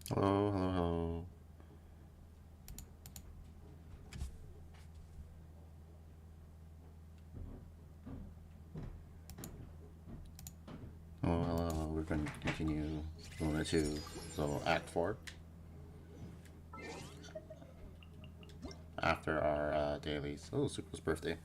Hello, hello, hello. Hello, hello, hello. We're going to continue Luna 2. So, Act 4. After our dailies. Oh, Suko's birthday.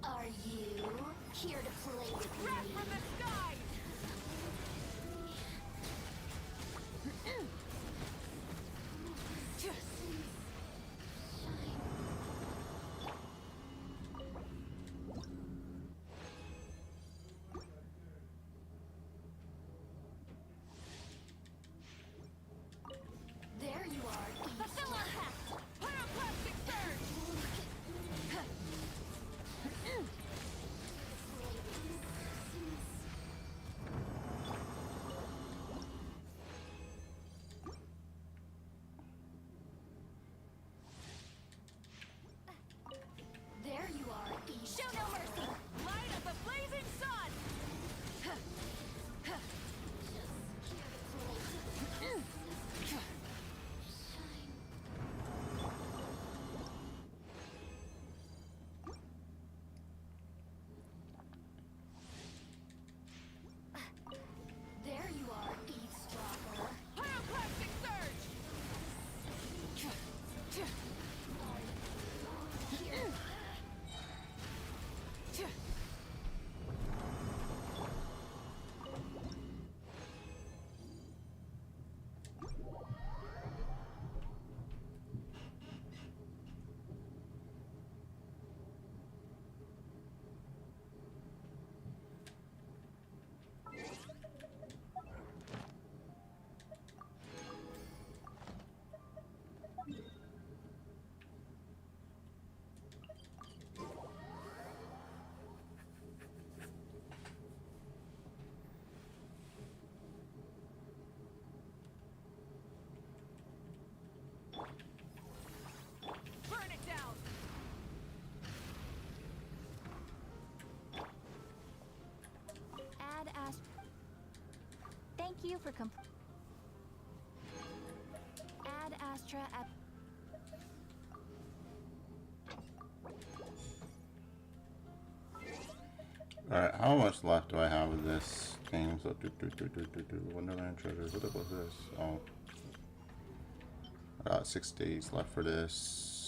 Are you here to play with me? Wrath from the skies! There you are, Fulfill our pact! Pyroclastic surge! There you are, Show no mercy! Light of the blazing sun! There you are, eavesdropper. Pyroclastic surge! Burn it down! Add Ast. Thank you for Add Astra at. Alright, how much left do I have of this game? So, Wonderland Treasures. What was this? Oh. I got 6 days left for this.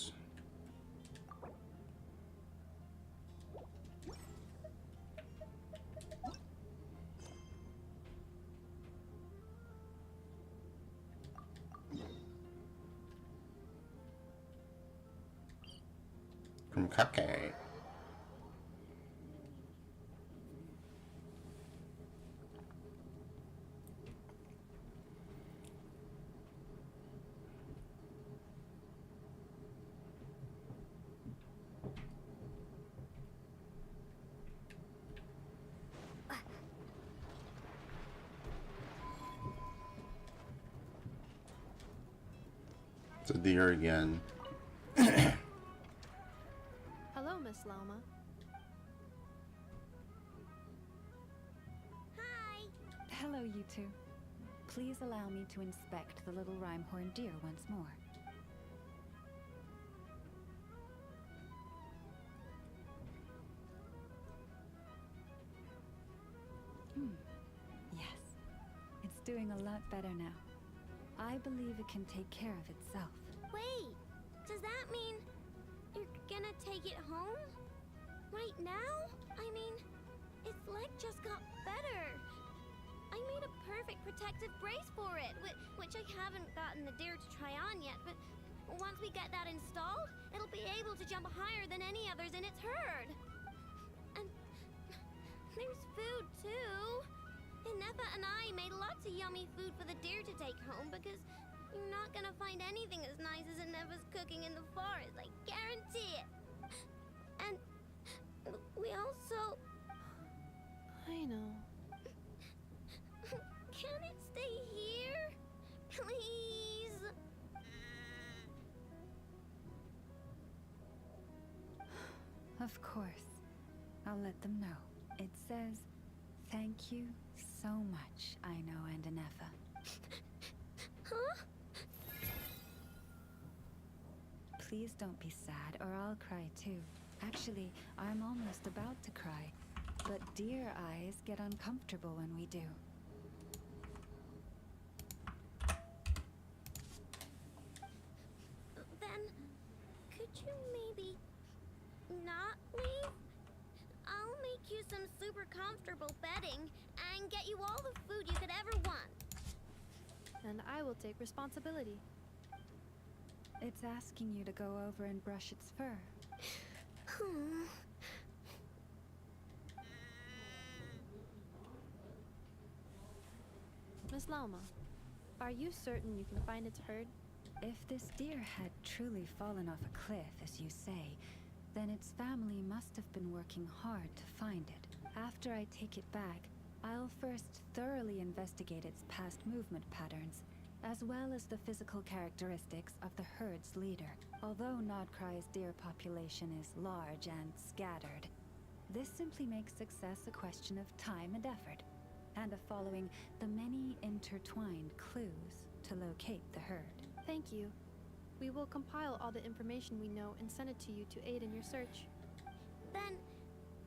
From Kake. It's a deer again. Hello, Miss Lama. Hi. Hello, you two. Please allow me to inspect the little rhyme-horned deer once more. Yes. It's doing a lot better now. I believe it can take care of itself. Wait, does that mean you're gonna take it home? Right now? I mean, its leg just got better. I made a perfect protective brace for it, which I haven't gotten the deer to try on yet, but once we get that installed, it'll be able to jump higher than any others in its herd. And there's food, too. Ineffa and I made lots of yummy food for the deer to take home because you're not gonna find anything as nice as Ineffa's cooking in the forest, I guarantee it. And we also... I know. Can it stay here? Please? Of course. I'll let them know. It says, "Thank you so much, Aino and Ineffa." Huh? Please don't be sad, or I'll cry too. Actually, I'm almost about to cry. But deer eyes get uncomfortable when we do. Then, could you maybe not leave? I'll make you some super comfortable bedding and get you all the food you could ever want. And I will take responsibility. It's asking you to go over and brush its fur. Miss Lama, are you certain you can find its herd? If this deer had truly fallen off a cliff, as you say, then its family must have been working hard to find it. After I take it back, I'll first thoroughly investigate its past movement patterns, as well as the physical characteristics of the herd's leader. Although Nodcry's deer population is large and scattered, this simply makes success a question of time and effort, and of following the many intertwined clues to locate the herd. Thank you. We will compile all the information we know and send it to you to aid in your search. Then,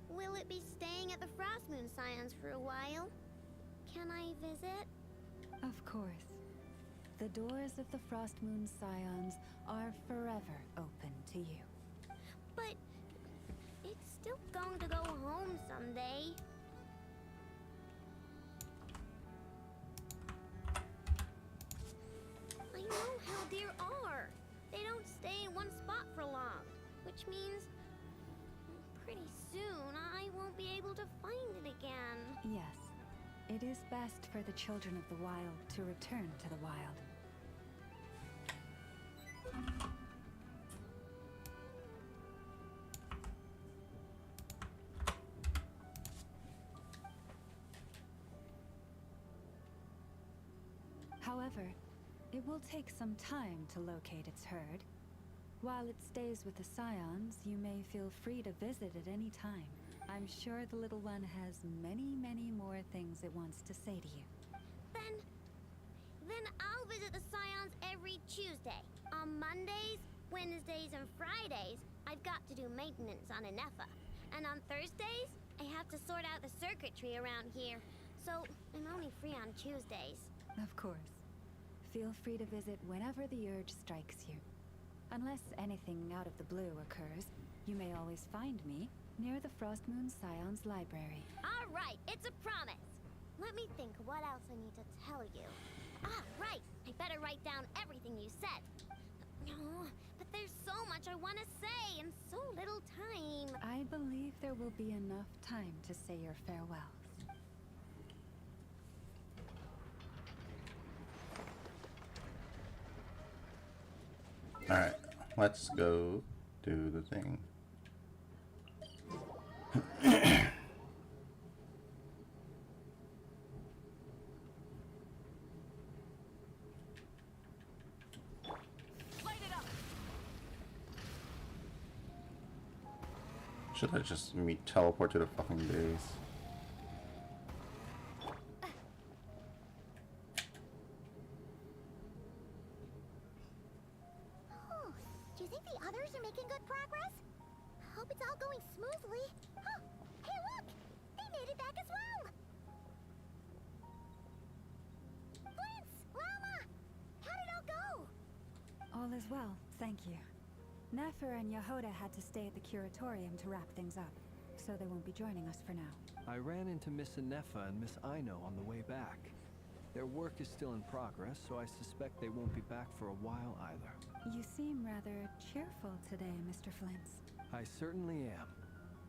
will it be staying at the Frost Moon Scions for a while? Can I visit? Of course. The doors of the Frost Moon Scions are forever open to you. But it's still going to go home someday. I know how deer are. They don't stay in one spot for long, which means pretty soon I won't be able to find it again. Yes, it is best for the children of the wild to return to the wild. However, it will take some time to locate its herd. While it stays with the Scions, you may feel free to visit at any time. I'm sure the little one has many, many more things it wants to say to you. Then I'll visit the Scions every Tuesday. On Mondays, Wednesdays, and Fridays, I've got to do maintenance on Ineffa. And on Thursdays, I have to sort out the circuitry around here. So I'm only free on Tuesdays. Of course. Feel free to visit whenever the urge strikes you. Unless anything out of the blue occurs, you may always find me near the Frost Moon Scions Library. All right, it's a promise. Let me think what else I need to tell you. Ah, right. I better write down everything you said. No, but there's so much I want to say and so little time. I believe there will be enough time to say your farewells. Alright, let's go do the thing. Light Should I just teleport to the fucking base? Oh, do you think the others are making good progress? Hope it's all going smoothly. Oh, hey look! They made it back as well! Flintz! Llama! How did it all go? All is well, thank you. Nefer and Yehoda had to stay at the curatorium to wrap things up, so they won't be joining us for now. I ran into Miss Anefa and Miss Aino on the way back. Their work is still in progress, so I suspect they won't be back for a while either. You seem rather cheerful today, Mr. Flintz. I certainly am.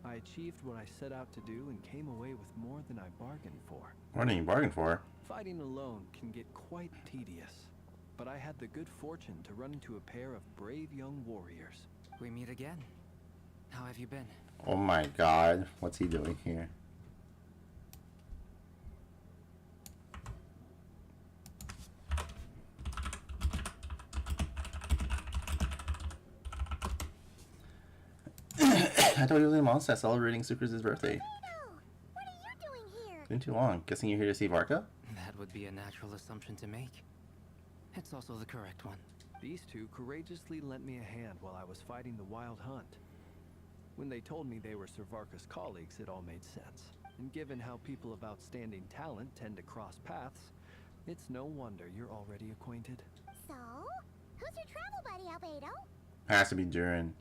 I achieved what I set out to do and came away with more than I bargained for. What did you bargain for? Fighting alone can get quite tedious, but I had the good fortune to run into a pair of brave young warriors. We meet again. How have you been? Oh my god, what's he doing here? I thought you were the monster celebrating Sucrus' birthday. No! What are you doing here? It's been too long. Guessing you're here to see Varka? That would be a natural assumption to make. It's also the correct one. These two courageously lent me a hand while I was fighting the wild hunt. When they told me they were Sir Varka's colleagues, it all made sense. And given how people of outstanding talent tend to cross paths, it's no wonder you're already acquainted. So, who's your travel buddy, Albedo? Has to be Durin.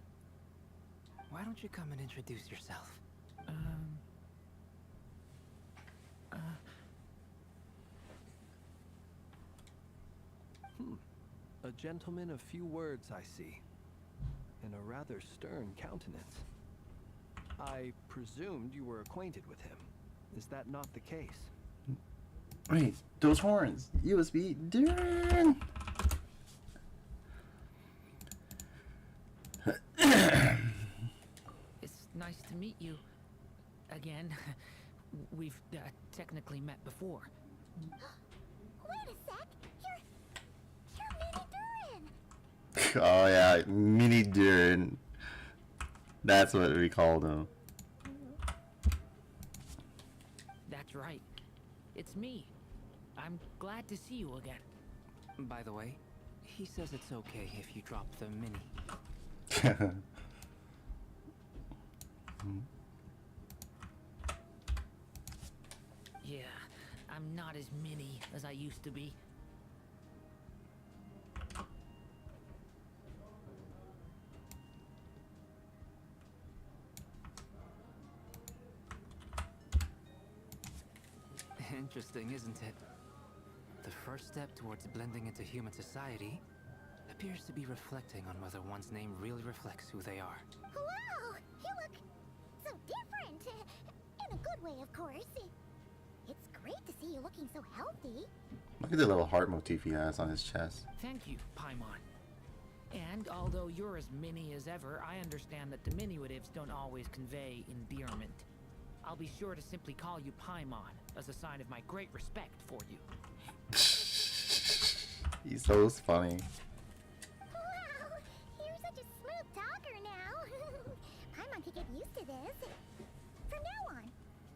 Why don't you come and introduce yourself? A gentleman of few words, I see. And a rather stern countenance. I presumed you were acquainted with him. Is that not the case? Wait, those horns! USB Durin! It's nice to meet you again. We've technically met before. Wait a sec! You're Mini Durin! Oh yeah, Mini Durin. That's what we called him. That's right. It's me. I'm glad to see you again. By the way, he says it's okay if you drop the mini. Yeah, I'm not as mini as I used to be. Interesting, isn't it? The first step towards blending into human society appears to be reflecting on whether one's name really reflects who they are. Wow! You look so different! In a good way, of course. It's great to see you looking so healthy. Look at the little heart motif he has on his chest. Thank you, Paimon. And although you're as mini as ever, I understand that diminutives don't always convey endearment. I'll be sure to simply call you Paimon as a sign of my great respect for you. He's so funny. Wow! You're such a smooth talker now. Paimon could get used to this. From now on,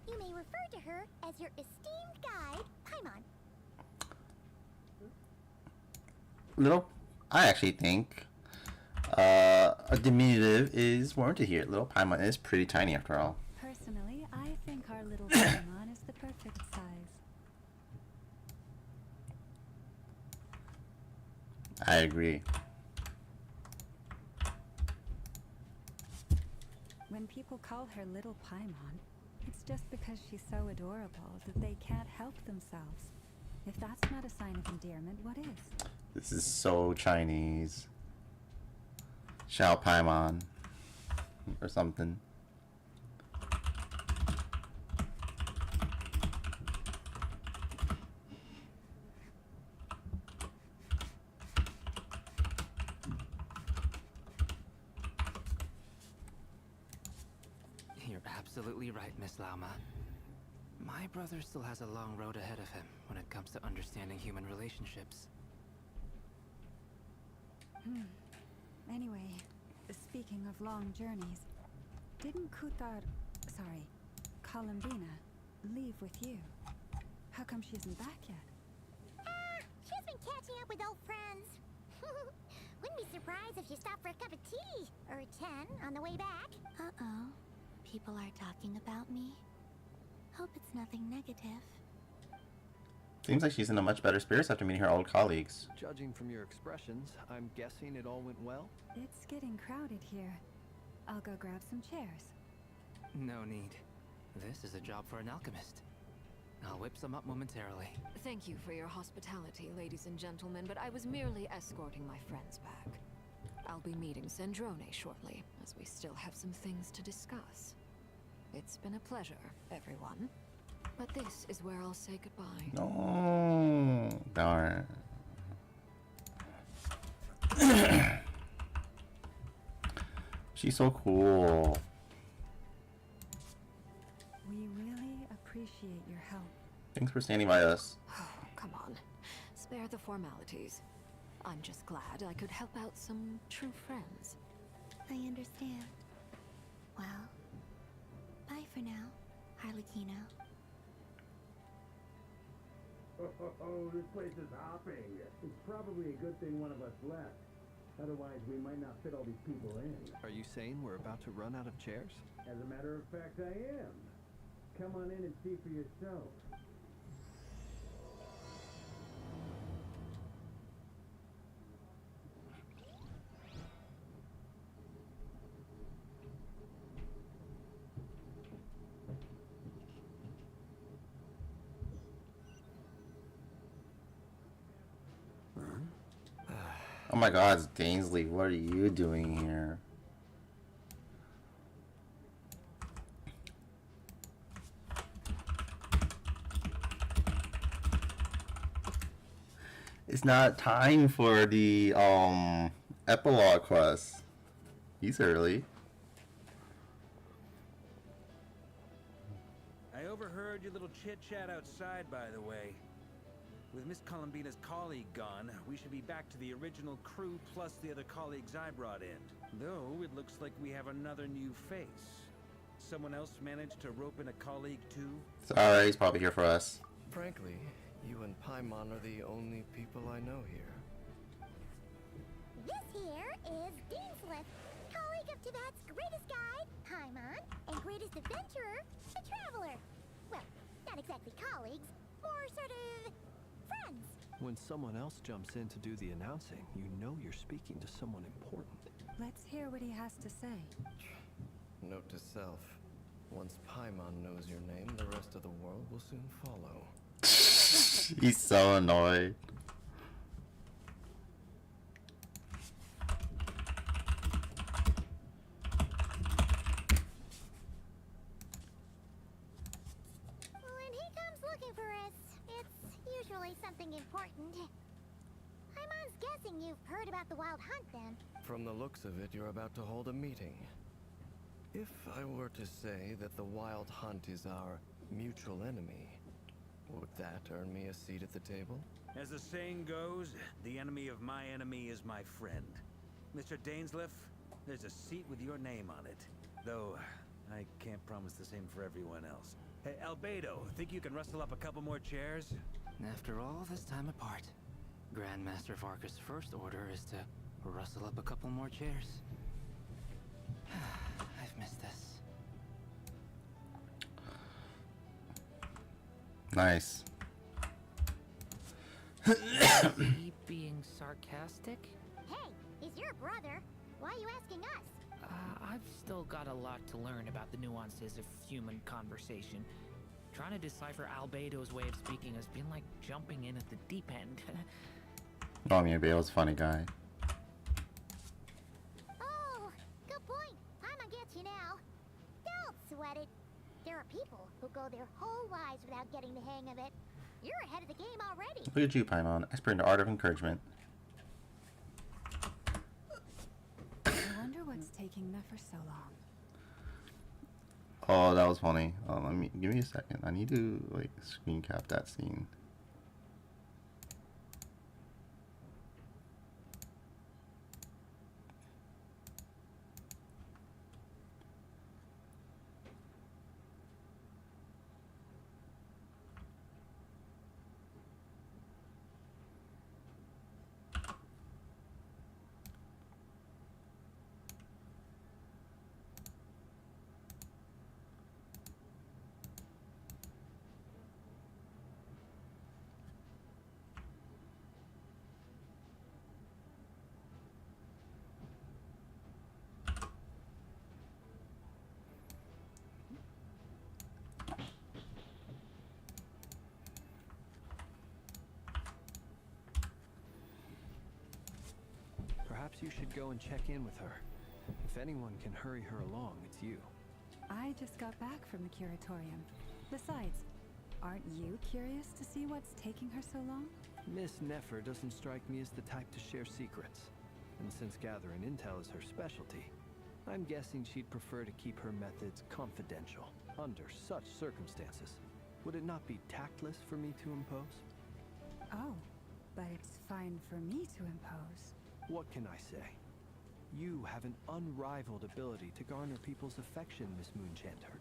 you may refer to her as your esteemed guide, Paimon. I actually think a diminutive is warranted here. Little Paimon is pretty tiny after all. Personally, I think our little Paimon is the perfect size. I agree. When people call her Little Paimon, it's just because she's so adorable that they can't help themselves. If that's not a sign of endearment, what is? This is so Chinese. Xiao Paimon. Or something. You're absolutely right, Miss Lauma. My brother still has a long road ahead of him when it comes to understanding human relationships. Anyway, speaking of long journeys, Didn't sorry, Columbina, leave with you? How come she isn't back yet? She's been catching up with old friends. Wouldn't be surprised if she stopped for a cup of tea or 10 on the way back. Uh-oh. People are talking about me. Hope it's nothing negative. Seems like she's in a much better spirits after meeting her old colleagues. Judging from your expressions, I'm guessing it all went well? It's getting crowded here. I'll go grab some chairs. No need. This is a job for an alchemist. I'll whip some up momentarily. Thank you for your hospitality, ladies and gentlemen, but I was merely escorting my friends back. I'll be meeting Sandrone shortly, as we still have some things to discuss. It's been a pleasure, everyone. But this is where I'll say goodbye. No, darn. She's so cool. We really appreciate your help. Thanks for standing by us. Oh, come on. Spare the formalities. I'm just glad I could help out some true friends. I understand. Well, bye for now, Harlequino. Oh, this place is hopping. It's probably a good thing one of us left. Otherwise, we might not fit all these people in. Are you saying we're about to run out of chairs? As a matter of fact, I am. Come on in and see for yourself. Oh my god, it's Dainsley. What are you doing here? It's not time for the epilogue quest. He's early. I overheard your little chit-chat outside, by the way. With Miss Columbina's colleague gone, we should be back to the original crew plus the other colleagues I brought in. Though, it looks like we have another new face. Someone else managed to rope in a colleague too? Sorry, he's probably here for us. Frankly, you and Paimon are the only people I know here. This here is Deanslip, colleague of Tibet's greatest guide, Paimon, and greatest adventurer, the Traveler. Well, not exactly colleagues, more sort of friends. When someone else jumps in to do the announcing, you know you're speaking to someone important. Let's hear what he has to say. Note to self. Once Paimon knows your name, the rest of the world will soon follow. He's so annoyed. When he comes looking for us, it's usually something important. Paimon's guessing you've heard about the Wild Hunt then. From the looks of it, you're about to hold a meeting. If I were to say that the Wild Hunt is our mutual enemy, would that earn me a seat at the table? As the saying goes, the enemy of my enemy is my friend. Mr. Dainsliff, there's a seat with your name on it. Though, I can't promise the same for everyone else. Hey, Albedo, think you can rustle up a couple more chairs? After all this time apart, Grandmaster Varka's first order is to rustle up a couple more chairs. I've missed this. Nice. He being sarcastic? Hey, he's your brother. Why are you asking us? I've still got a lot to learn about the nuances of human conversation. Trying to decipher Albedo's way of speaking has been like jumping in at the deep end. Oh, I mean, Bale's a funny guy. Oh, good point. Paimon gets you now. Don't sweat it. There are people who go their whole lives without getting the hang of it. You're ahead of the game already. Look at you, Paimon, expert in the art of encouragement. I wonder what's taking Nefer so long. Oh, that was funny. Give me a second. I need to like screen cap that scene. perhaps you should go and check in with her. If anyone can hurry her along, it's you. I just got back from the curatorium. Besides, aren't you curious to see what's taking her so long? Miss Nefer doesn't strike me as the type to share secrets. And since gathering intel is her specialty, I'm guessing she'd prefer to keep her methods confidential. Under such circumstances, would it not be tactless for me to impose? Oh, but it's fine for me to impose. What can I say? You have an unrivaled ability to garner people's affection, Miss Moonchanter.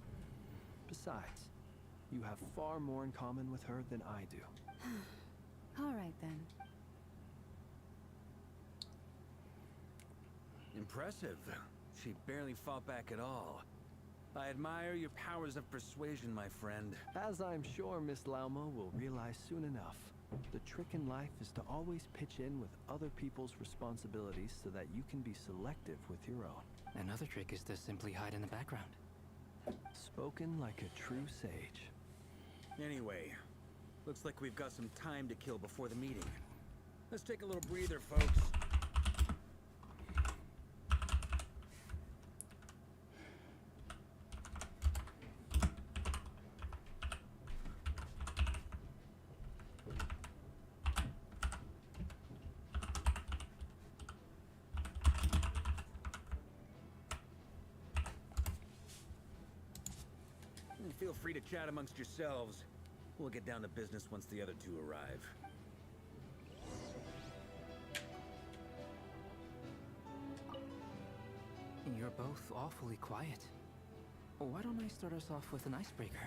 Besides, you have far more in common with her than I do. All right then. Impressive. She barely fought back at all. I admire your powers of persuasion, my friend. As I'm sure Miss Lauma will realize soon enough, the trick in life is to always pitch in with other people's responsibilities so that you can be selective with your own. Another trick is to simply hide in the background. Spoken like a true sage. Anyway, looks like we've got some time to kill before the meeting. Let's take a little breather, folks. Feel free to chat amongst yourselves. We'll get down to business once the other two arrive. You're both awfully quiet. Why don't I start us off with an icebreaker?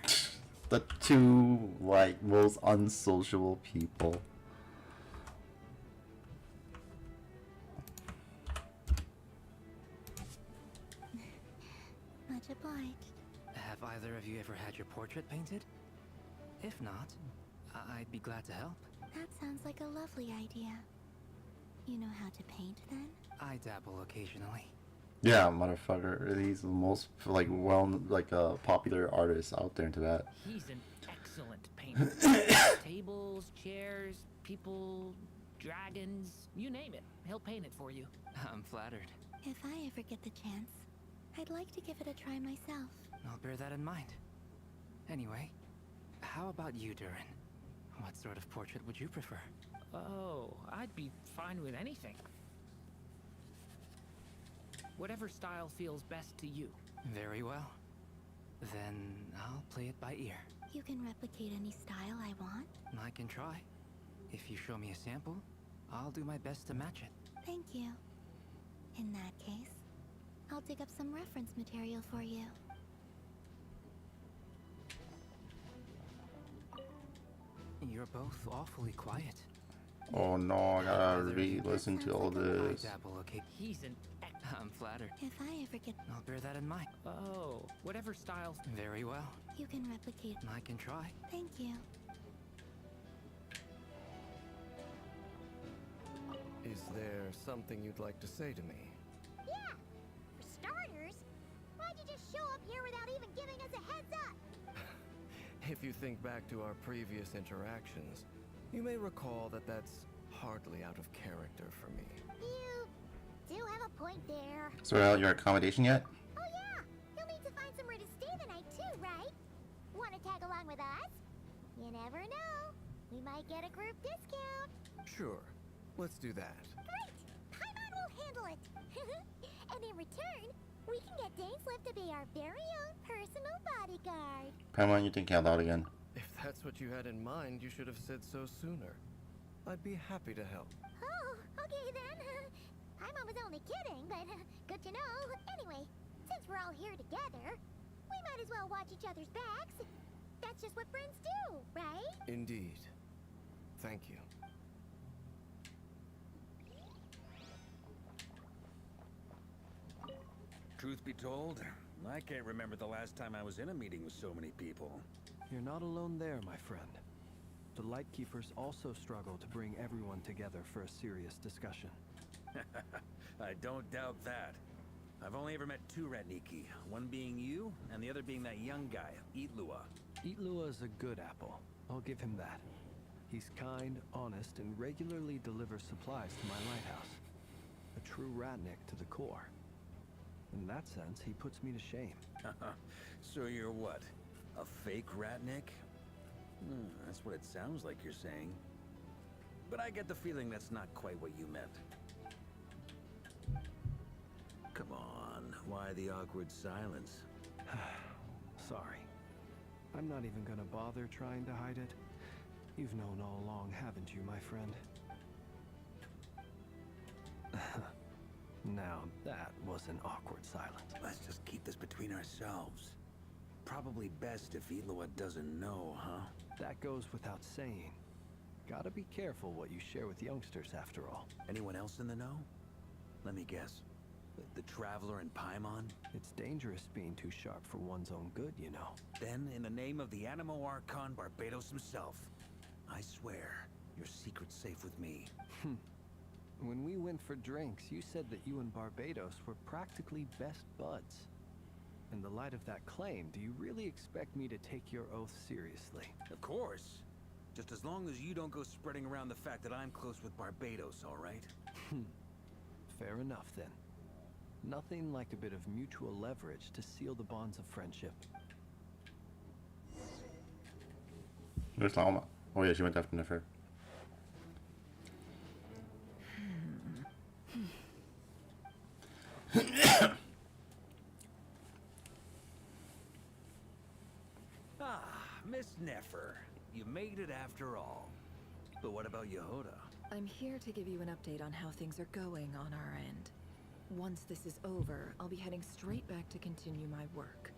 The two, like, most unsociable people. Much obliged. Have either of you ever had your portrait painted? If not, I'd be glad to help. That sounds like a lovely idea. You know how to paint then? I dabble occasionally. Yeah, motherfucker. He's the most, like, popular artist out there into that. He's an excellent painter. Tables, chairs, people, dragons, you name it. He'll paint it for you. I'm flattered. If I ever get the chance, I'd like to give it a try myself. I'll bear that in mind. Anyway, how about you, Durin? What sort of portrait would you prefer? Oh, I'd be fine with anything. Whatever style feels best to you. Very well. Then I'll play it by ear. You can replicate any style I want? I can try. If you show me a sample, I'll do my best to match it. Thank you. In that case, I'll dig up some reference material for you. You're both awfully quiet. Oh no, I gotta re-listen to all this. Dabble, okay? He's an I'm flattered. If I ever get... I'll bear that in mind. Oh, whatever style... Very well. You can replicate... I can try. Thank you. Is there something you'd like to say to me? Yeah! For starters, why'd you just show up here without even giving us a heads up? If you think back to our previous interactions, you may recall that that's hardly out of character for me. You do have a point there. So out your accommodation yet? Oh yeah! You'll need to find somewhere to stay the night too, right? Wanna tag along with us? You never know. We might get a group discount. Sure. Let's do that. Great! Paimon will handle it! And in return, we can get Dainslift to be our very own personal bodyguard. Paimon, you thinking out loud again. If that's what you had in mind, you should have said so sooner. I'd be happy to help. Oh, okay then. Paimon was only kidding, but good to know. Anyway, since we're all here together, we might as well watch each other's backs. That's just what friends do, right? Indeed. Thank you. Truth be told, I can't remember the last time I was in a meeting with so many people. You're not alone there, my friend. The Lightkeepers also struggle to bring everyone together for a serious discussion. I don't doubt that. I've only ever met two Ratniki, one being you, and the other being that young guy, Itlua. Itlua is a good apple. I'll give him that. He's kind, honest, and regularly delivers supplies to my lighthouse. A true Ratnik to the core. In that sense, he puts me to shame. So you're what? A fake Ratnik? That's what it sounds like you're saying. But I get the feeling that's not quite what you meant. Come on, why the awkward silence? Sorry. I'm not even gonna bother trying to hide it. You've known all along, haven't you, my friend? Now, that was an awkward silence. Let's just keep this between ourselves. Probably best if Eloa doesn't know, huh? That goes without saying. Gotta be careful what you share with youngsters, after all. Anyone else in the know? Let me guess. The Traveler and Paimon? It's dangerous being too sharp for one's own good, you know. Then, in the name of the Animo Archon Barbados himself, I swear, your secret's safe with me. When we went for drinks, you said that you and Barbados were practically best buds. In the light of that claim, do you really expect me to take your oath seriously? Of course. Just as long as you don't go spreading around the fact that I'm close with Barbados, all right? Fair enough, then. Nothing like a bit of mutual leverage to seal the bonds of friendship. Where's Lalma? Oh yeah, she went after Nefer. Miss Nefer. You made it after all. But what about Yehoda? I'm here to give you an update on how things are going on our end. Once this is over, I'll be heading straight back to continue my work.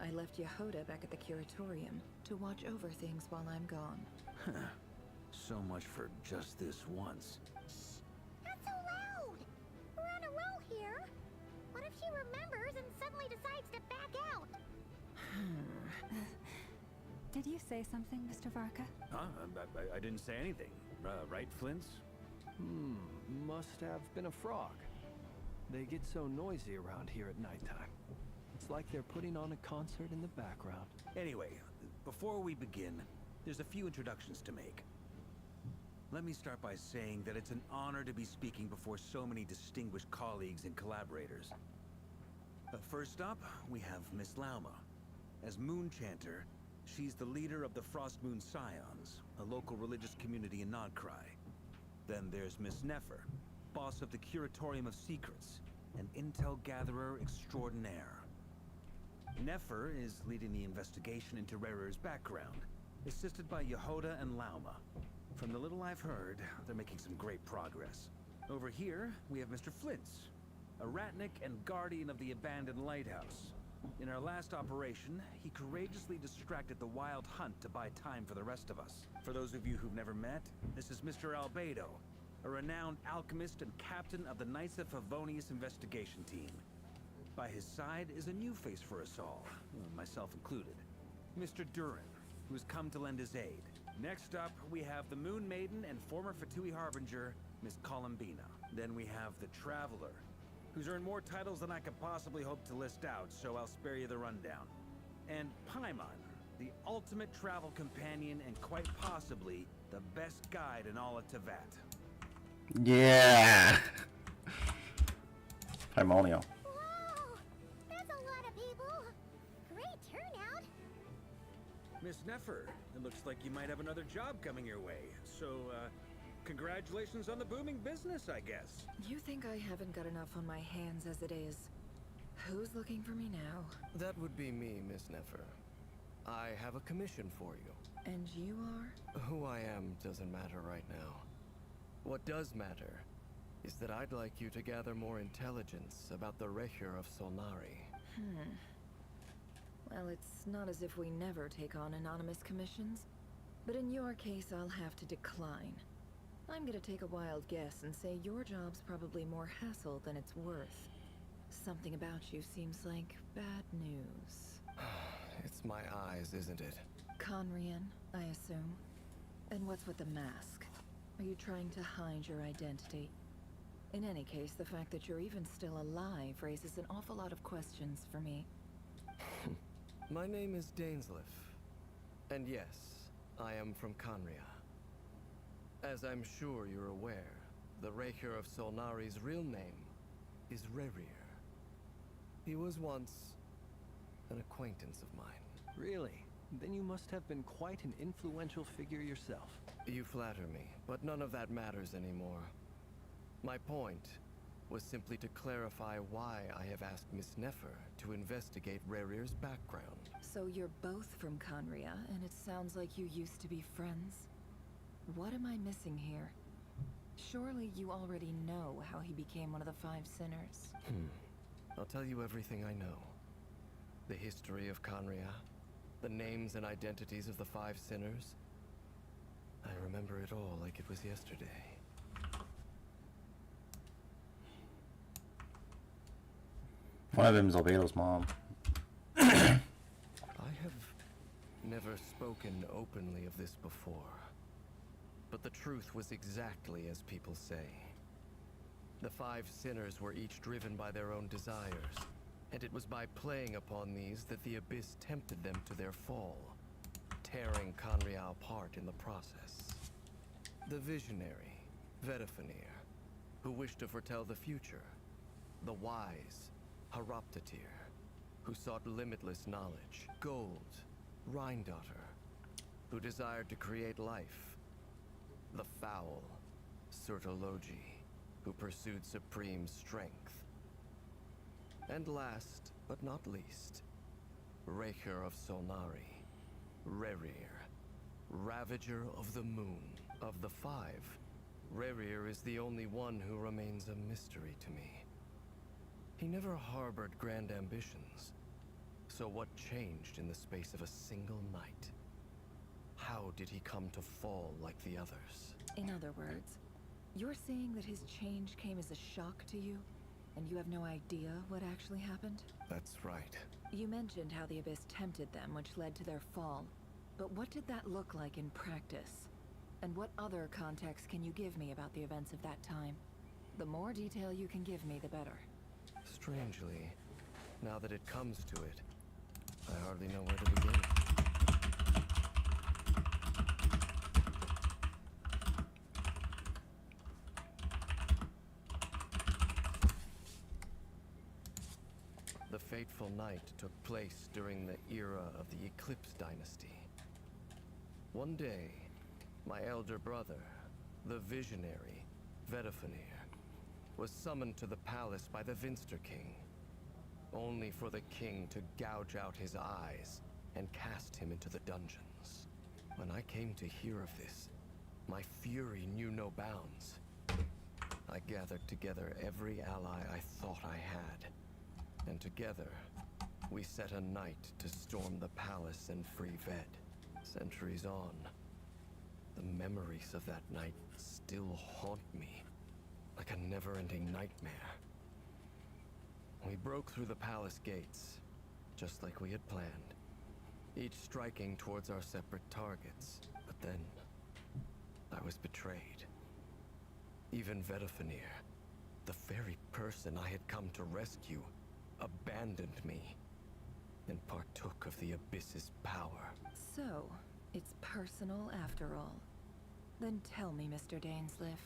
I left Yehoda back at the Curatorium to watch over things while I'm gone. So much for just this once. Not so loud! We're on a roll here. What if she remembers and suddenly decides to back out? Did you say something, Mr. Varka? Huh? I didn't say anything. Right, Flints? Must have been a frog. They get so noisy around here at nighttime. It's like they're putting on a concert in the background. Anyway, before we begin, there's a few introductions to make. Let me start by saying that it's an honor to be speaking before so many distinguished colleagues and collaborators. First up, we have Miss Lauma. As Moon Chanter, she's the leader of the Frost Moon Scions, a local religious community in Nodcry. Then there's Miss Nefer, boss of the Curatorium of Secrets, an intel gatherer extraordinaire. Nefer is leading the investigation into Rarer's background, assisted by Yehoda and Lauma. From the little I've heard, they're making some great progress. Over here, we have Mr. Flints, a Ratnik and guardian of the abandoned lighthouse. In our last operation, he courageously distracted the Wild Hunt to buy time for the rest of us. For those of you who've never met, this is Mr. Albedo, a renowned alchemist and captain of the Knights of Favonius investigation team. By his side is a new face for us all, myself included, Mr. Durin, who has come to lend his aid. Next up, we have the Moon Maiden and former Fatui Harbinger, Miss Columbina. Then we have the Traveler, who's earned more titles than I could possibly hope to list out, so I'll spare you the rundown. And Paimon, the ultimate travel companion and quite possibly the best guide in all of Tevat. Yeah. Primonio. Whoa! That's a lot of people. Great turnout. Miss Nefer, it looks like you might have another job coming your way. So, congratulations on the booming business, I guess. You think I haven't got enough on my hands as it is? Who's looking for me now? That would be me, Miss Nefer. I have a commission for you. And you are? Who I am doesn't matter right now. What does matter is that I'd like you to gather more intelligence about the Recher of Solnari. Well, it's not as if we never take on anonymous commissions. But in your case, I'll have to decline. I'm gonna take a wild guess and say your job's probably more hassle than it's worth. Something about you seems like bad news. It's my eyes, isn't it? Conrian, I assume. And what's with the mask? Are you trying to hide your identity? In any case, the fact that you're even still alive raises an awful lot of questions for me. My name is Dainsleif. And yes, I am from Conria. As I'm sure you're aware, the Recher of Solnari's real name is Rerir. He was once an acquaintance of mine. Really? Then you must have been quite an influential figure yourself. You flatter me, but none of that matters anymore. My point was simply to clarify why I have asked Miss Nefer to investigate Rerir's background. So you're both from Conria, and it sounds like you used to be friends? What am I missing here? Surely you already know how he became one of the Five Sinners. I'll tell you everything I know. The history of Conria, the names and identities of the Five Sinners. I remember it all like it was yesterday. One of them's Albedo's mom. I have never spoken openly of this before. But the truth was exactly as people say. The Five Sinners were each driven by their own desires, and it was by playing upon these that the Abyss tempted them to their fall, tearing Conria apart in the process. The visionary, Vedifenir, who wished to foretell the future. The wise, Haroptatir, who sought limitless knowledge. Gold, Rhindaughter, who desired to create life. The foul, Surtologi, who pursued supreme strength. And last, but not least, Raker of Solnari, Rerir, Ravager of the Moon. Of the five, Rerir is the only one who remains a mystery to me. He never harbored grand ambitions. So what changed in the space of a single night? How did he come to fall like the others? In other words, you're saying that his change came as a shock to you, and you have no idea what actually happened? That's right. You mentioned how the Abyss tempted them, which led to their fall. But what did that look like in practice? And what other context can you give me about the events of that time? The more detail you can give me, the better. Strangely, now that it comes to it, I hardly know where to begin. The fateful night took place during the era of the Eclipse Dynasty. One day, my elder brother, the visionary, Vedifenir, was summoned to the palace by the Vinster King, only for the king to gouge out his eyes and cast him into the dungeons. When I came to hear of this, my fury knew no bounds. I gathered together every ally I thought I had, and together, we set a night to storm the palace and free Ved. Centuries on, the memories of that night still haunt me, like a never-ending nightmare. We broke through the palace gates, just like we had planned, each striking towards our separate targets. But then, I was betrayed. Even Vedifenir, the very person I had come to rescue, abandoned me, and partook of the Abyss's power. So, it's personal after all. Then tell me, Mr. Dainsliff,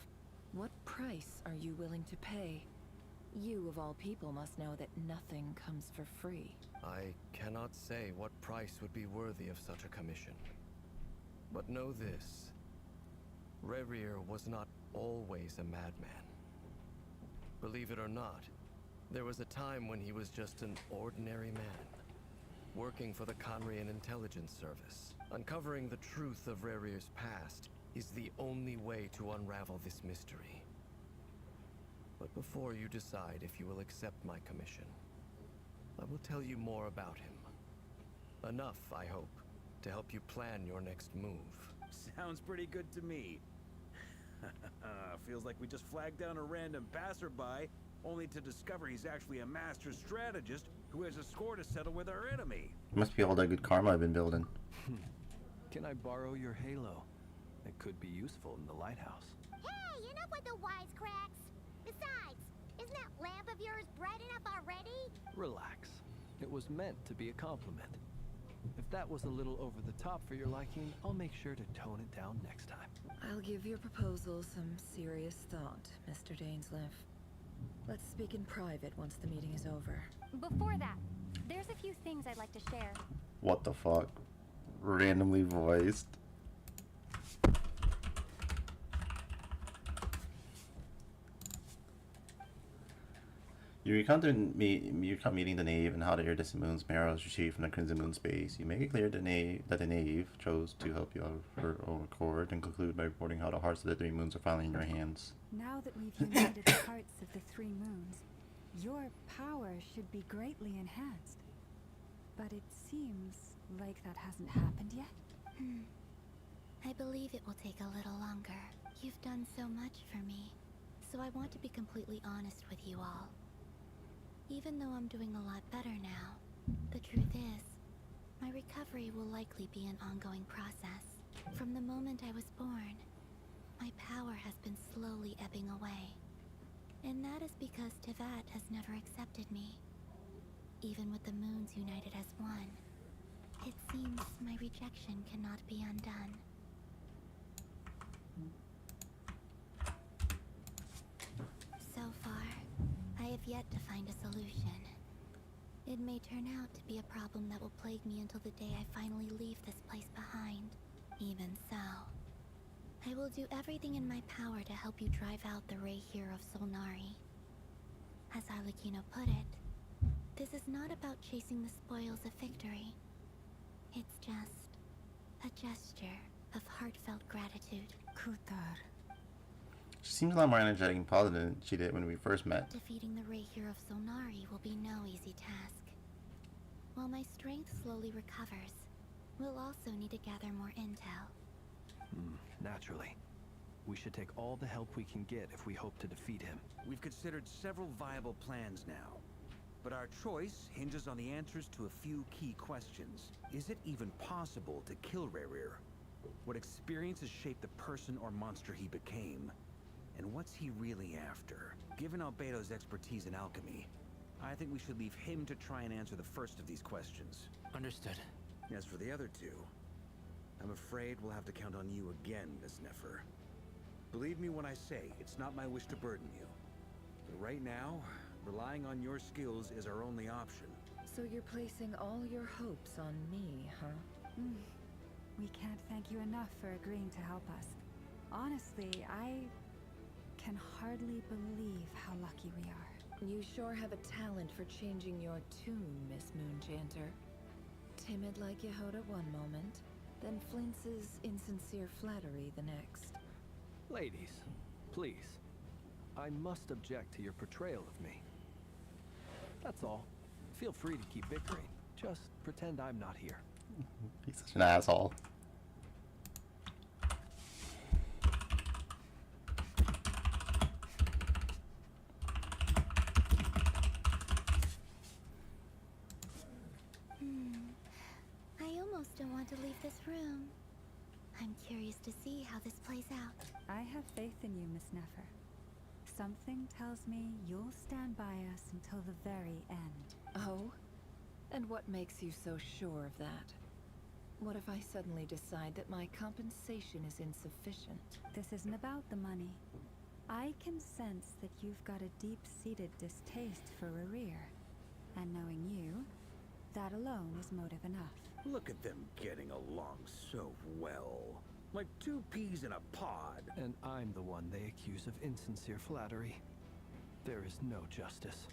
what price are you willing to pay? You, of all people, must know that nothing comes for free. I cannot say what price would be worthy of such a commission. But know this. Rerir was not always a madman. Believe it or not, there was a time when he was just an ordinary man, working for the Conrian Intelligence Service. Uncovering the truth of Rerir's past is the only way to unravel this mystery. But before you decide if you will accept my commission, I will tell you more about him. Enough, I hope, to help you plan your next move. Sounds pretty good to me. Feels like we just flagged down a random passerby, only to discover he's actually a master strategist who has a score to settle with our enemy. Must be all that good karma I've been building. Can I borrow your halo? It could be useful in the lighthouse. Hey, enough with the wisecracks. Besides, isn't that lamp of yours bright enough already? Relax. It was meant to be a compliment. If that was a little over the top for your liking, I'll make sure to tone it down next time. I'll give your proposal some serious thought, Mr. Dainsliff. Let's speak in private once the meeting is over. Before that, there's a few things I'd like to share. What the fuck? Randomly voiced. You recount meeting the knave and how the iridescent moon's marrows retrieved from the crimson moon space. You make it clear that the knave chose to help you out of her own accord, and conclude by reporting how the hearts of the three moons are finally in your hands. Now that we've united the hearts of the three moons, your power should be greatly enhanced. But it seems like that hasn't happened yet. I believe it will take a little longer. You've done so much for me, so I want to be completely honest with you all. Even though I'm doing a lot better now, the truth is, my recovery will likely be an ongoing process. From the moment I was born, my power has been slowly ebbing away. And that is because Tevat has never accepted me. Even with the moons united as one, it seems my rejection cannot be undone. So far, I have yet to find a solution. It may turn out to be a problem that will plague me until the day I finally leave this place behind. Even so, I will do everything in my power to help you drive out the Ray here of Solnari. As Arlecchino put it, this is not about chasing the spoils of victory. It's just a gesture of heartfelt gratitude. Kutar. She seems a lot more energetic and positive than she did when we first met. Defeating the Ray here of Solnari will be no easy task. While my strength slowly recovers, we'll also need to gather more intel. Naturally. We should take all the help we can get if we hope to defeat him. We've considered several viable plans now, but our choice hinges on the answers to a few key questions. Is it even possible to kill Rerir? What experiences shaped the person or monster he became? And what's he really after? Given Albedo's expertise in alchemy, I think we should leave him to try and answer the first of these questions. Understood. As for the other two, I'm afraid we'll have to count on you again, Miss Nefer. Believe me when I say it's not my wish to burden you. But right now, relying on your skills is our only option. So you're placing all your hopes on me, huh? We can't thank you enough for agreeing to help us. Honestly, I can hardly believe how lucky we are. You sure have a talent for changing your tune, Miss Moonchanter. Timid like Yehoda one moment, then flinches insincere flattery the next. Ladies, please. I must object to your portrayal of me. That's all. Feel free to keep bickering. Just pretend I'm not here. He's such an asshole. I almost don't want to leave this room. I'm curious to see how this plays out. I have faith in you, Miss Nefer. Something tells me you'll stand by us until the very end. Oh? And what makes you so sure of that? What if I suddenly decide that my compensation is insufficient? This isn't about the money. I can sense that you've got a deep-seated distaste for Rerir. And knowing you, that alone is motive enough. Look at them getting along so well. Like two peas in a pod. And I'm the one they accuse of insincere flattery. There is no justice.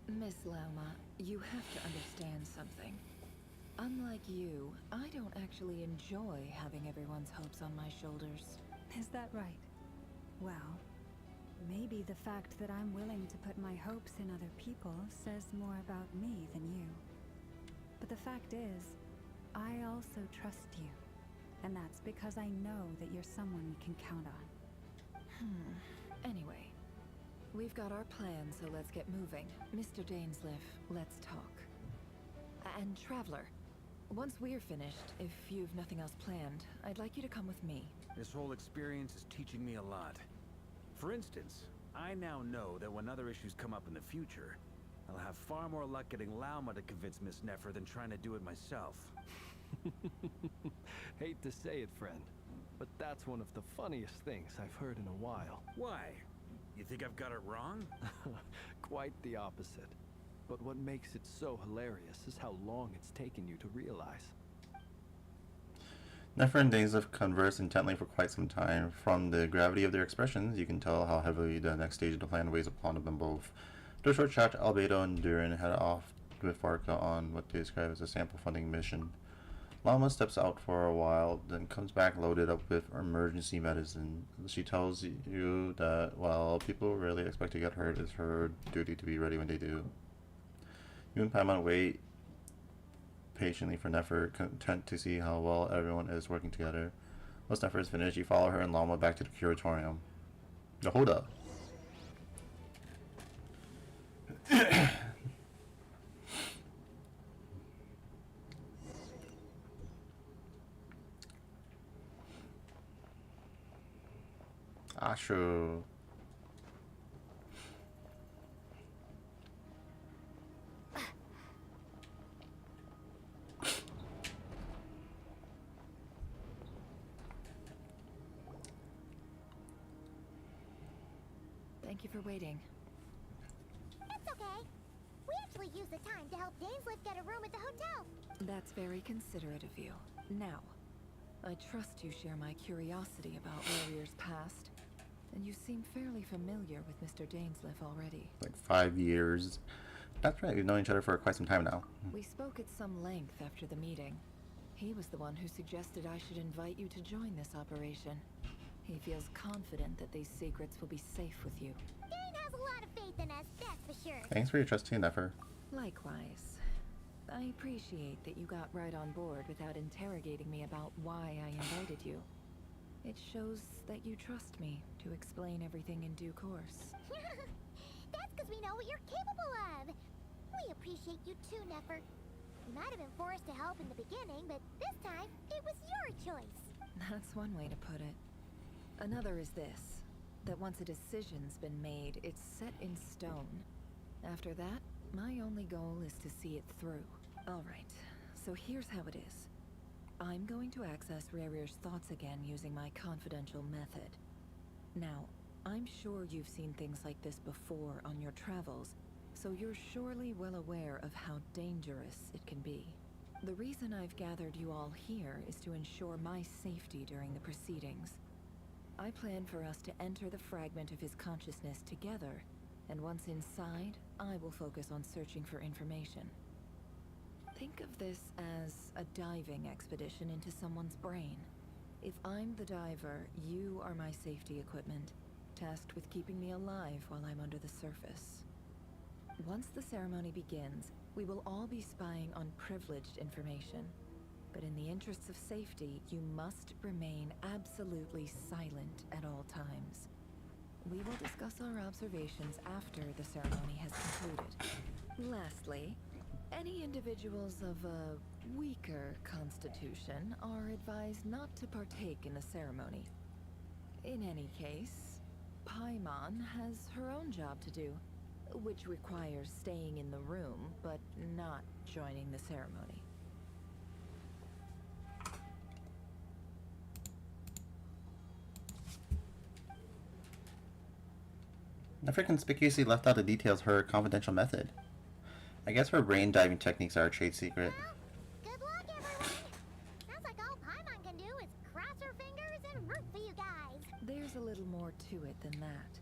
Miss Lauma, you have to understand something. Unlike you, I don't actually enjoy having everyone's hopes on my shoulders. Is that right? Well, maybe the fact that I'm willing to put my hopes in other people says more about me than you. But the fact is, I also trust you. And that's because I know that you're someone we can count on. Anyway, we've got our plan, so let's get moving. Mr. Dainsleif, let's talk. And Traveler, once we're finished, if you've nothing else planned, I'd like you to come with me. This whole experience is teaching me a lot. For instance, I now know that when other issues come up in the future, I'll have far more luck getting Lauma to convince Miss Nefer than trying to do it myself. Hate to say it, friend, but that's one of the funniest things I've heard in a while. Why? You think I've got it wrong? Quite the opposite. But what makes it so hilarious is how long it's taken you to realize. Nefer and Dainsleif converse intently for quite some time. From the gravity of their expressions, you can tell how heavily the next stage of the plan weighs upon them both. After a short chat, Albedo and Durin head off with Farka on what they describe as a sample funding mission. Llama steps out for a while, then comes back loaded up with emergency medicine. She tells you that while people rarely expect to get hurt, it's her duty to be ready when they do. You and Paimon wait patiently for Nefer, content to see how well everyone is working together. Once Nefer is finished, you follow her and Llama back to the curatorium. No, hold up. Ashu. Thank you for waiting. It's okay. We actually used the time to help Dainsleif get a room at the hotel. That's very considerate of you. Now, I trust you share my curiosity about Warrior's past, and you seem fairly familiar with Mr. Dainsleif already. Like 5 years. That's right, we've known each other for quite some time now. We spoke at some length after the meeting. He was the one who suggested I should invite you to join this operation. He feels confident that these secrets will be safe with you. Dane has a lot of faith in us, that's for sure. Thanks for your trust too, Nefer. Likewise. I appreciate that you got right on board without interrogating me about why I invited you. It shows that you trust me to explain everything in due course. That's because we know what you're capable of. We appreciate you too, Nefer. You might have been forced to help in the beginning, but this time, it was your choice. That's one way to put it. Another is this, that once a decision's been made, it's set in stone. After that, my only goal is to see it through. Alright, so here's how it is. I'm going to access Rarier's thoughts again using my confidential method. Now, I'm sure you've seen things like this before on your travels, so you're surely well aware of how dangerous it can be. The reason I've gathered you all here is to ensure my safety during the proceedings. I plan for us to enter the fragment of his consciousness together, and once inside, I will focus on searching for information. Think of this as a diving expedition into someone's brain. If I'm the diver, you are my safety equipment, tasked with keeping me alive while I'm under the surface. Once the ceremony begins, we will all be spying on privileged information. But in the interests of safety, you must remain absolutely silent at all times. We will discuss our observations after the ceremony has concluded. Lastly, any individuals of a weaker constitution are advised not to partake in the ceremony. In any case, Paimon has her own job to do, which requires staying in the room, but not joining the ceremony. Nefer conspicuously left out the details of her confidential method. I guess her brain diving techniques are a trade secret. Well, good luck, everyone. Sounds like all Paimon can do is cross her fingers and root for you guys. There's a little more to it than that.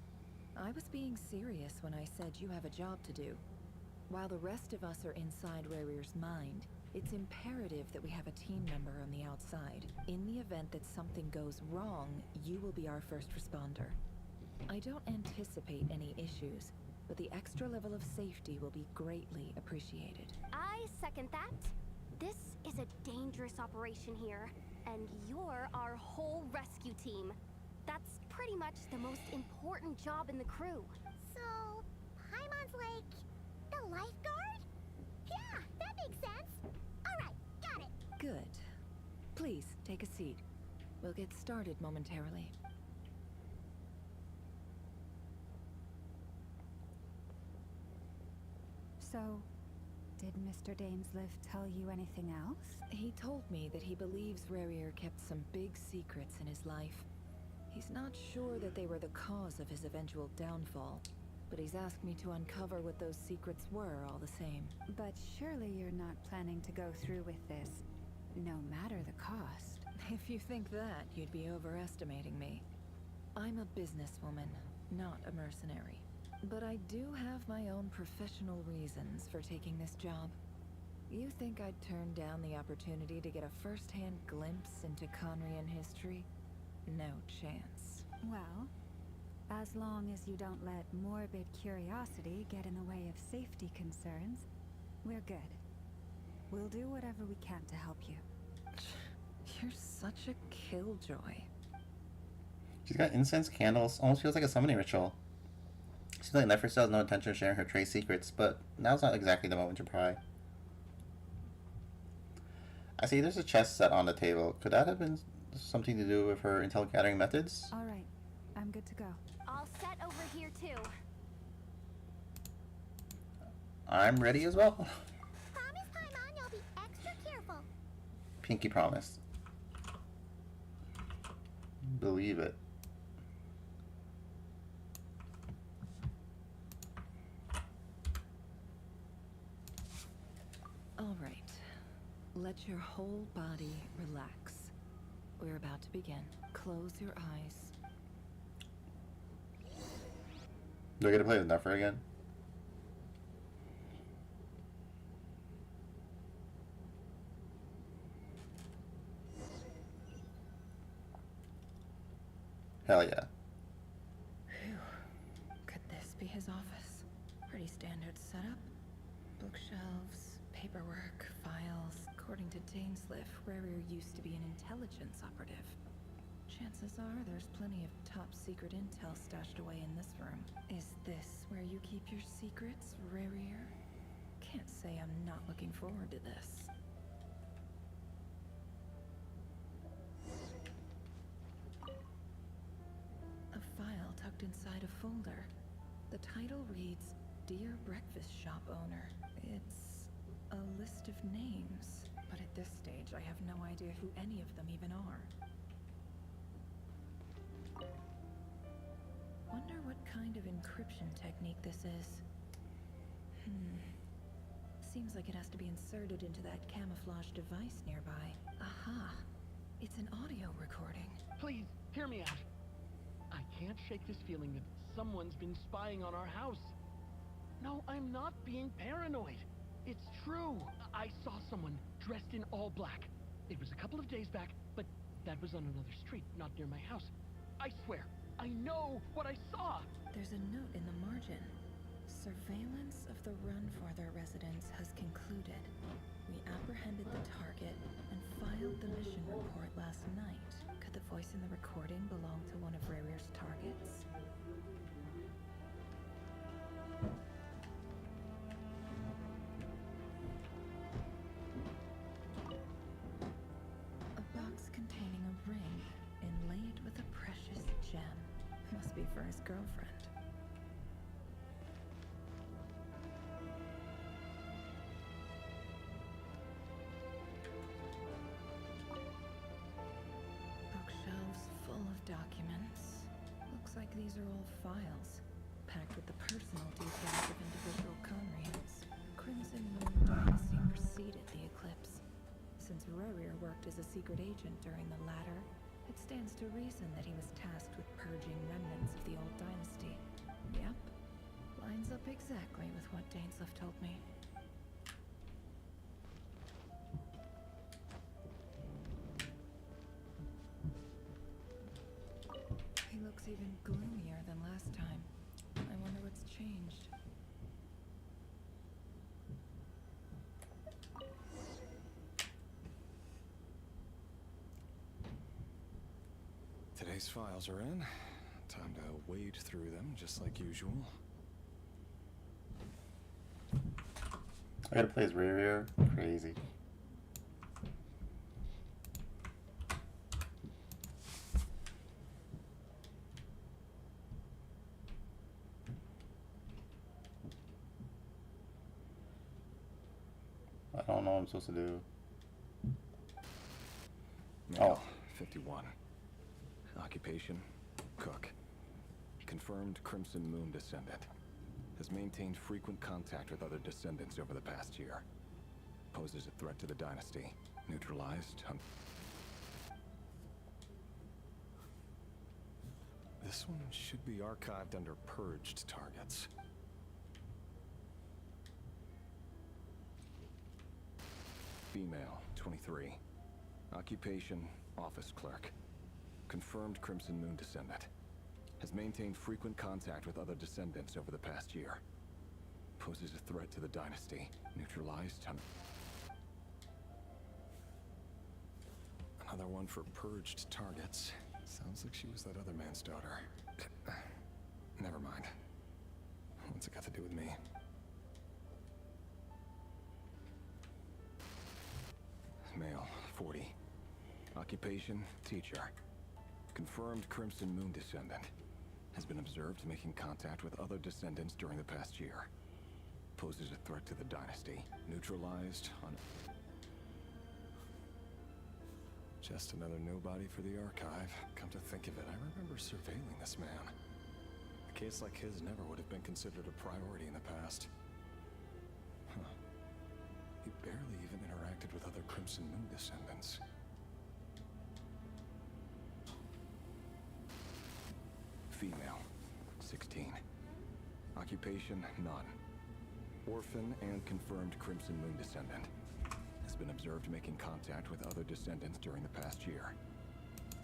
I was being serious when I said you have a job to do. While the rest of us are inside Rarier's mind, it's imperative that we have a team member on the outside. In the event that something goes wrong, you will be our first responder. I don't anticipate any issues, but the extra level of safety will be greatly appreciated. I second that. This is a dangerous operation here, and you're our whole rescue team. That's pretty much the most important job in the crew. So, Paimon's like the lifeguard? Yeah, that makes sense. Alright, got it. Good. Please, take a seat. We'll get started momentarily. So, did Mr. Dainsleif tell you anything else? He told me that he believes Rarier kept some big secrets in his life. He's not sure that they were the cause of his eventual downfall, but he's asked me to uncover what those secrets were all the same. But surely you're not planning to go through with this, no matter the cost. If you think that, you'd be overestimating me. I'm a businesswoman, not a mercenary. But I do have my own professional reasons for taking this job. You think I'd turn down the opportunity to get a first-hand glimpse into Conrian history? No chance. Well, as long as you don't let morbid curiosity get in the way of safety concerns, we're good. We'll do whatever we can to help you. You're such a killjoy. She's got incense, candles, almost feels like a summoning ritual. Seems like Nefertiti has no intention of sharing her trade secrets, but now's not exactly the moment to pry. I see there's a chest set on the table. Could that have been something to do with her intel gathering methods? All right, I'm good to go. All set over here too. I'm ready as well. Promise, Paimon, you'll be extra careful. Pinky promise. Believe it. All right. Let your whole body relax. We're about to begin. Close your eyes. Do I get to play with Nefer again? Hell yeah. Phew. Could this be his office? Pretty standard setup. Bookshelves, paperwork, files. According to Dainsliff, Rarier used to be an intelligence operative. Chances are there's plenty of top secret intel stashed away in this room. Is this where you keep your secrets, Rarier? Can't say I'm not looking forward to this. A file tucked inside a folder. The title reads, Dear Breakfast Shop Owner. It's a list of names, but at this stage I have no idea who any of them even are. Wonder what kind of encryption technique this is. Seems like it has to be inserted into that camouflage device nearby. Aha! It's an audio recording. Please, hear me out. I can't shake this feeling that someone's been spying on our house. No, I'm not being paranoid. It's true. I saw someone dressed in all black. It was a couple of days back, but that was on another street, not near my house. I swear, I know what I saw. There's a note in the margin. Surveillance of the Runfather residence has concluded. We apprehended the target and filed the mission report last night. Could the voice in the recording belong to one of Rarier's targets? A box containing a ring inlaid with a precious gem. Must be for his girlfriend. Bookshelves full of documents. Looks like these are all files, packed with the personal details of individual Conrians. Crimson Moon dynasty preceded the eclipse. Since Rarier worked as a secret agent during the latter, it stands to reason that he was tasked with purging remnants of the old dynasty. Yep. Lines up exactly with what Dainsliff told me. He looks even gloomier than last time. I wonder what's changed. Today's files are in. Time to wade through them, just like usual. I gotta play as Rarier. Crazy. I don't know what I'm supposed to do. Male, 51. Occupation, Cook. Confirmed Crimson Moon descendant. Has maintained frequent contact with other descendants over the past year. Poses a threat to the dynasty. Neutralized. This one should be archived under purged targets. Female, 23. Occupation, office clerk. Confirmed Crimson Moon descendant. Has maintained frequent contact with other descendants over the past year. Poses a threat to the dynasty. Neutralized. Another one for purged targets. Sounds like she was that other man's daughter. Never mind. What's it got to do with me? Male, 40. Occupation, teacher. Confirmed Crimson Moon descendant. Has been observed making contact with other descendants during the past year. Poses a threat to the dynasty. Neutralized on... Just another nobody for the archive. Come to think of it, I remember surveilling this man. A case like his never would have been considered a priority in the past. Huh. He barely even interacted with other Crimson Moon descendants. Female, 16. Occupation, none. Orphan and confirmed Crimson Moon descendant. Has been observed making contact with other descendants during the past year.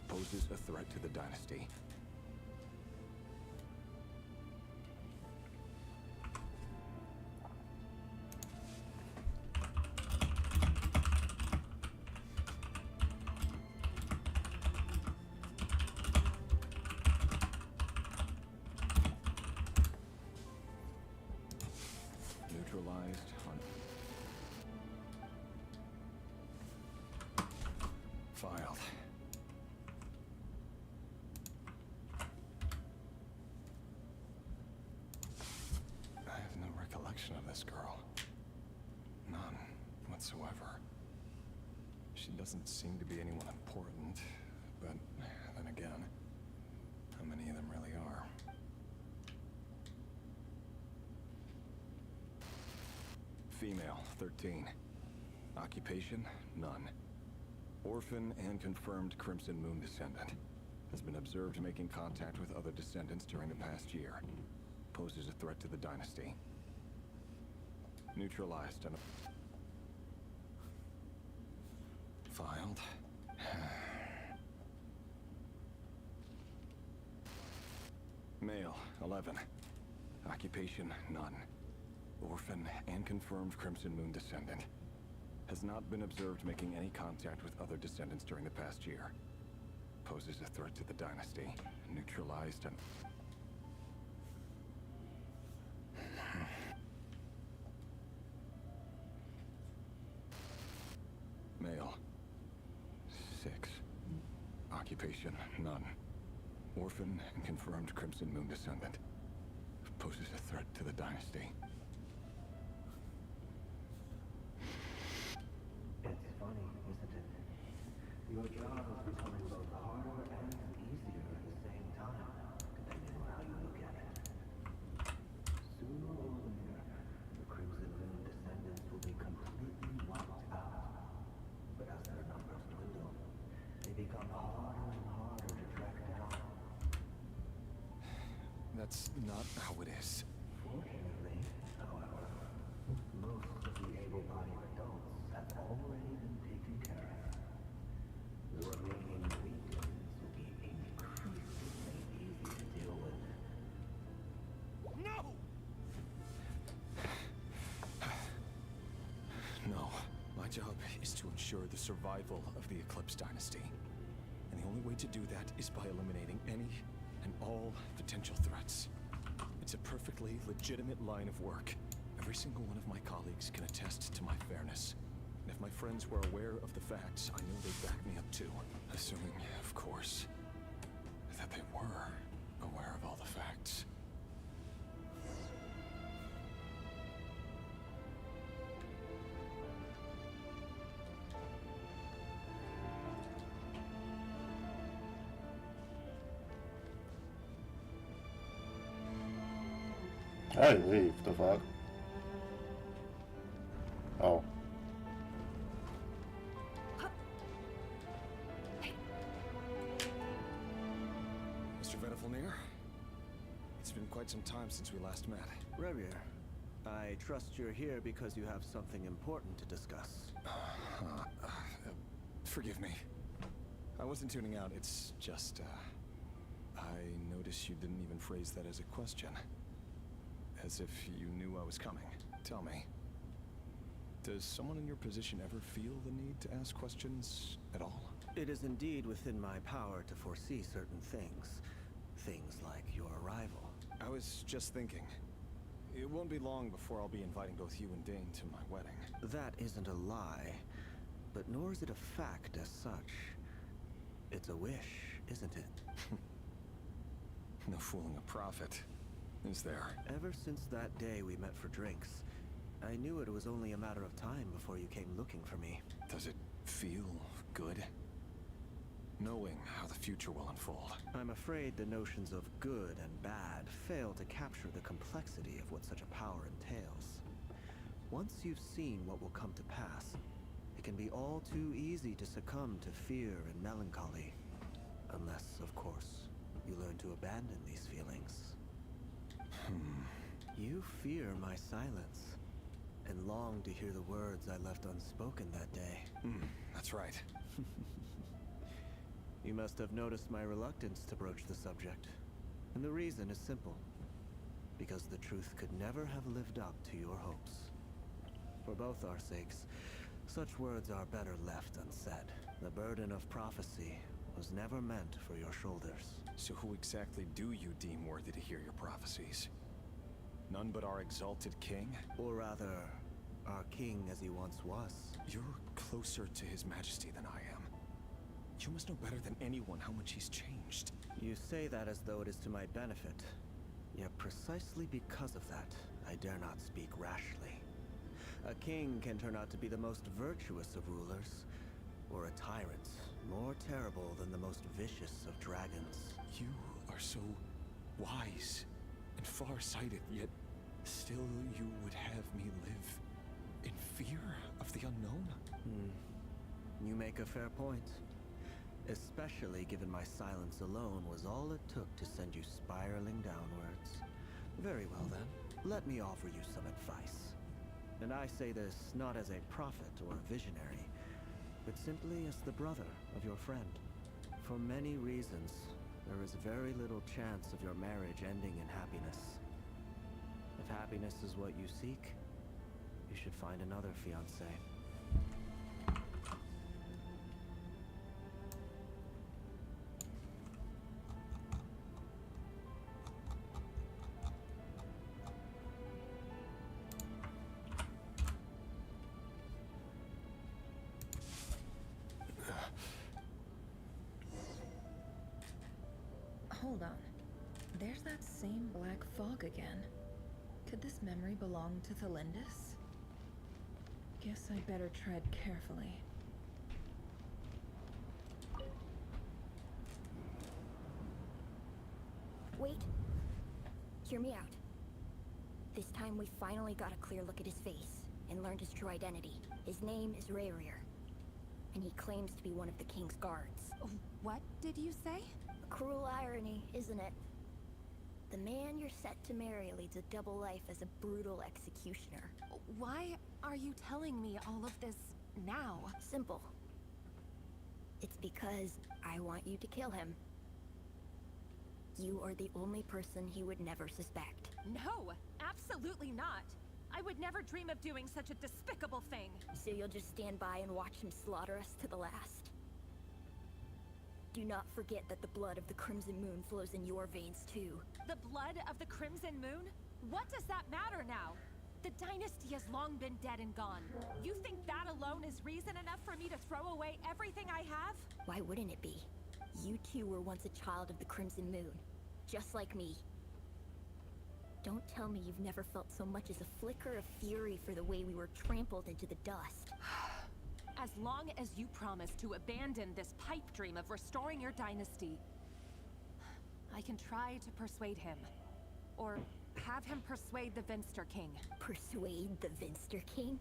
Poses a threat to the dynasty. Neutralized on... Filed. I have no recollection of this girl. None whatsoever. She doesn't seem to be anyone important, but then again, how many of them really are? Female, 13. Occupation, none. Orphan and confirmed Crimson Moon descendant. Has been observed making contact with other descendants during the past year. Poses a threat to the dynasty. Neutralized and... Filed. Male, 11. Occupation, none. Orphan and confirmed Crimson Moon descendant. Has not been observed making any contact with other descendants during the past year. Poses a threat to the dynasty. Neutralized and... Male. 6. Occupation, none. Orphan and confirmed Crimson Moon descendant. Poses a threat to the dynasty. It's funny, isn't it? Your job is becoming both harder and easier at the same time, depending on how you look at it. Sooner or later, the Crimson Moon descendants will be completely wiped out. But as their numbers dwindle, they become harder and harder to track down. That's not how it is. Fortunately, however, most of the able-bodied adults have already been taken care of. The remaining weaklings will be increasingly easy to deal with. No! No. My job is to ensure the survival of the Eclipse Dynasty. And the only way to do that is by eliminating any and all potential threats. It's a perfectly legitimate line of work. Every single one of my colleagues can attest to my fairness. And if my friends were aware of the facts, I know they'd back me up too. Assuming, of course, that they were aware of all the facts. I leave. The fuck? Oh. Mr. Venifalnir? It's been quite some time since we last met. Revier, I trust you're here because you have something important to discuss. Forgive me. I wasn't tuning out. It's just, I noticed you didn't even phrase that as a question. As if you knew I was coming. Tell me, does someone in your position ever feel the need to ask questions at all? It is indeed within my power to foresee certain things. Things like your arrival. I was just thinking. It won't be long before I'll be inviting both you and Dane to my wedding. That isn't a lie, but nor is it a fact as such. It's a wish, isn't it? No fooling a prophet, is there? Ever since that day we met for drinks, I knew it was only a matter of time before you came looking for me. Does it feel good? Knowing how the future will unfold. I'm afraid the notions of good and bad fail to capture the complexity of what such a power entails. Once you've seen what will come to pass, it can be all too easy to succumb to fear and melancholy. Unless, of course, you learn to abandon these feelings. You fear my silence, and long to hear the words I left unspoken that day. That's right. You must have noticed my reluctance to broach the subject. And the reason is simple. Because the truth could never have lived up to your hopes. For both our sakes, such words are better left unsaid. The burden of prophecy was never meant for your shoulders. So who exactly do you deem worthy to hear your prophecies? None but our exalted king? Or rather, our king as he once was. You're closer to his majesty than I am. You must know better than anyone how much he's changed. You say that as though it is to my benefit. Yet precisely because of that, I dare not speak rashly. A king can turn out to be the most virtuous of rulers, or a tyrant, more terrible than the most vicious of dragons. You are so wise and far-sighted, yet still you would have me live in fear of the unknown? You make a fair point. Especially given my silence alone was all it took to send you spiraling downwards. Very well then, let me offer you some advice. And I say this not as a prophet or a visionary, but simply as the brother of your friend. For many reasons, there is very little chance of your marriage ending in happiness. If happiness is what you seek, you should find another fiancé. Hold on. There's that same black fog again. Could this memory belong to Thelindis? Guess I'd better tread carefully. Wait. Hear me out. This time we finally got a clear look at his face and learned his true identity. His name is Rayrir, and he claims to be one of the king's guards. What did you say? A cruel irony, isn't it? The man you're set to marry leads a double life as a brutal executioner. Why are you telling me all of this now? Simple. It's because I want you to kill him. You are the only person he would never suspect. No, absolutely not. I would never dream of doing such a despicable thing. So you'll just stand by and watch him slaughter us to the last? Do not forget that the blood of the Crimson Moon flows in your veins too. The blood of the Crimson Moon? What does that matter now? The dynasty has long been dead and gone. You think that alone is reason enough for me to throw away everything I have? Why wouldn't it be? You two were once a child of the Crimson Moon, just like me. Don't tell me you've never felt so much as a flicker of fury for the way we were trampled into the dust. As long as you promise to abandon this pipe dream of restoring your dynasty, I can try to persuade him. Or Have him persuade the Vinster King. Persuade the Vinster King?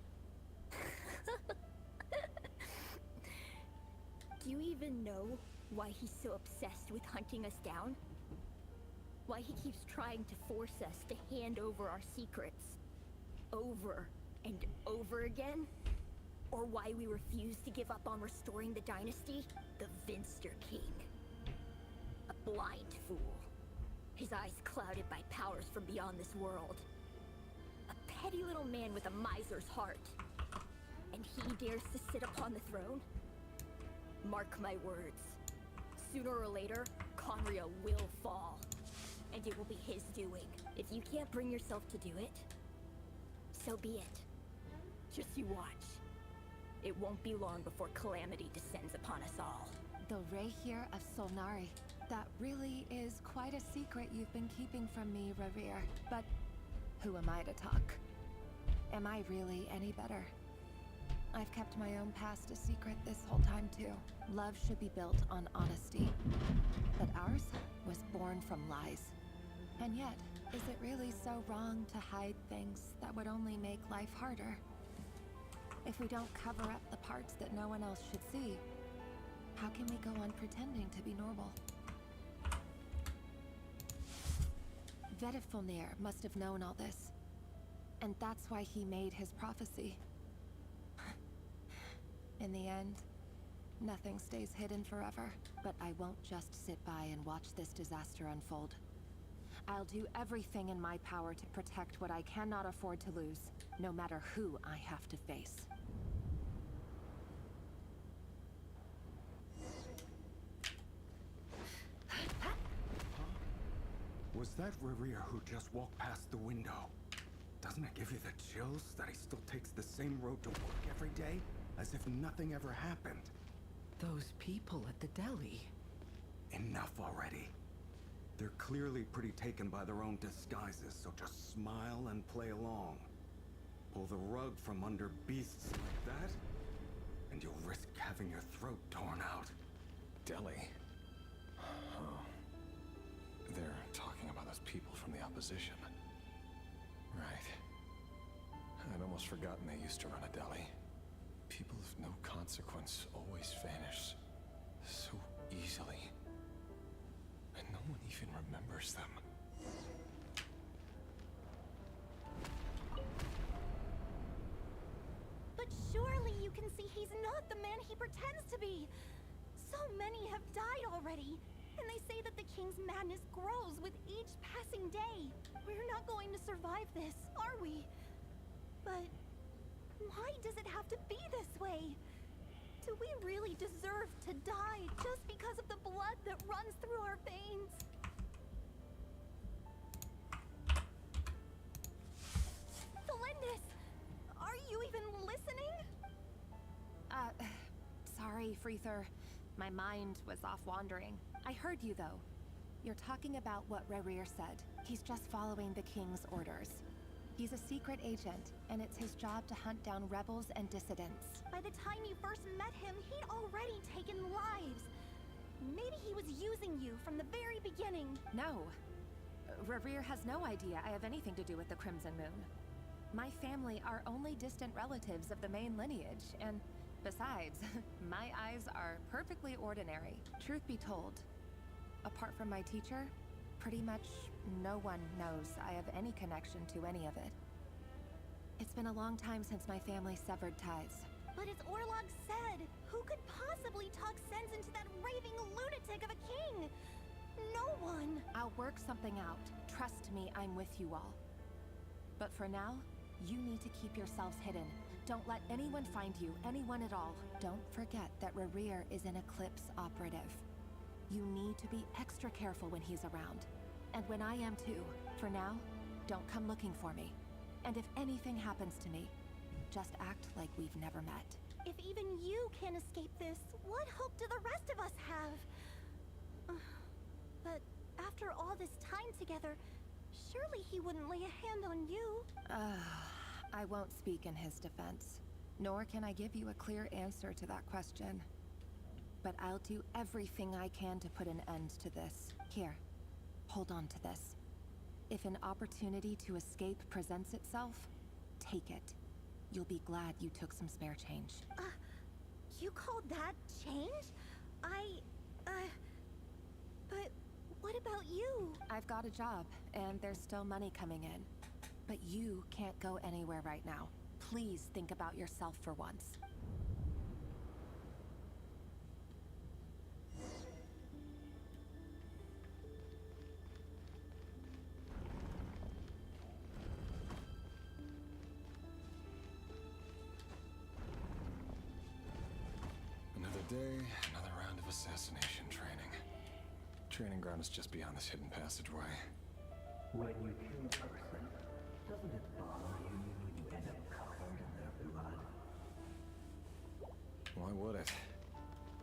Do you even know why he's so obsessed with hunting us down? Why he keeps trying to force us to hand over our secrets over and over again? Or why we refuse to give up on restoring the dynasty? The Vinster King. A blind fool. His eyes clouded by powers from beyond this world. A petty little man with a miser's heart. And he dares to sit upon the throne? Mark my words. Sooner or later, Conria will fall. And it will be his doing. If you can't bring yourself to do it, so be it. Just you watch. It won't be long before calamity descends upon us all. The Rehir of Solnari. That really is quite a secret you've been keeping from me, Revere. But who am I to talk? Am I really any better? I've kept my own past a secret this whole time too. Love should be built on honesty. But ours was born from lies. And yet, is it really so wrong to hide things that would only make life harder? If we don't cover up the parts that no one else should see, how can we go on pretending to be normal? Vedifulnir must have known all this. And that's why he made his prophecy. In the end, nothing stays hidden forever. But I won't just sit by and watch this disaster unfold. I'll do everything in my power to protect what I cannot afford to lose, no matter who I have to face. Was that Revere who just walked past the window? Doesn't it give you the chills that he still takes the same road to work every day? As if nothing ever happened. Those people at the deli. Enough already. They're clearly pretty taken by their own disguises, so just smile and play along. Pull the rug from under beasts like that, and you'll risk having your throat torn out. Deli? Oh. They're talking about those people from the opposition. Right. I'd almost forgotten they used to run a deli. People of no consequence always vanish so easily. And no one even remembers them. But surely you can see he's not the man he pretends to be. So many have died already. And they say that the king's madness grows with each passing day. We're not going to survive this, are we? But why does it have to be this way? Do we really deserve to die just because of the blood that runs through our veins? Felindis! Are you even listening? Sorry, Freether. My mind was off wandering. I heard you, though. You're talking about what Revere said. He's just following the king's orders. He's a secret agent, and it's his job to hunt down rebels and dissidents. By the time you first met him, he'd already taken lives. Maybe he was using you from the very beginning. No. Revere has no idea I have anything to do with the Crimson Moon. My family are only distant relatives of the main lineage, and besides, my eyes are perfectly ordinary. Truth be told, apart from my teacher, pretty much no one knows I have any connection to any of it. It's been a long time since my family severed ties. But as Orlog said, who could possibly talk sense into that raving lunatic of a king? No one. I'll work something out. Trust me, I'm with you all. But for now, you need to keep yourselves hidden. Don't let anyone find you, anyone at all. Don't forget that Revere is an Eclipse operative. You need to be extra careful when he's around. And when I am too. For now, don't come looking for me. And if anything happens to me, just act like we've never met. If even you can't escape this, what hope do the rest of us have? But after all this time together, surely he wouldn't lay a hand on you. I won't speak in his defense. Nor can I give you a clear answer to that question. But I'll do everything I can to put an end to this. Here, hold on to this. If an opportunity to escape presents itself, take it. You'll be glad you took some spare change. You call that change? But what about you? I've got a job, and there's still money coming in. But you can't go anywhere right now. Please think about yourself for once. Another day, another round of assassination training. Training ground is just beyond this hidden passageway. When you kill a person, doesn't it bother you when you end up covered in their blood? Why would it?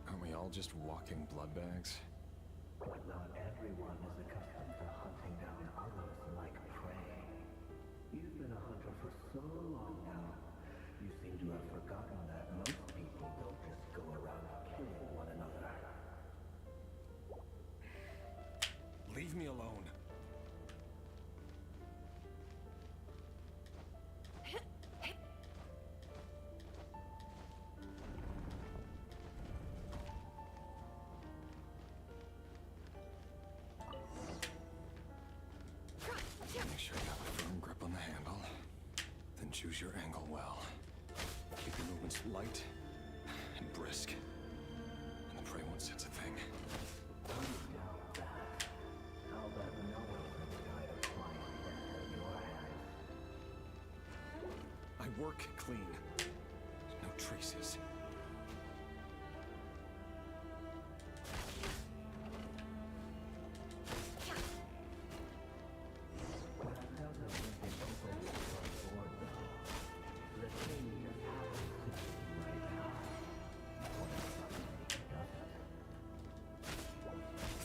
Aren't we all just walking blood bags? But not everyone is accustomed to hunting down others like prey. You've been a hunter for so long now, you seem to have forgotten that most people don't just go around killing one another. Leave me alone. Make sure you have a firm grip on the handle. Then choose your angle well. Keep your movements light and brisk. And the prey won't sense a thing. I work clean. No traces.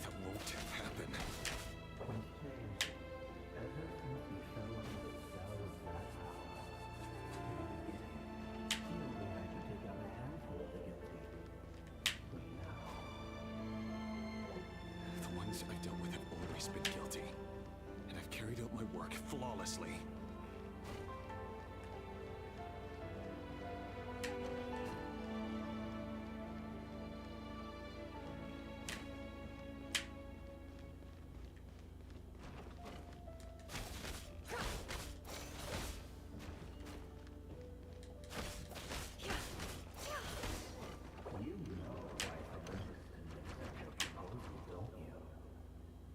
That won't happen. The ones I've dealt with have always been guilty, and I've carried out my work flawlessly.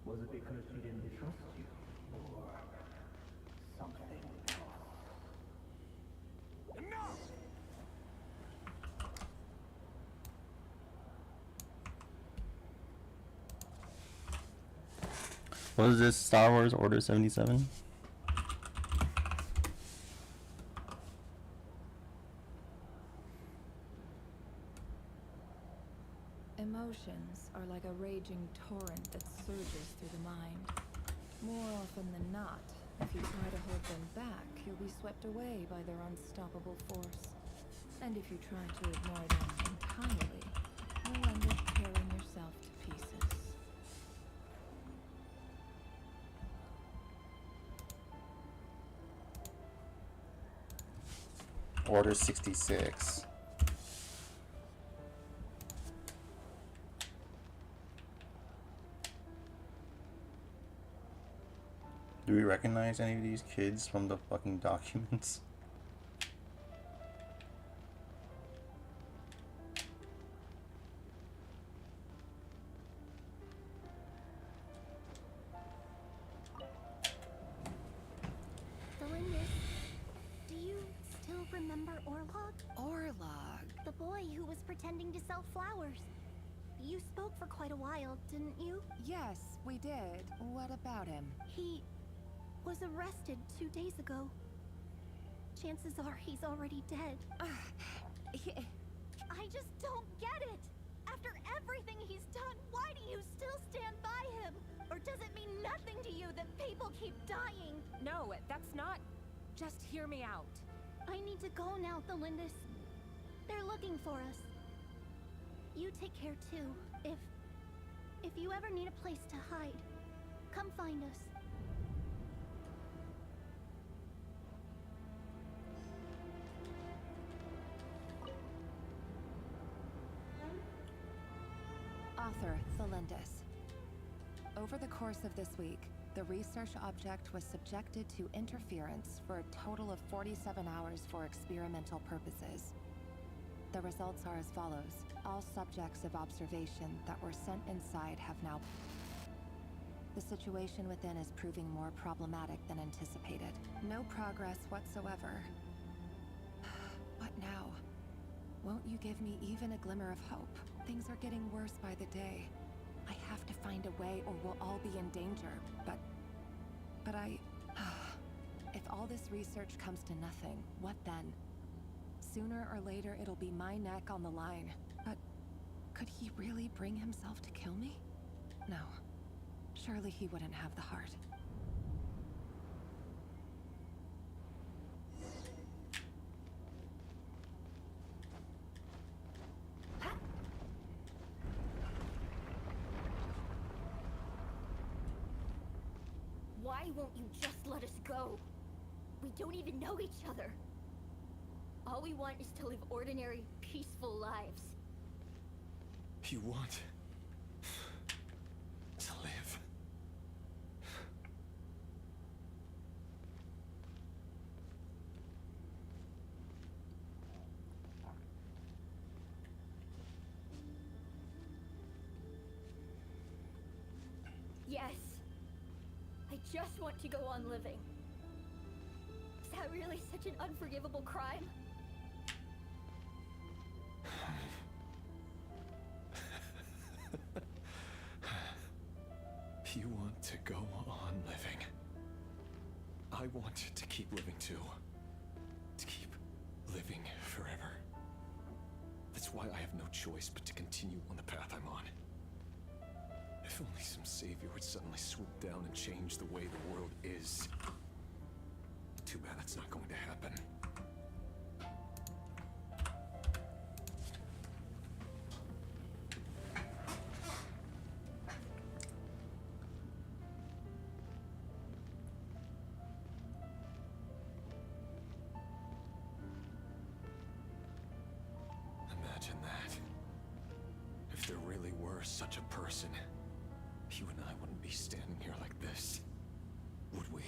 Was it because she didn't trust you? Or something else? Enough! What is this? Star Wars Order 77? Emotions are like a raging torrent that surges through the mind. More often than not, if you try to hold them back, you'll be swept away by their unstoppable force. And if you try to ignore them entirely, you'll end up tearing yourself to pieces. Order 66. Do we recognize any of these kids from the fucking documents? Delindus, do you still remember Orlog? Orlog? The boy who was pretending to sell flowers. You spoke for quite a while, didn't you? Yes, we did. What about him? He was arrested 2 days ago. Chances are he's already dead. I just don't get it! After everything he's done, why do you still stand by him? Or does it mean nothing to you that people keep dying? No, that's not... Just hear me out. I need to go now, Delindus. They're looking for us. You take care too. If you ever need a place to hide, come find us. Thelindis. Over the course of this week, the research object was subjected to interference for a total of 47 hours for experimental purposes. The results are as follows. All subjects of observation that were sent inside have now... The situation within is proving more problematic than anticipated. No progress whatsoever. What now? Won't you give me even a glimmer of hope? Things are getting worse by the day. I have to find a way or we'll all be in danger, but I... If all this research comes to nothing, what then? Sooner or later, it'll be my neck on the line. But could he really bring himself to kill me? No. Surely he wouldn't have the heart. Why won't you just let us go? We don't even know each other. All we want is to live ordinary, peaceful lives. You want to live. Yes. I just want to go on living. Is that really such an unforgivable crime? You want to go on living. I want to keep living too. To keep living forever. That's why I have no choice but to continue on the path I'm on. If only some savior would suddenly swoop down and change the way the world is. Too bad that's not going to happen. Imagine that. If there really were such a person, you and I wouldn't be standing here like this, would we?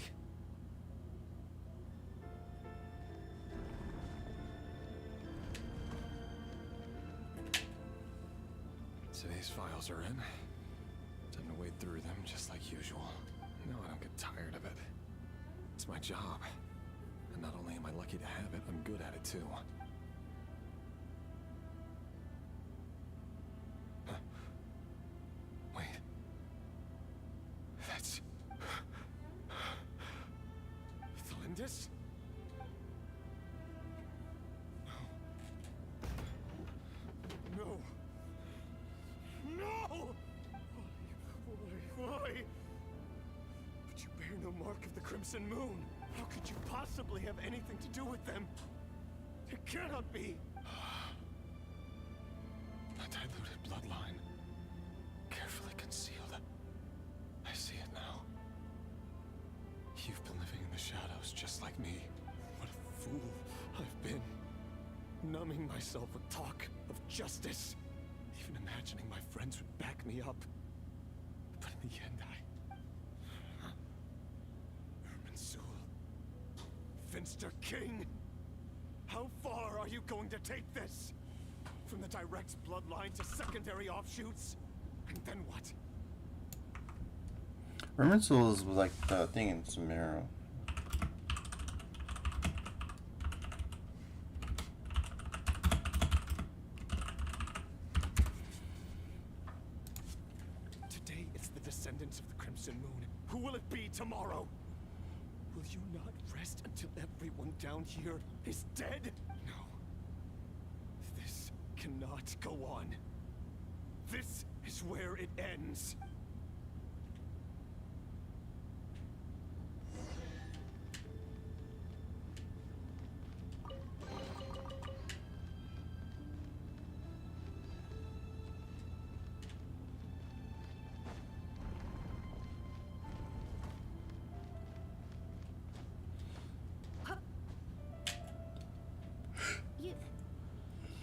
So these files are in. Time to wade through them just like usual. No, I don't get tired of it. It's my job. And not only am I lucky to have it, I'm good at it too. Huh. Wait. That's... Thelindis? No. No! Why? But you bear no mark of the Crimson Moon. How could you possibly have anything to do with them? It cannot be. A diluted bloodline. Carefully concealed. I see it now. You've been living in the shadows just like me. What a fool I've been. Numbing myself with talk of justice. Even imagining my friends would back me up. But in the end, Erminsul. Finster King! How far are you going to take this? From the direct bloodline to secondary offshoots? And then what? Erminsul is like the thing in Sumeru. Today it's the descendants of the Crimson Moon. Who will it be tomorrow? Will you not rest until everyone down here is dead? No. This cannot go on. This is where it ends.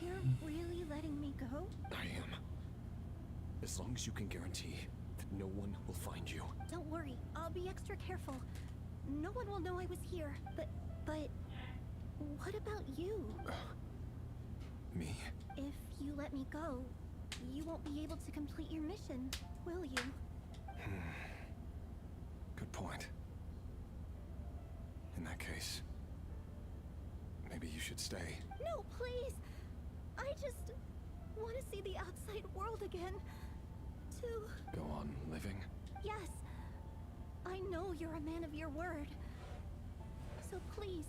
You're really letting me go? I am. As long as you can guarantee that no one will find you. Don't worry, I'll be extra careful. No one will know I was here. But what about you? Me? If you let me go, you won't be able to complete your mission, will you? Good point. In that case, maybe you should stay. No, please! I just want to see the outside world again. To... Go on living? Yes. I know you're a man of your word. So please,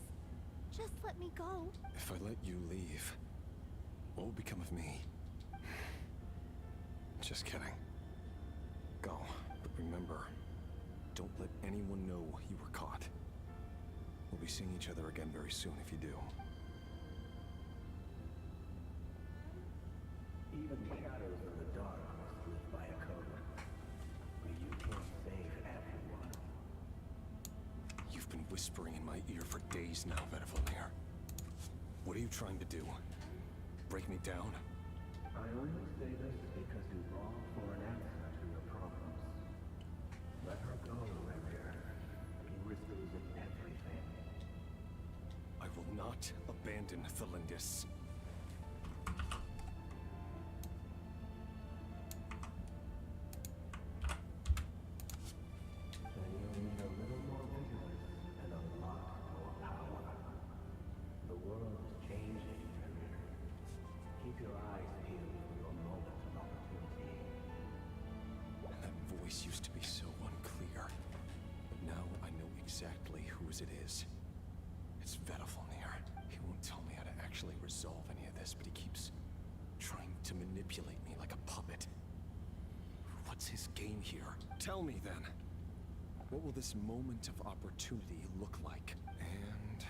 just let me go. If I let you leave, what will become of me? Just kidding. Go, but remember, don't let anyone know you were caught. We'll be seeing each other again very soon if you do. Even shadows in the dark must live by a code. But you can't save everyone. You've been whispering in my ear for days now, Vedavamir. What are you trying to do? Break me down? I only say this because you long for an answer to your problems. Let her go, Revere. You risk losing everything. I will not abandon Thelindis. Then you'll need a little more vigilance and a lot more power. The world is changing, Revere. Keep your eyes peeled for your moment of opportunity. And that voice used to be so unclear. But now I know exactly whose it is. It's Vedavamir. He won't tell me how to actually resolve any of this, but he keeps trying to manipulate me like a puppet. What's his game here? Tell me then. What will this moment of opportunity look like? And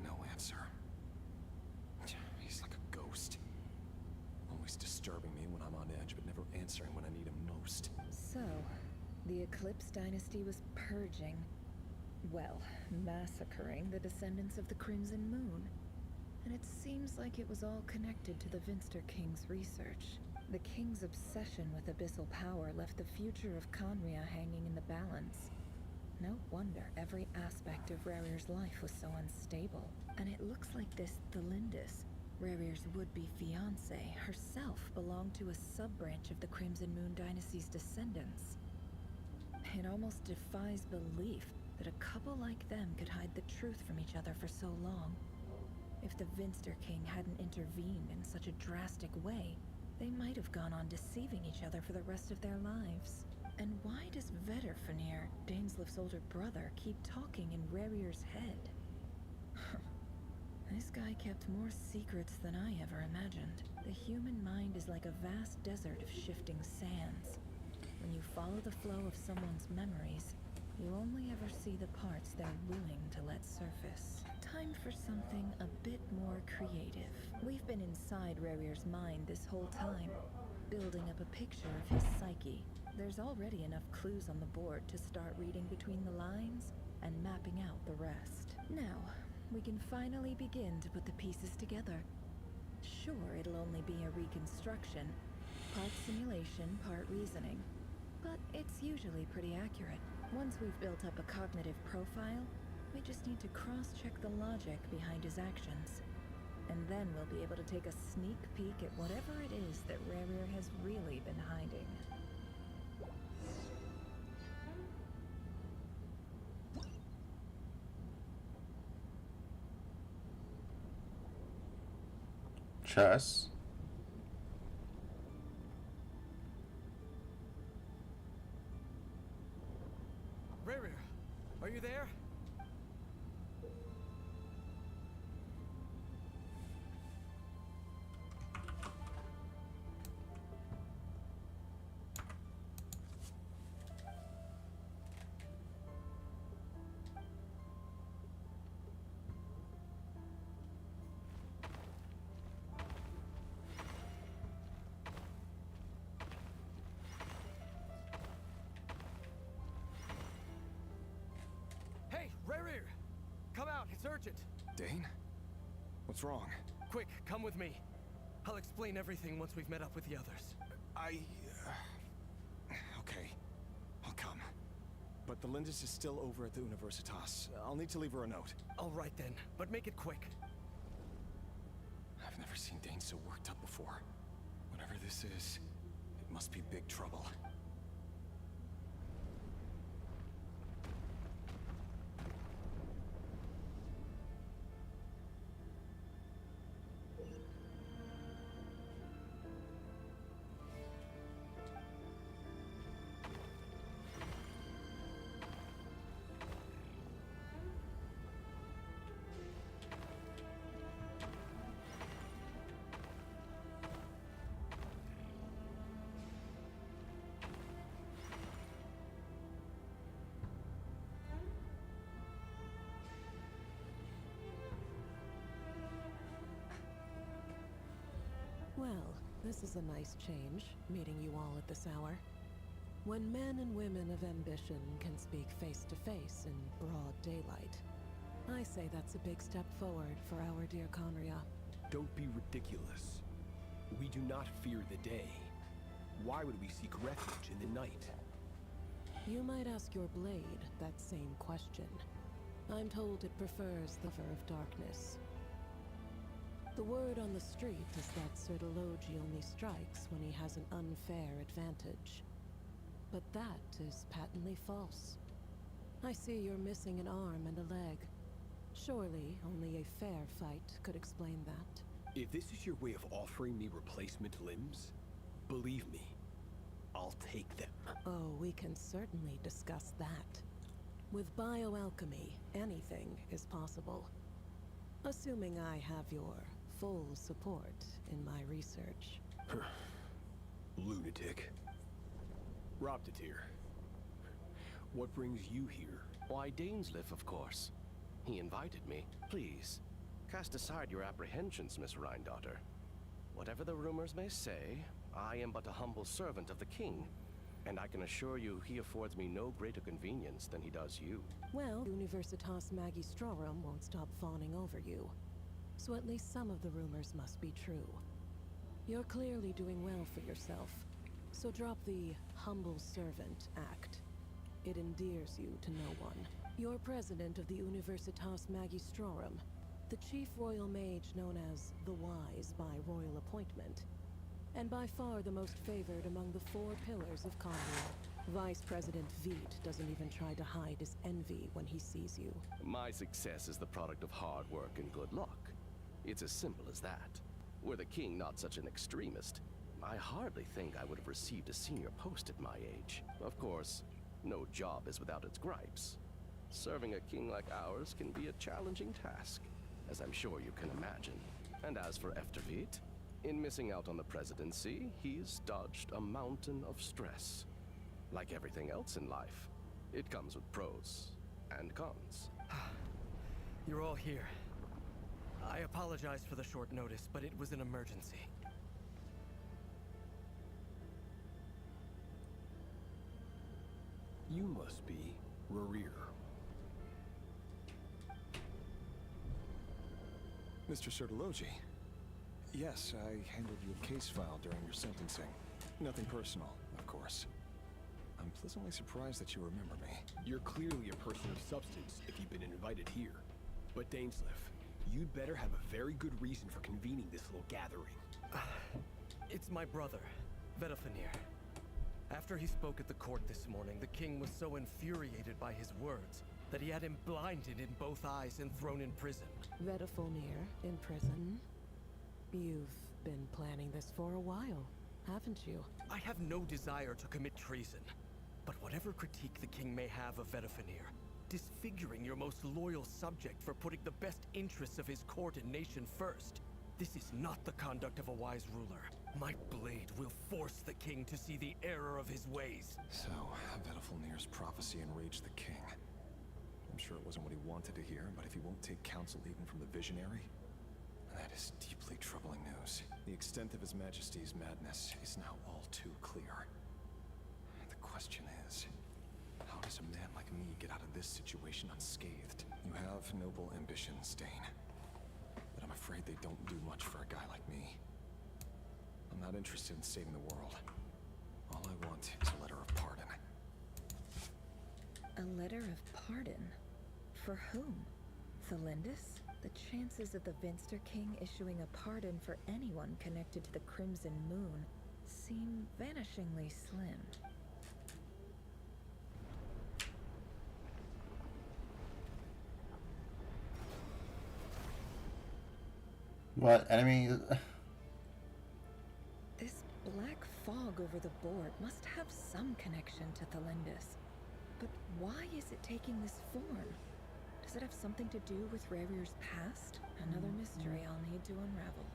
no answer. He's like a ghost. Always disturbing me when I'm on edge, but never answering when I need him most. So, the Eclipse Dynasty was purging, well, massacring the descendants of the Crimson Moon. And it seems like it was all connected to the Vinster King's research. The King's obsession with abyssal power left the future of Conria hanging in the balance. No wonder every aspect of Rarir's life was so unstable. And it looks like this Thelindis, Rarir's would-be fiancée, herself belonged to a sub-branch of the Crimson Moon Dynasty's descendants. It almost defies belief that a couple like them could hide the truth from each other for so long. If the Vinster King hadn't intervened in such a drastic way, they might have gone on deceiving each other for the rest of their lives. And why does Vedderfanir, Daneslif's older brother, keep talking in Rarir's head? This guy kept more secrets than I ever imagined. The human mind is like a vast desert of shifting sands. When you follow the flow of someone's memories, you only ever see the parts they're willing to let surface. Time for something a bit more creative. We've been inside Rarir's mind this whole time, building up a picture of his psyche. There's already enough clues on the board to start reading between the lines and mapping out the rest. Now, we can finally begin to put the pieces together. Sure, it'll only be a reconstruction, part simulation, part reasoning, but it's usually pretty accurate. Once we've built up a cognitive profile, we just need to cross-check the logic behind his actions. And then we'll be able to take a sneak peek at whatever it is that Rarir has really been hiding. Chess. Rarir, are you there? Hey, Rarir! Come out, it's urgent! Dane? What's wrong? Quick, come with me. I'll explain everything once we've met up with the others. Okay, I'll come. But the Lindis is still over at the Universitas. I'll need to leave her a note. All right then, but make it quick. I've never seen Dane so worked up before. Whatever this is, it must be big trouble. Well, this is a nice change, meeting you all at this hour. When men and women of ambition can speak face to face in broad daylight, I say that's a big step forward for our dear Conria. Don't be ridiculous. We do not fear the day. Why would we seek refuge in the night? You might ask your blade that same question. I'm told it prefers the cover of darkness. The word on the street is that Sir Delogi only strikes when he has an unfair advantage. But that is patently false. I see you're missing an arm and a leg. Surely only a fair fight could explain that. If this is your way of offering me replacement limbs, believe me, I'll take them. Oh, we can certainly discuss that. With bioalchemy, anything is possible. Assuming I have your full support in my research. Lunatic. Robtatir. What brings you here? Why, Dainsleif, of course. He invited me. Please, cast aside your apprehensions, Miss Rhindaughter. Whatever the rumors may say, I am but a humble servant of the king, and I can assure you he affords me no greater convenience than he does you. Well, Universitas Magistrorum won't stop fawning over you. So at least some of the rumors must be true. You're clearly doing well for yourself, so drop the humble servant act. It endears you to no one. You're president of the Universitas Magistrorum, the chief royal mage known as the Wise by royal appointment, and by far the most favored among the 4 pillars of Conria. Vice President Veit doesn't even try to hide his envy when he sees you. My success is the product of hard work and good luck. It's as simple as that. Were the king not such an extremist, I hardly think I would have received a senior post at my age. Of course, no job is without its gripes. Serving a king like ours can be a challenging task, as I'm sure you can imagine. And as for Efterveit, in missing out on the presidency, he's dodged a mountain of stress. Like everything else in life, it comes with pros and cons. You're all here. I apologize for the short notice, but it was an emergency. You must be Rarir. Mr. Sertologi. Yes, I handled your case file during your sentencing. Nothing personal, of course. I'm pleasantly surprised that you remember me. You're clearly a person of substance if you've been invited here. But Dainsleif, you'd better have a very good reason for convening this little gathering. It's my brother, Vedafenir. After he spoke at the court this morning, the king was so infuriated by his words that he had him blinded in both eyes and thrown in prison. Vedafenir in prison? You've been planning this for a while, haven't you? I have no desire to commit treason. But whatever critique the king may have of Vedafenir, disfiguring your most loyal subject for putting the best interests of his court and nation first, this is not the conduct of a wise ruler. My blade will force the king to see the error of his ways. So, Vedafenir's prophecy enraged the king. I'm sure it wasn't what he wanted to hear, but if he won't take counsel even from the visionary, that is deeply troubling news. The extent of His Majesty's madness is now all too clear. The question is, how does a man like me get out of this situation unscathed? You have noble ambitions, Dane. But I'm afraid they don't do much for a guy like me. I'm not interested in saving the world. All All I want is a letter of pardon. A letter of pardon? For whom? Thelindis? The chances of the Vinster King issuing a pardon for anyone connected to the Crimson Moon seem vanishingly slim. What enemy? This black fog over the board must have some connection to Thelindis. But why is it taking this form? Does it have something to do with Revir's past? Another mystery I'll need to unravel.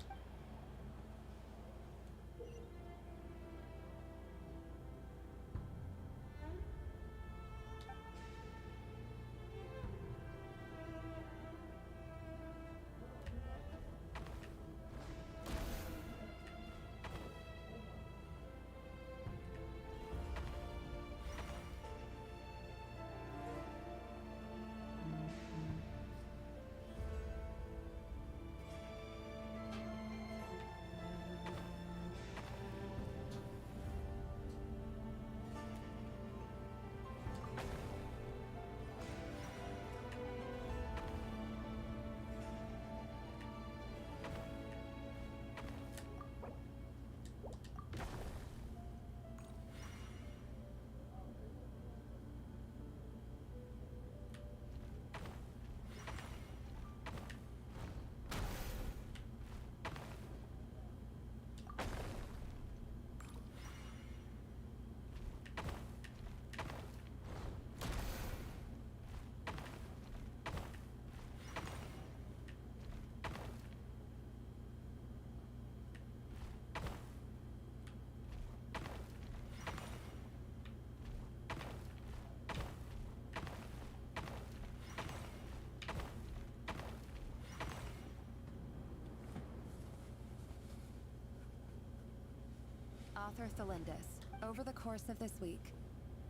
Author Thelindis. Over the course of this week,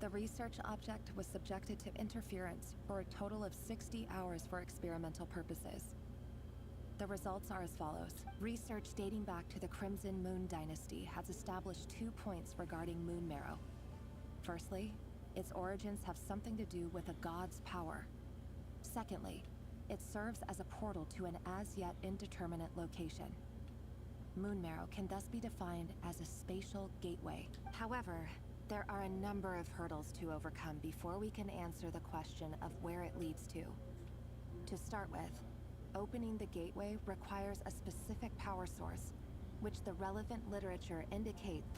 the research object was subjected to interference for a total of 60 hours for experimental purposes. The results are as follows. Research dating back to the Crimson Moon Dynasty has established 2 points regarding Moon Marrow. Firstly, its origins have something to do with a god's power. Secondly, it serves as a portal to an as-yet indeterminate location. Moon Marrow can thus be defined as a spatial gateway. However, there are a number of hurdles to overcome before we can answer the question of where it leads to. To start with, opening the gateway requires a specific power source, which the relevant literature indicates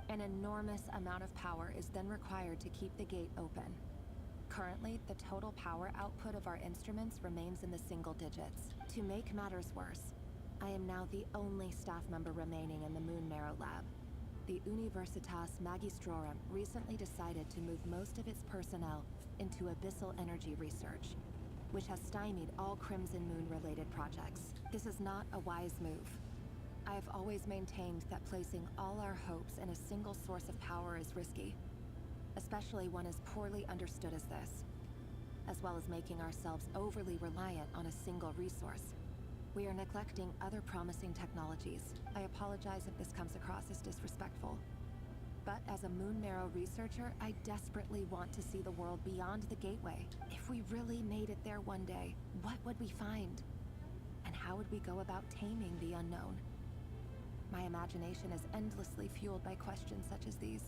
an enormous amount of power is then required to keep the gate open. Currently, the total power output of our instruments remains in the single digits. To make matters worse, I am now the only staff member remaining in the Moon Marrow lab. The Universitas Magistrorum recently decided to move most of its personnel into abyssal energy research, which has stymied all Crimson Moon-related projects. This is not a wise move. I have always maintained that placing all our hopes in a single source of power is risky, especially one as poorly understood as this, as well as making ourselves overly reliant on a single resource. We are neglecting other promising technologies. I apologize if this comes across as disrespectful. But as a Moon Marrow researcher, I desperately want to see the world beyond the gateway. If we really made it there one day, what would we find? And how would we go about taming the unknown? My imagination is endlessly fueled by questions such as these.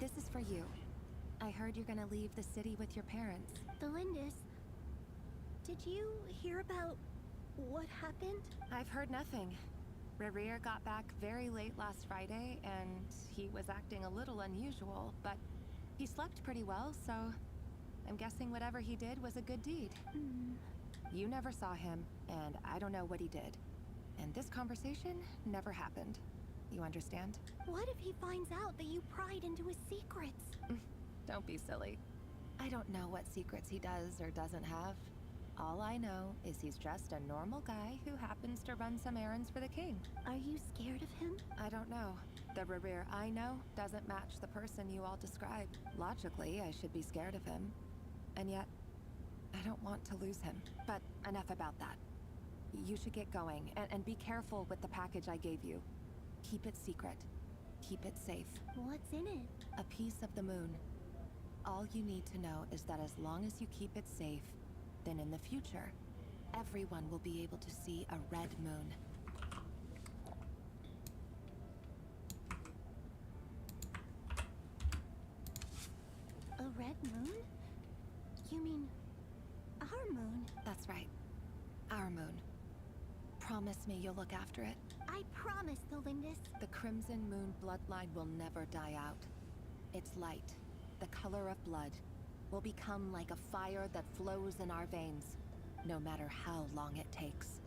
This is for you. I heard you're gonna leave the city with your parents. Delindis, did you hear about what happened? I've heard nothing. Rerir got back very late last Friday, and he was acting a little unusual, but he slept pretty well, so I'm guessing whatever he did was a good deed. You never saw him, and I don't know what he did. And this conversation never happened. You understand? What if he finds out that you pried into his secrets? Don't be silly. I don't know what secrets he does or doesn't have. All I know is he's just a normal guy who happens to run some errands for the king. Are you scared of him? I don't know. The Rerir I know doesn't match the person you all described. Logically, I should be scared of him. And yet, I don't want to lose him. But enough about that. You should get going, and be careful with the package I gave you. Keep it secret. Keep it safe. What's in it? A piece of the moon. All you need to know is that as long as you keep it safe, then in the future, everyone will be able to see a red moon. A red moon? You mean our moon? That's right. Our moon. Promise me you'll look after it. I promise, Delindis. The Crimson Moon bloodline will never die out. Its light, the color of blood, will become like a fire that flows in our veins, no matter how long it takes.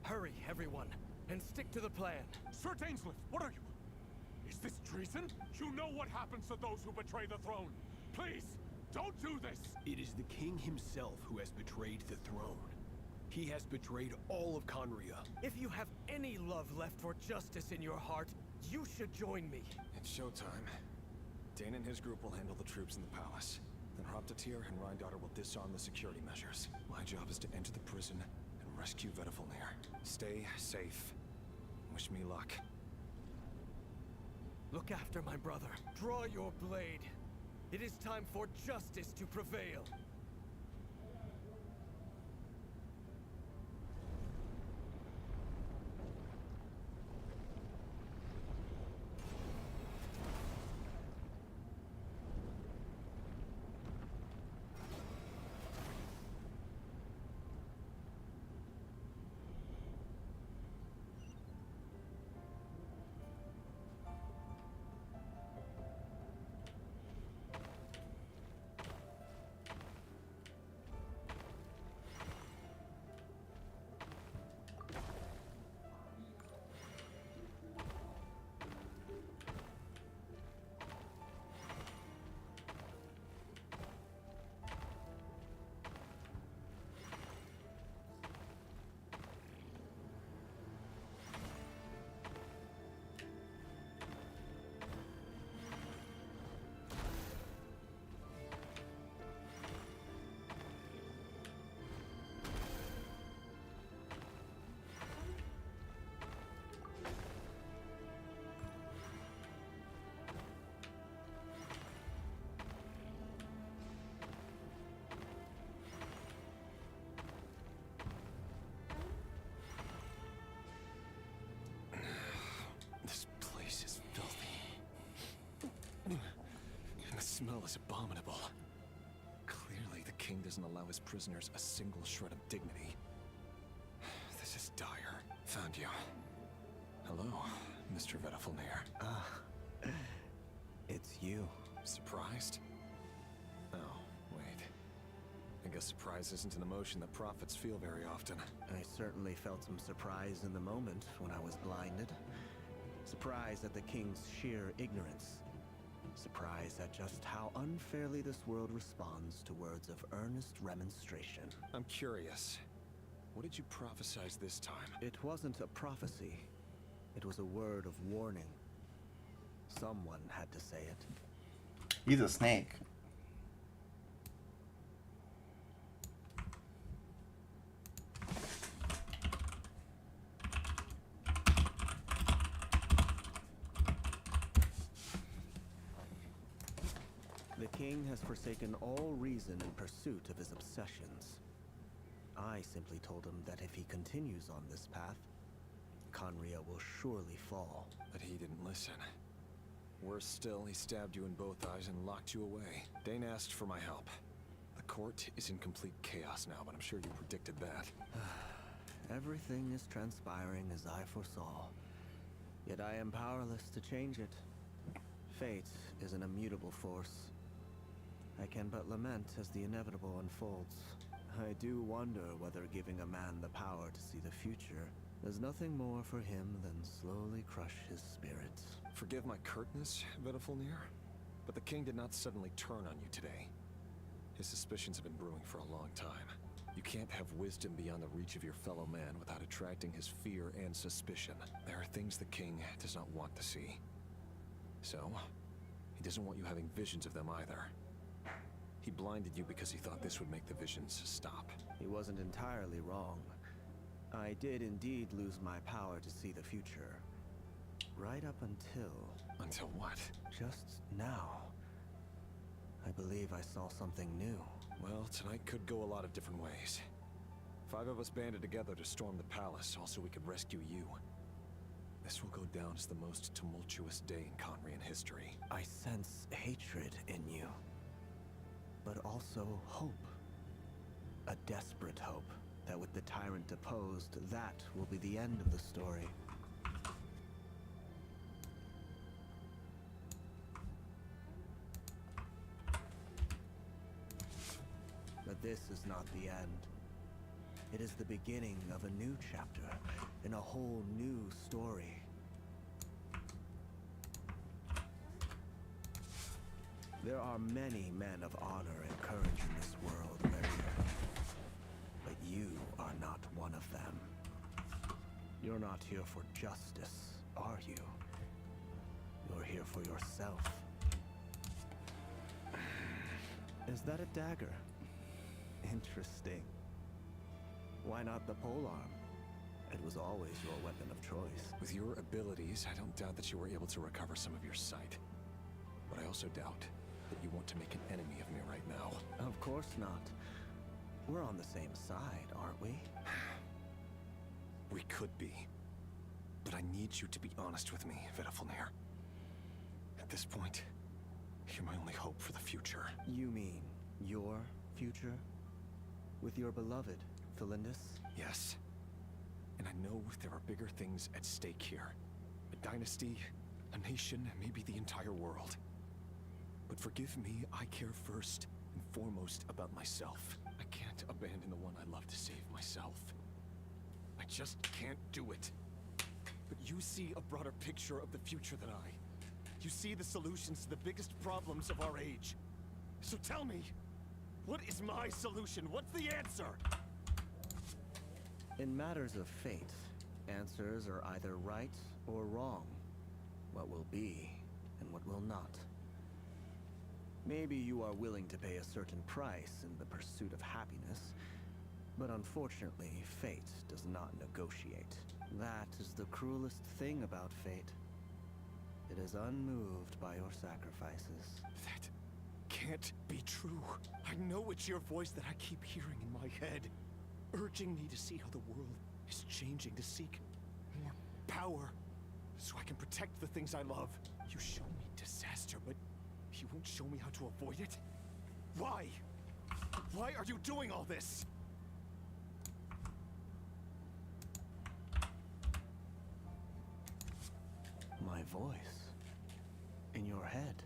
Hurry, everyone, and stick to the plan. Sir Dainsleif, what are you? Is this treason? You know what happens to those who betray the throne. Please, don't do this! It is the king himself who has betrayed the throne. He has betrayed all of Conria. If you have any love left for justice in your heart, you should join me. It's showtime. Dane and his group will handle the troops in the palace. Then Hraptatyr and Rheindater will disarm the security measures. My job is to enter the prison and rescue Vedifalnir. Stay safe. Wish me luck. Look after my brother. Draw your blade. It is time for justice to prevail. is abominable. Clearly, the king doesn't allow his prisoners a single shred of dignity. This is dire. Found you. Hello, Mr. Vedafilnir. It's you. Surprised? Oh, wait. I guess surprise isn't an emotion that prophets feel very often. I certainly felt some surprise in the moment when I was blinded. Surprise at the king's sheer ignorance. Surprise at just how unfairly this world responds to words of earnest remonstration. I'm curious. What did you prophesize this time? It wasn't a prophecy. It was a word of warning. Someone had to say it. He's a snake. The king has forsaken all reason in pursuit of his obsessions. I simply told him that if he continues on this path, Conria will surely fall. But he didn't listen. Worse still, he stabbed you in both eyes and locked you away. Dane asked for my help. The court is in complete chaos now, but I'm sure you predicted that. Everything is transpiring as I foresaw. Yet I am powerless to change it. Fate is an immutable force. I can but lament as the inevitable unfolds. I do wonder whether giving a man the power to see the future does nothing more for him than slowly crush his spirits. Forgive my curtness, Vedafilnir, but the king did not suddenly turn on you today. His suspicions have been brewing for a long time. You can't have wisdom beyond the reach of your fellow man without attracting his fear and suspicion. There are things the king does not want to see. So, he doesn't want you having visions of them either. He blinded you because he thought this would make the visions stop. He wasn't entirely wrong. I did indeed lose my power to see the future. Right up until... Until what? Just now. I believe I saw something new. Well, tonight could go a lot of different ways. 5 of us banded together to storm the palace, also we could rescue you. This will go down as the most tumultuous day in Conrian history. I sense hatred in you. But also hope. A desperate hope that with the tyrant deposed, that will be the end of the story. But this is not the end. It is the beginning of a new chapter, in a whole new story. There are many men of honor and courage in this world, Revere. But you are not one of them. You're not here for justice, are you? You're here for yourself. Is that a dagger? Interesting. Why not the polearm? It was always your weapon of choice. With your abilities, I don't doubt that you were able to recover some of your sight. But I also doubt that you want to make an enemy of me right now. Of course not. We're on the same side, aren't we? We could be. But I need you to be honest with me, Vedafilnir. At this point, you're my only hope for the future. You mean your future? With your beloved, Felindus? Yes. And I know there are bigger things at stake here. A dynasty, a nation, maybe the entire world. But forgive me, I care first and foremost about myself. I can't abandon the one I love to save myself. I just can't do it. But you see a broader picture of the future than I. You see the solutions to the biggest problems of our age. So tell me, what is my solution? What's the answer? In matters of fate, answers are either right or wrong. What will be and what will not. Maybe you are willing to pay a certain price in the pursuit of happiness, but unfortunately, fate does not negotiate. That is the cruelest thing about fate. It is unmoved by your sacrifices. That can't be true. I know it's your voice that I keep hearing in my head, urging me to see how the world is changing, to seek more power, so I can protect the things I love. You show me disaster, but You won't show me how to avoid it? Why? Why are you doing all this? My voice. In your head.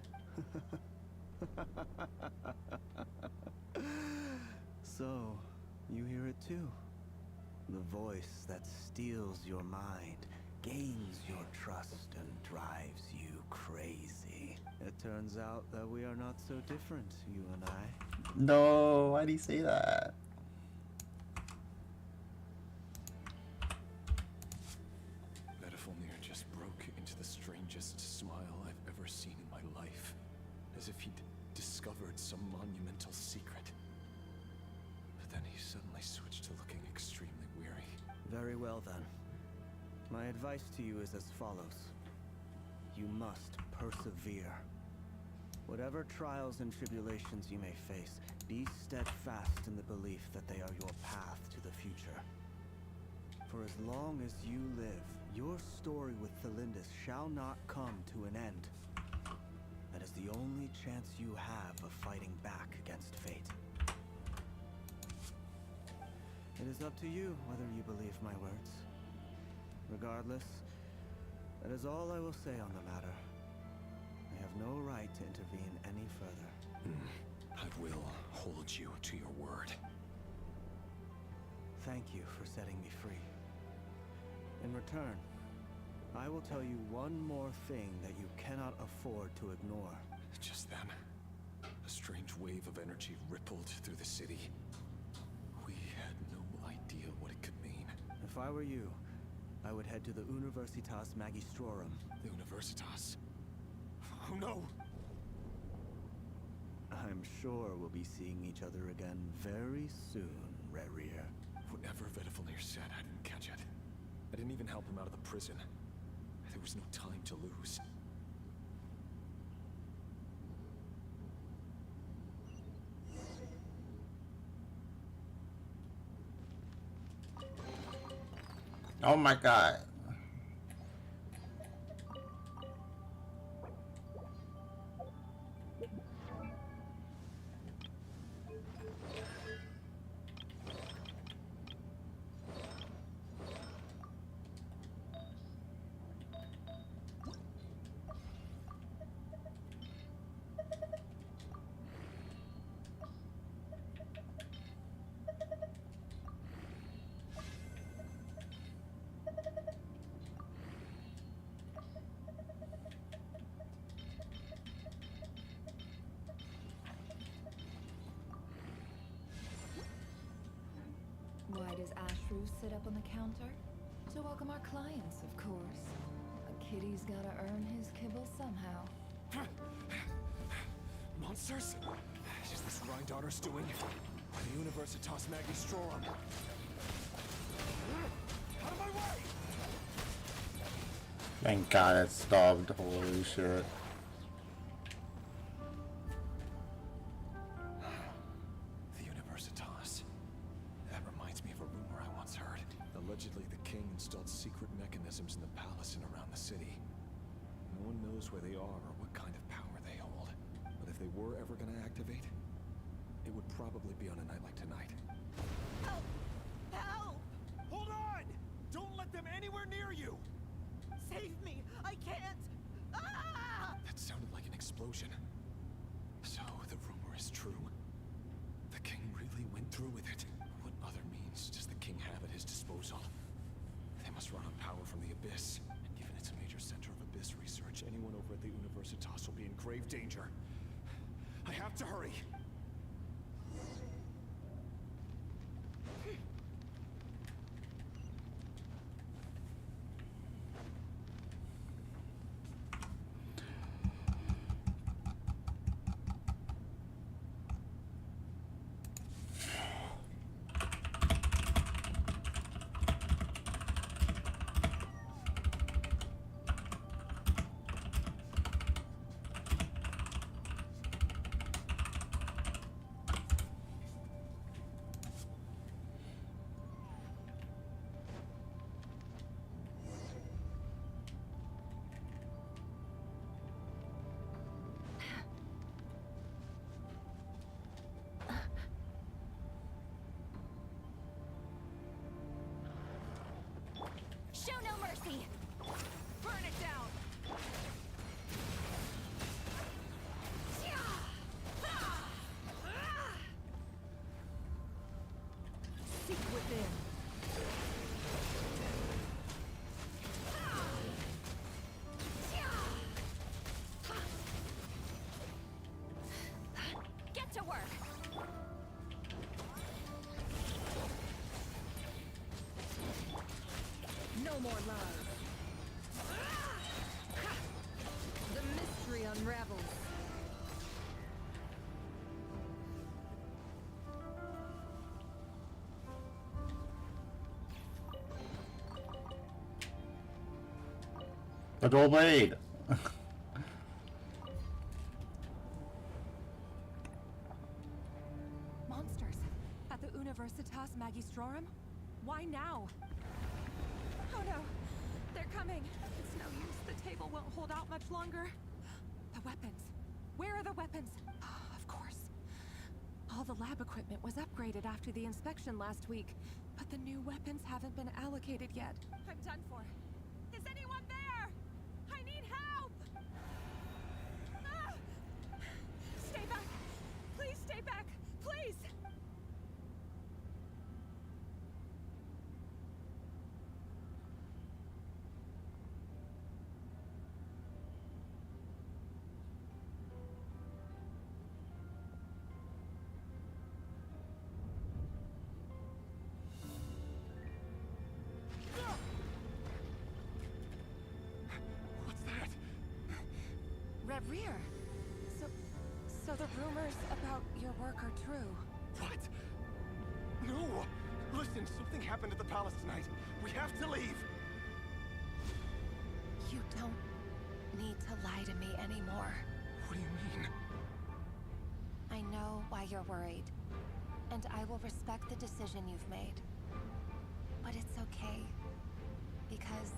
So, you hear it too? The voice that steals your mind, gains your trust, and drives you crazy. It turns out that we are not so different, you and I. No, why'd he say that? Vedifilnir just broke into the strangest smile I've ever seen in my life, as if he'd discovered some monumental secret. But then he suddenly switched to looking extremely weary. Very well then. My advice to you is as follows. You must persevere. Whatever trials and tribulations you may face, be steadfast in the belief that they are your path to the future. For as long as you live, your story with Thelindis shall not come to an end. That is the only chance you have of fighting back against fate. It is up to you whether you believe my words. Regardless, that is all I will say on the matter. I have no right to intervene any further. I will hold you to your word. Thank you for setting me free. In return, I will tell you one more thing that you cannot afford to ignore. Just then, a strange wave of energy rippled through the city. We had no idea what it could mean. If I were you, I would head to the Universitas Magistrorum. The Universitas? Oh no! I'm sure we'll be seeing each other again very soon, Rerir. Whatever Vedifilnir said, I didn't catch it. I didn't even help him out of the prison. There was no time to lose. Oh my god. Why does Ashru sit up on the counter? To welcome our clients, of course. A kitty's gotta earn his kibble somehow. Monsters? Is this Rhindaughter's doing? The Universitas Magistrorum. Out of my way! Thank god it stopped. Holy shit. The Universitas. That reminds me of a rumor I once heard. Allegedly, the king installed secret mechanisms in the palace and around the city. No one knows where they are or what kind of power they hold. But if they were ever going to activate, it would probably be on a night like tonight. Help! Help! Hold on! Don't let them anywhere near you! Save me! I can't! Ah! That sounded like an explosion. So, the rumor is true? The king really went through with it? What other means does the king have at his disposal? They must run on power from the Abyss. And given it's a major center of Abyss research, anyone over at the Universitas will be in grave danger. I have to hurry! more lies. The mystery unravels. The dual blade! Monsters at the Universitas Magistrorum? Why now? Oh no, they're coming. It's no use. The table won't hold out much longer. The weapons. Where are the weapons? Of course. All the lab equipment was upgraded after the inspection last week, but the new weapons haven't been allocated yet. I'm done for. Is anyone there? I need help! Ah! Stay back! Please stay back! Please! Rear. So the rumors about your work are true. What? No! Listen, something happened at the palace tonight. We have to leave! You don't need to lie to me anymore. What do you mean? I know why you're worried, and I will respect the decision you've made. But it's okay, because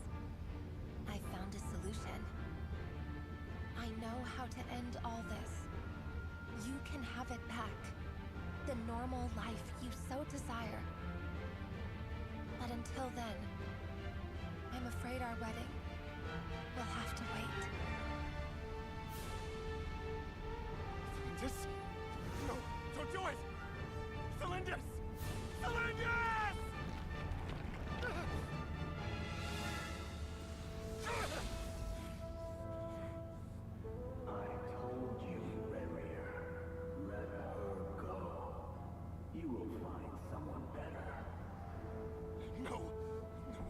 I found a solution. I know how to end all this. You can have it back. The normal life you so desire. But until then, I'm afraid our wedding will have to wait. Cylindus? No, don't do it! Cylindus! Cylindus! I told you, Renrir. Let her go. You will find someone better. No! No,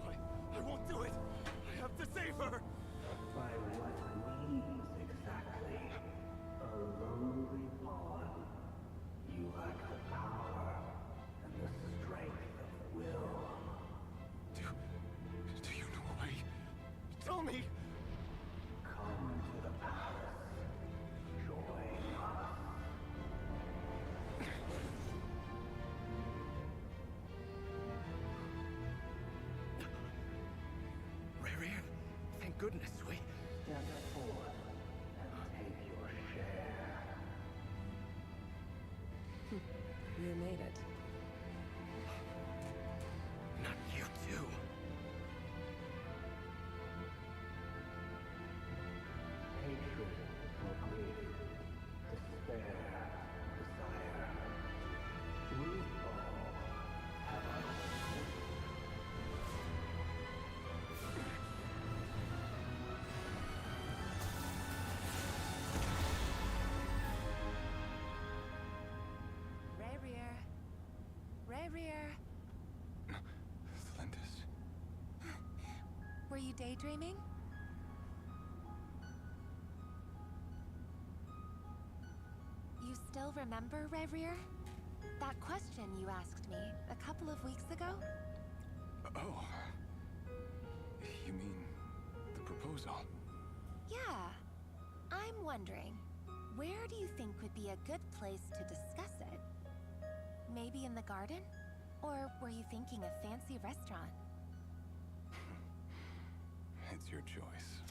I won't do it! I have to save her! By what means exactly? A lowly pawn. You lack the power and the strength of will. Do you know a way? Tell me! Come to the palace. Join us. Renrir, thank goodness we... Step forward and take your share. You made it. Not you too. Hatred or grief, despair, desire. We all have our own. Rerir. Rerir. Cylindus. Were you daydreaming? You still remember, Rerir? That question you asked me a couple of weeks ago? Oh. You mean the proposal? Yeah. I'm wondering, where do you think would be a good place to discuss it? Maybe in the garden? Or were you thinking a fancy restaurant? It's your choice.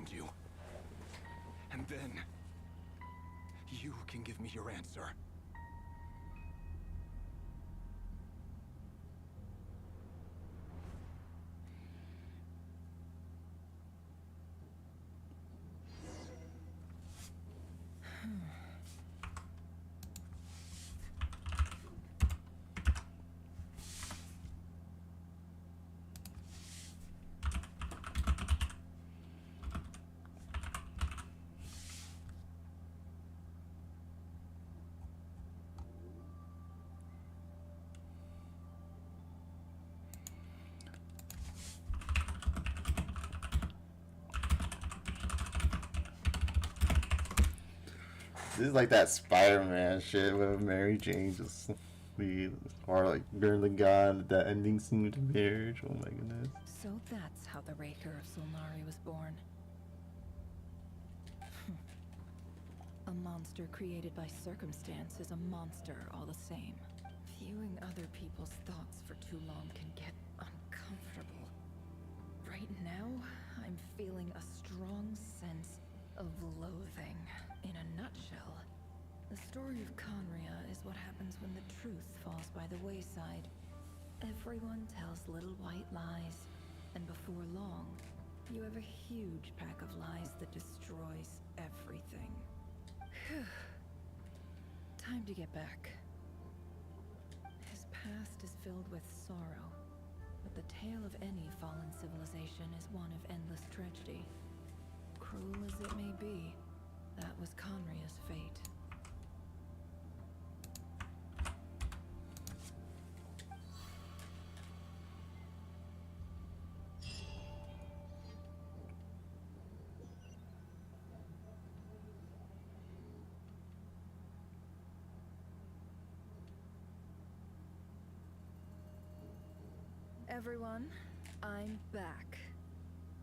find you. And then you can give me your answer. This is like that Spider-Man shit where Mary Jane just or like barely got that ending scene to marriage. Oh my goodness. So that's how the Raker of Solnari was born. A monster created by circumstance is a monster all the same. Viewing other people's thoughts for too long can get uncomfortable. Right now, I'm feeling a strong sense of loathing. In a nutshell, the story of Conria is what happens when the truth falls by the wayside. Everyone tells little white lies, and before long, you have a huge pack of lies that destroys everything. Time to get back. His past is filled with sorrow, but the tale of any fallen civilization is one of endless tragedy. Cruel as it may be, that was Conria's fate. Everyone, I'm back.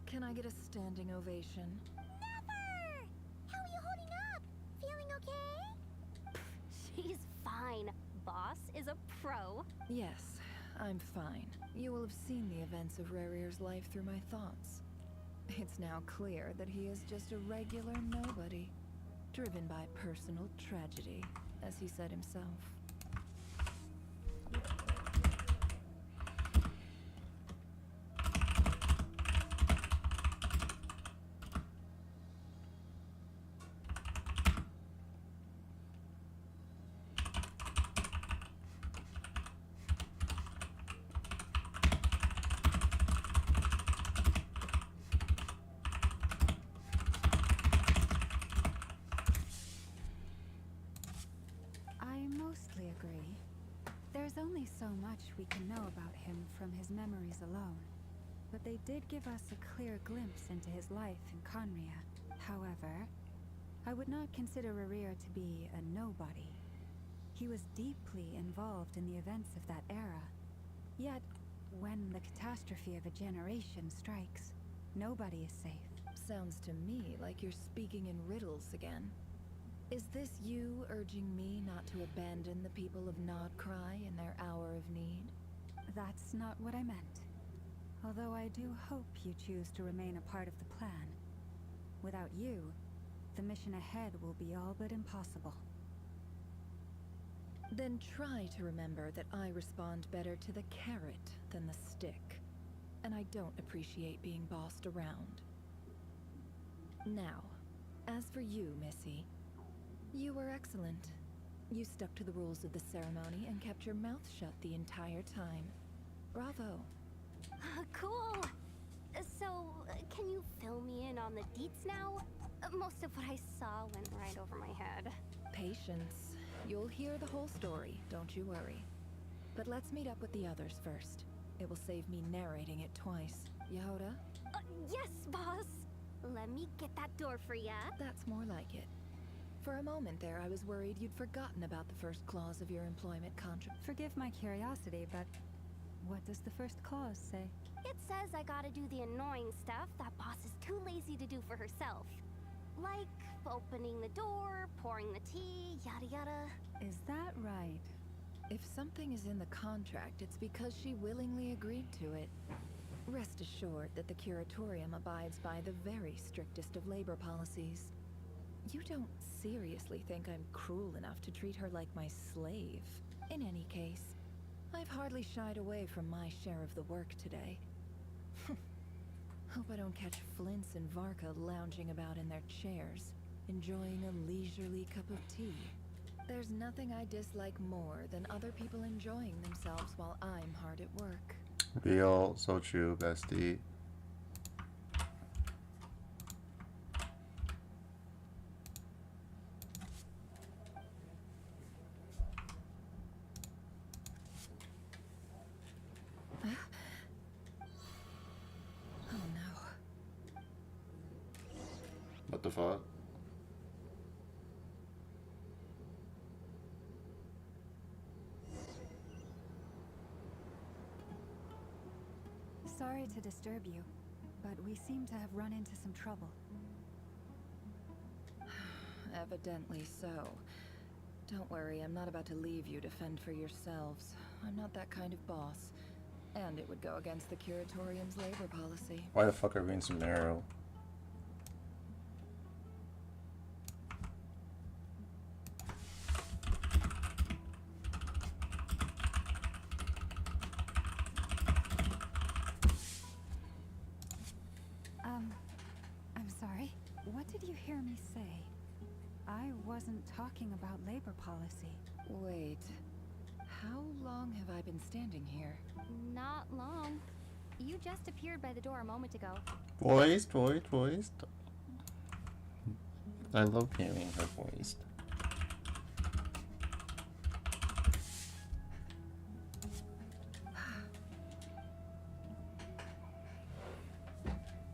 Can I get a standing ovation? Never! How are you holding up? Feeling okay? She's fine. Boss is a pro. Yes, I'm fine. You will have seen the events of Rarir's life through my thoughts. It's now clear that he is just a regular nobody, driven by personal tragedy, as he said himself. Mostly agree. There's only so much we can know about him from his memories alone, but they did give us a clear glimpse into his life in Conria. However, I would not consider Rarir to be a nobody. He was deeply involved in the events of that era. Yet, when the catastrophe of a generation strikes, nobody is safe. Sounds to me like you're speaking in riddles again. Is this you urging me not to abandon the people of Nodcry in their hour of need? That's not what I meant. Although I do hope you choose to remain a part of the plan. Without you, the mission ahead will be all but impossible. Then try to remember that I respond better to the carrot than the stick. And I don't appreciate being bossed around. Now, as for you, Missy, you were excellent. You stuck to the rules of the ceremony and kept your mouth shut the entire time. Bravo. Cool. So, can you fill me in on the deets now? Most of what I saw went right over my head. Patience. You'll hear the whole story, don't you worry. But let's meet up with the others first. It will save me narrating it twice. Yehoda? Yes, boss! Let me get that door for ya. That's more like it. For a moment there, I was worried you'd forgotten about the first clause of your employment contract. Forgive my curiosity, but what does the first clause say? It says I gotta do the annoying stuff that boss is too lazy to do for herself. Like opening the door, pouring the tea, yada yada. Is that right? If something is in the contract, it's because she willingly agreed to it. Rest assured that the Curatorium abides by the very strictest of labor policies. You don't seriously think I'm cruel enough to treat her like my slave? In any case, I've hardly shied away from my share of the work today. Hope I don't catch Flintz and Varka lounging about in their chairs, enjoying a leisurely cup of tea. There's nothing I dislike more than other people enjoying themselves while I'm hard at work. Real, so true, bestie. Oh no. What the fuck? Sorry to disturb you, but we seem to have run into some trouble. Evidently so. Don't worry, I'm not about to leave you to fend for yourselves. I'm not that kind of boss. And it would go against the Curatorium's labor policy. Why the fuck are we in some narrow? I'm sorry. What did you hear me say? I wasn't talking about labor policy. Wait. How long have I been standing here? Not long. You just appeared by the door a moment ago. Voiced. I love hearing her voice.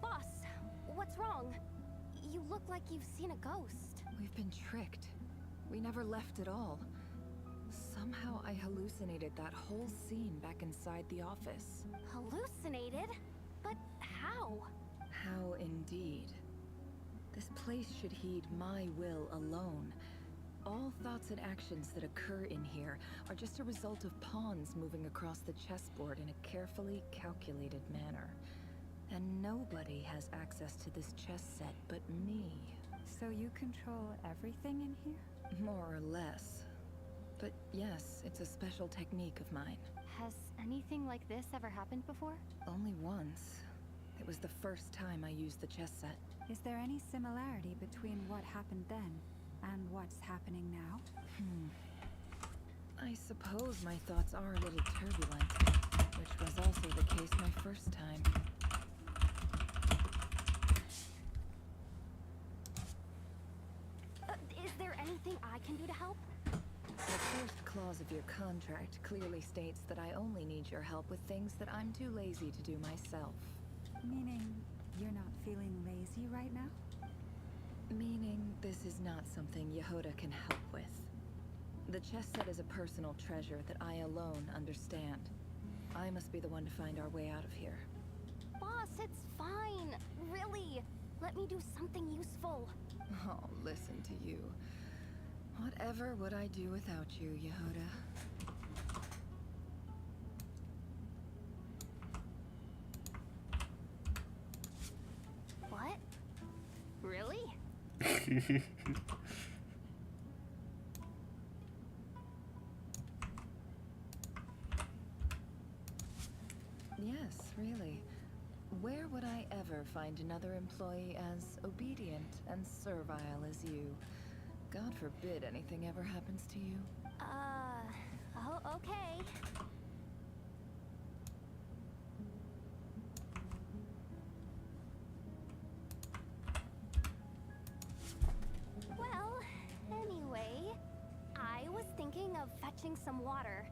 Boss, what's wrong? You look like you've seen a ghost. We've been tricked. We never left at all. Somehow I hallucinated that whole scene back inside the office. Hallucinated? But how? How indeed. This place should heed my will alone. All thoughts and actions that occur in here are just a result of pawns moving across the chessboard in a carefully calculated manner. And nobody has access to this chess set but me. So you control everything in here? More or less. But yes, it's a special technique of mine. Has anything like this ever happened before? Only once. It was the first time I used the chess set. Is there any similarity between what happened then and what's happening now? I suppose my thoughts are a little turbulent, which was also the case my first time. Is there anything I can do to help? The first clause of your contract clearly states that I only need your help with things that I'm too lazy to do myself. Meaning, you're not feeling lazy right now? Meaning, this is not something Yehoda can help with. The chess set is a personal treasure that I alone understand. I must be the one to find our way out of here. Boss, it's fine. Really. Let me do something useful. Oh, listen to you. Whatever would I do without you, Yehoda? What? Really? Yes, really. Where would I ever find another employee as obedient and servile as you? God forbid anything ever happens to you. Oh, okay. Well, anyway, I was thinking of fetching some water.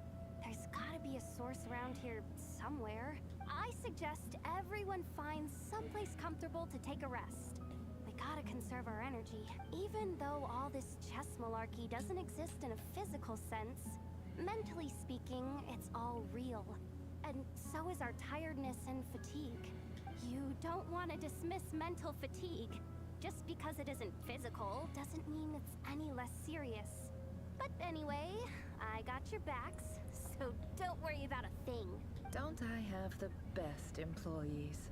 There's gotta be a source around here somewhere. I suggest everyone finds someplace comfortable to take a rest. We gotta conserve our energy. Even though all this chess malarkey doesn't exist in a physical sense, mentally speaking, it's all real. And so is our tiredness and fatigue. You don't want to dismiss mental fatigue. Just because it isn't physical doesn't mean it's any less serious. But anyway, I got your backs, so don't worry about a thing. Don't I have the best employees?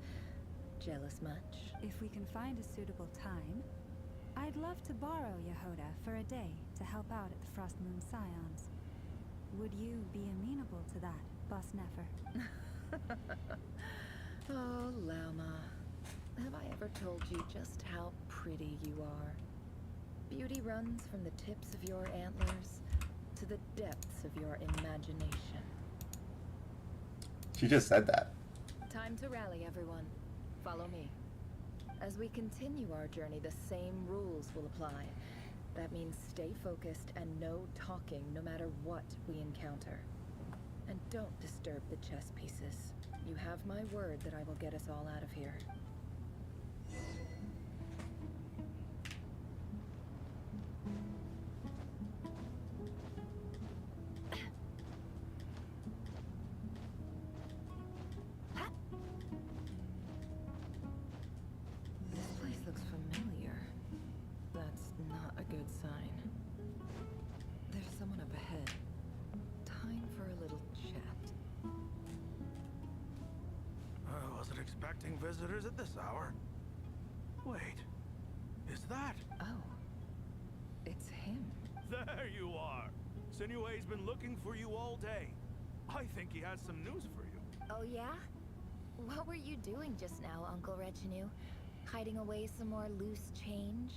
Jealous much? If we can find a suitable time, I'd love to borrow Yehoda for a day to help out at the Frost Moon Scions. Would you be amenable to that, Boss Nefer? Oh, Lama. Have I ever told you just how pretty you are? Beauty runs from the tips of your antlers to the depths of your imagination. She just said that. Time to rally, everyone. Follow me. As we continue our journey, the same rules will apply. That means stay focused and no talking no matter what we encounter. And don't disturb the chess pieces. You have my word that I will get us all out of here. This place looks familiar. That's not a good sign. There's someone up ahead. Time for a little chat. I wasn't expecting visitors at this hour. Wait, is that? Oh, it's him. There you are. Sinue's been looking for you all day. I think he has some news for you. Oh yeah? What were you doing just now, Uncle Retinue? Hiding away some more loose change?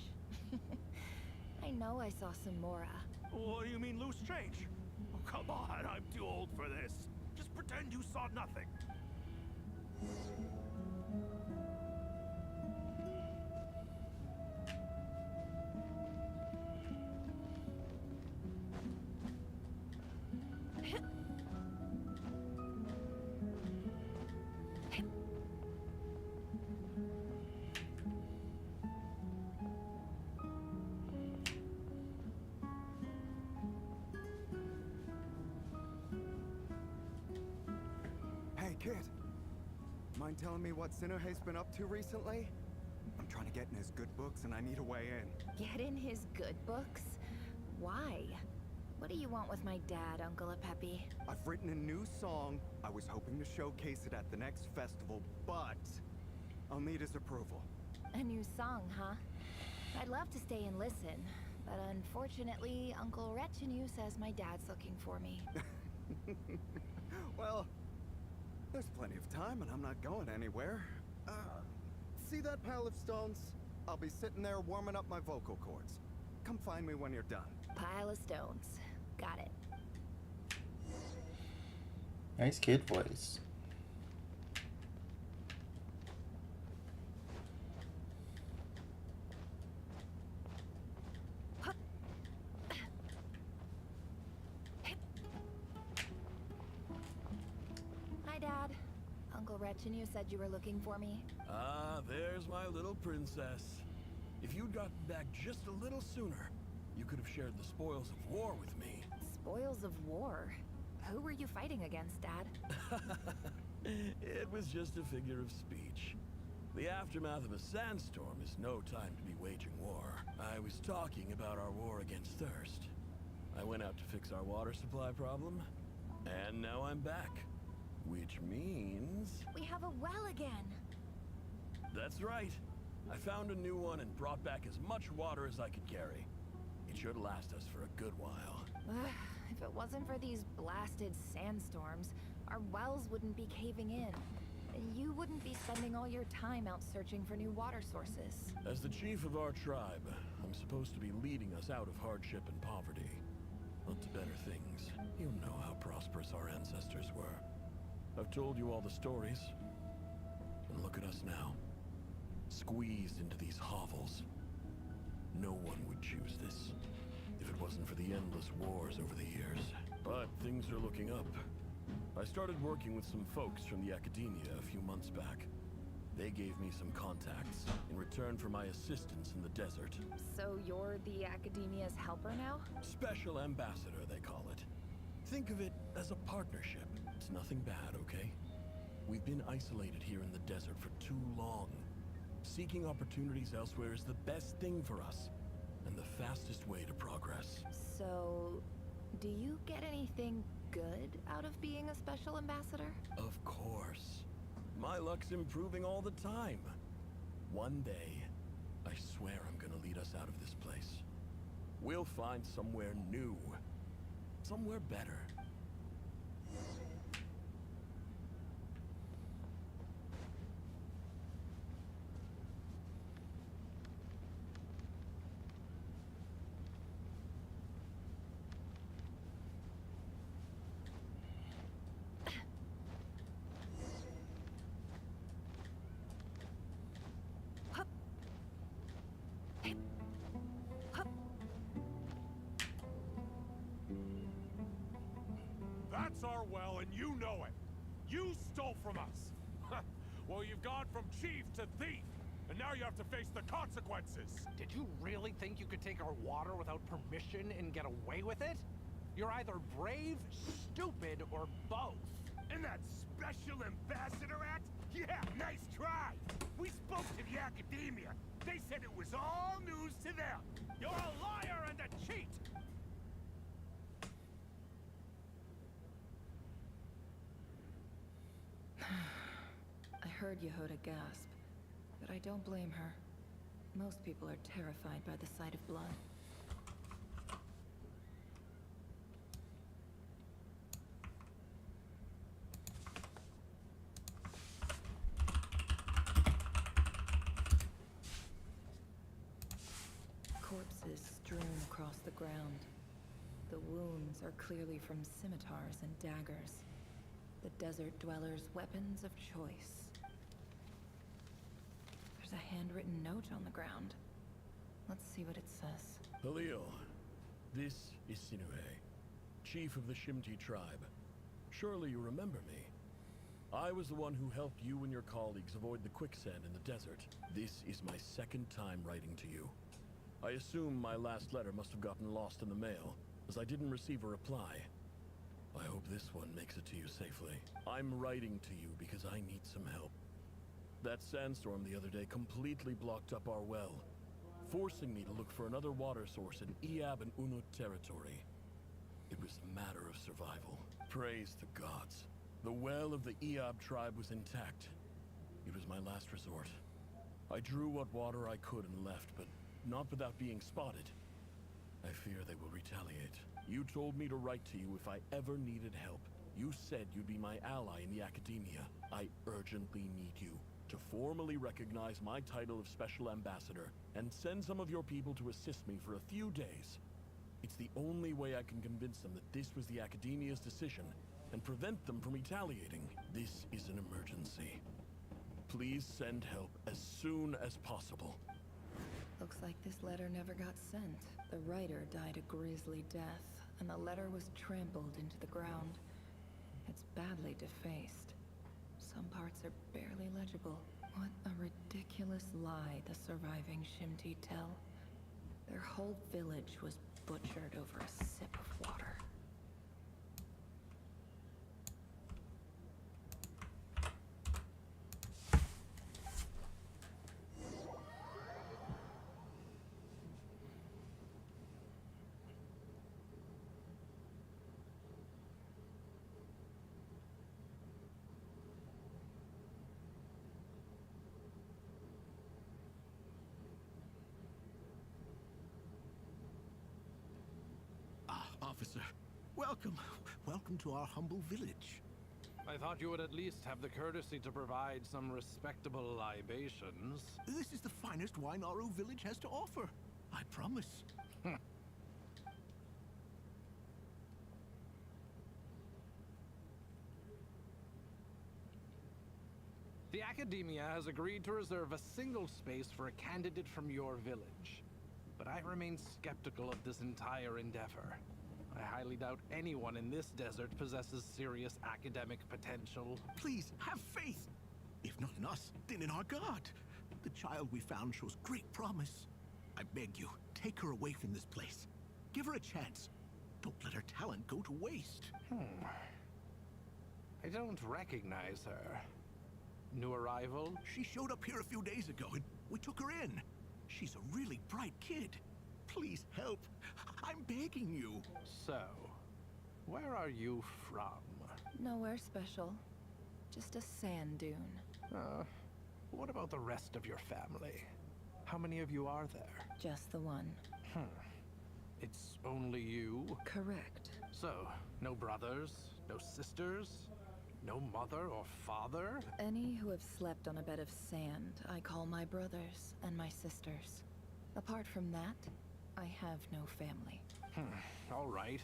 I know I saw some Mora. What do you mean loose change? Oh, come on, I'm too old for this. Just pretend you saw nothing. Hey, kid. Mind telling me what Sinuhe's been up to recently? I'm trying to get in his good books and I need a way in. Get in his good books? Why? What do you want with my dad, Uncle Apepi? I've written a new song. I was hoping to showcase it at the next festival, but I'll need his approval. A new song, huh? I'd love to stay and listen, but unfortunately, Uncle Retinue says my dad's looking for me. Well, there's plenty of time and I'm not going anywhere. See that pile of stones? I'll be sitting there warming up my vocal cords. Come find me when you're done. Pile of stones. Got it. Nice kid voice. Hi, Dad. Uncle Retinue said you were looking for me. Ah, there's my little princess. If you'd gotten back just a little sooner, you could have shared the spoils of war with me. Spoils of war? Who were you fighting against, Dad? It was just a figure of speech. The aftermath of a sandstorm is no time to be waging war. I was talking about our war against thirst. I went out to fix our water supply problem, and now I'm back. Which means... We have a well again! That's right. I found a new one and brought back as much water as I could carry. It should last us for a good while. If it wasn't for these blasted sandstorms, our wells wouldn't be caving in. You wouldn't be spending all your time out searching for new water sources. As the chief of our tribe, I'm supposed to be leading us out of hardship and poverty. Not to better things. You know how prosperous our ancestors were. I've told you all the stories. And look at us now. Squeezed into these hovels. No one would choose this, if it wasn't for the endless wars over the years. But things are looking up. I started working with some folks from the academia a few months back. They gave me some contacts in return for my assistance in the desert. So you're the academia's helper now? Special ambassador, they call it. Think of it as a partnership. It's nothing bad, okay? We've been isolated here in the desert for too long. Seeking opportunities elsewhere is the best thing for us, and the fastest way to progress. So, do you get anything good out of being a special ambassador? Of course. My luck's improving all the time. One day, I swear I'm gonna lead us out of this place. We'll find somewhere new. Somewhere better. That's our well, and you know it. You stole from us. Well, you've gone from chief to thief, and now you have to face the consequences. Did you really think you could take our water without permission and get away with it? You're either brave, stupid, or both. And that Special Ambassador Act? Yeah, nice try. We spoke to the academia. They said it was all news to them. You're a liar and a cheat. I heard Yehuda gasp, but I don't blame her. Most people are terrified by the sight of blood. Corpses strewn across the ground. The wounds are clearly from scimitars and daggers. The desert dwellers' weapons of choice. There's a handwritten note on the ground. Let's see what it says. Halil, this is Sinue, chief of the Shimti tribe. Surely you remember me. I was the one who helped you and your colleagues avoid the quicksand in the desert. This is my second time writing to you. I assume my last letter must have gotten lost in the mail, as I didn't receive a reply. I hope this one makes it to you safely. I'm writing to you because I need some help. That sandstorm the other day completely blocked up our well, forcing me to look for another water source in Iab and Unut territory. It was a matter of survival. Praise the gods. The well of the Iab tribe was intact. It was my last resort. I drew what water I could and left, but not without being spotted. I fear they will retaliate. You told me to write to you if I ever needed help. You said you'd be my ally in the academia. I urgently need you to formally recognize my title of Special Ambassador and send some of your people to assist me for a few days. It's the only way I can convince them that this was the academia's decision and prevent them from retaliating. This is an emergency. Please send help as soon as possible. Looks like this letter never got sent. The writer died a grisly death, and the letter was trampled into the ground. It's badly defaced. Some parts are barely legible. What a ridiculous lie the surviving Shimti tell. Their whole village was butchered over a sip of water. Officer, welcome. Welcome to our humble village. I thought you would at least have the courtesy to provide some respectable libations. This is the finest wine Aru village has to offer. I promise. The Academia has agreed to reserve a single space for a candidate from your village. But I remain skeptical of this entire endeavor. I highly doubt anyone in this desert possesses serious academic potential. Please, have faith. If not in us, then in our god. The child we found shows great promise. I beg you, take her away from this place. Give her a chance. Don't let her talent go to waste. I don't recognize her. New arrival? She showed up here a few days ago and we took her in. She's a really bright kid. Please help. I'm begging you. So, Where are you from? Nowhere special. Just a sand dune. What about the rest of your family? How many of you are there? Just the one. It's only you? Correct. So, no brothers, no sisters, no mother or father? Any who have slept on a bed of sand, I call my brothers and my sisters. Apart from that, I have no family. All right.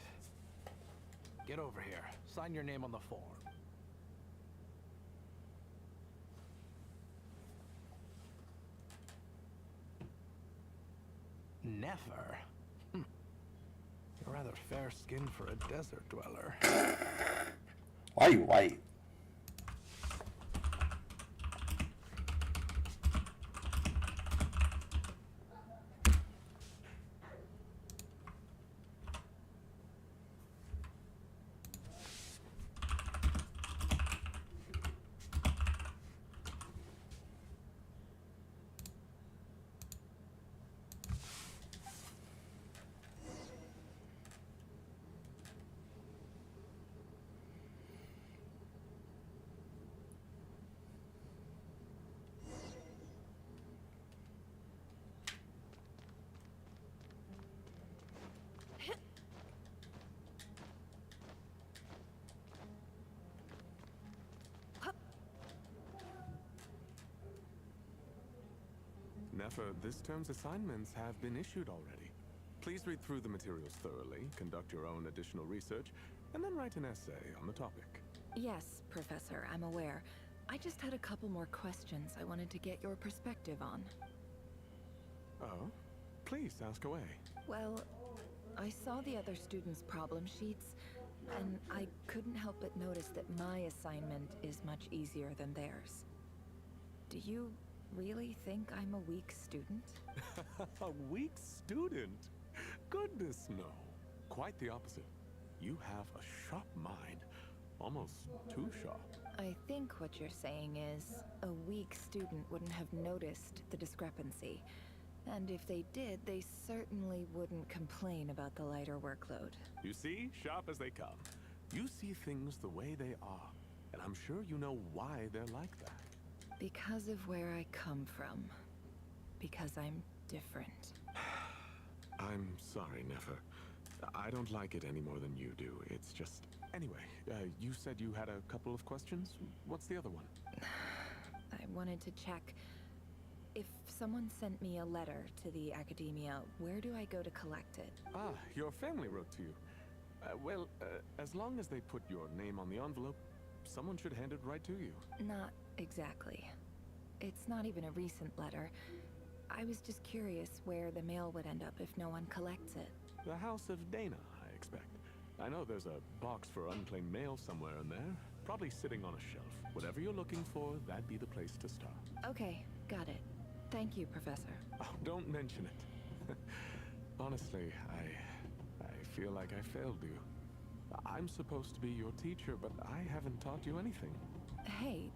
Get over here. Sign your name on the form. Never? You're rather fair-skinned for a desert dweller. Why are you white? Nefer, this term's assignments have been issued already. Please read through the materials thoroughly, conduct your own additional research, and then write an essay on the topic. Yes, Professor, I'm aware. I just had a couple more questions I wanted to get your perspective on. Oh? Please, ask away. Well, I saw the other students' problem sheets, and I couldn't help but notice that my assignment is much easier than theirs. Do you really think I'm a weak student? A weak student? Goodness, no. Quite the opposite. You have a sharp mind. Almost too sharp. I think what you're saying is, a weak student wouldn't have noticed the discrepancy. And if they did, they certainly wouldn't complain about the lighter workload. You see, sharp as they come. You see things the way they are. And I'm sure you know why they're like that. Because of where I come from. Because I'm different. I'm sorry, Nefer. I don't like it any more than you do. It's just... Anyway, you said you had a couple of questions? What's the other one? I wanted to check... If someone sent me a letter to the academia, where do I go to collect it? Ah, your family wrote to you. Well, as long as they put your name on the envelope, someone should hand it right to you. Not exactly. It's not even a recent letter. I was just curious where the mail would end up if no one collects it. The House of Dana, I expect. I know there's a box for unclaimed mail somewhere in there. Probably sitting on a shelf. Whatever you're looking for, that'd be the place to start. Okay, got it. Thank you, Professor. Oh, don't mention it. Honestly, I feel like I failed you. I'm supposed to be your teacher, but I haven't taught you anything. Hey,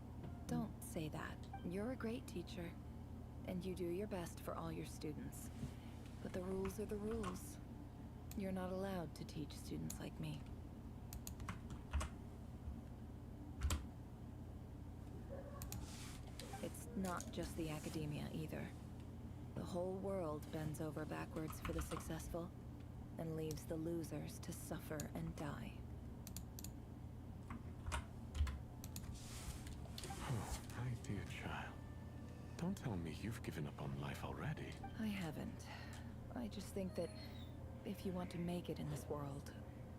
don't say that. You're a great teacher, and you do your best for all your students. But the rules are the rules. You're not allowed to teach students like me. It's not just the academia either. The whole world bends over backwards for the successful, and leaves the losers to suffer and die. Oh, my dear child. Don't tell me you've given up on life already. I haven't. I just think that if you want to make it in this world,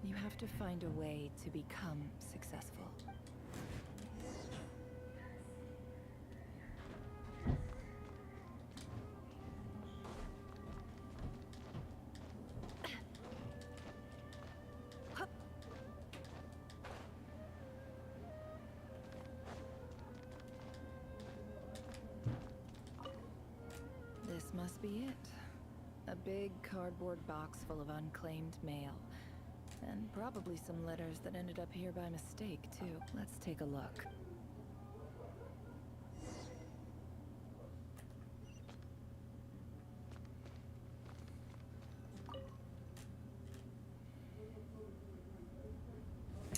you have to find a way to become successful. This must be it. A big cardboard box full of unclaimed mail. And probably some letters that ended up here by mistake, too. Let's take a look.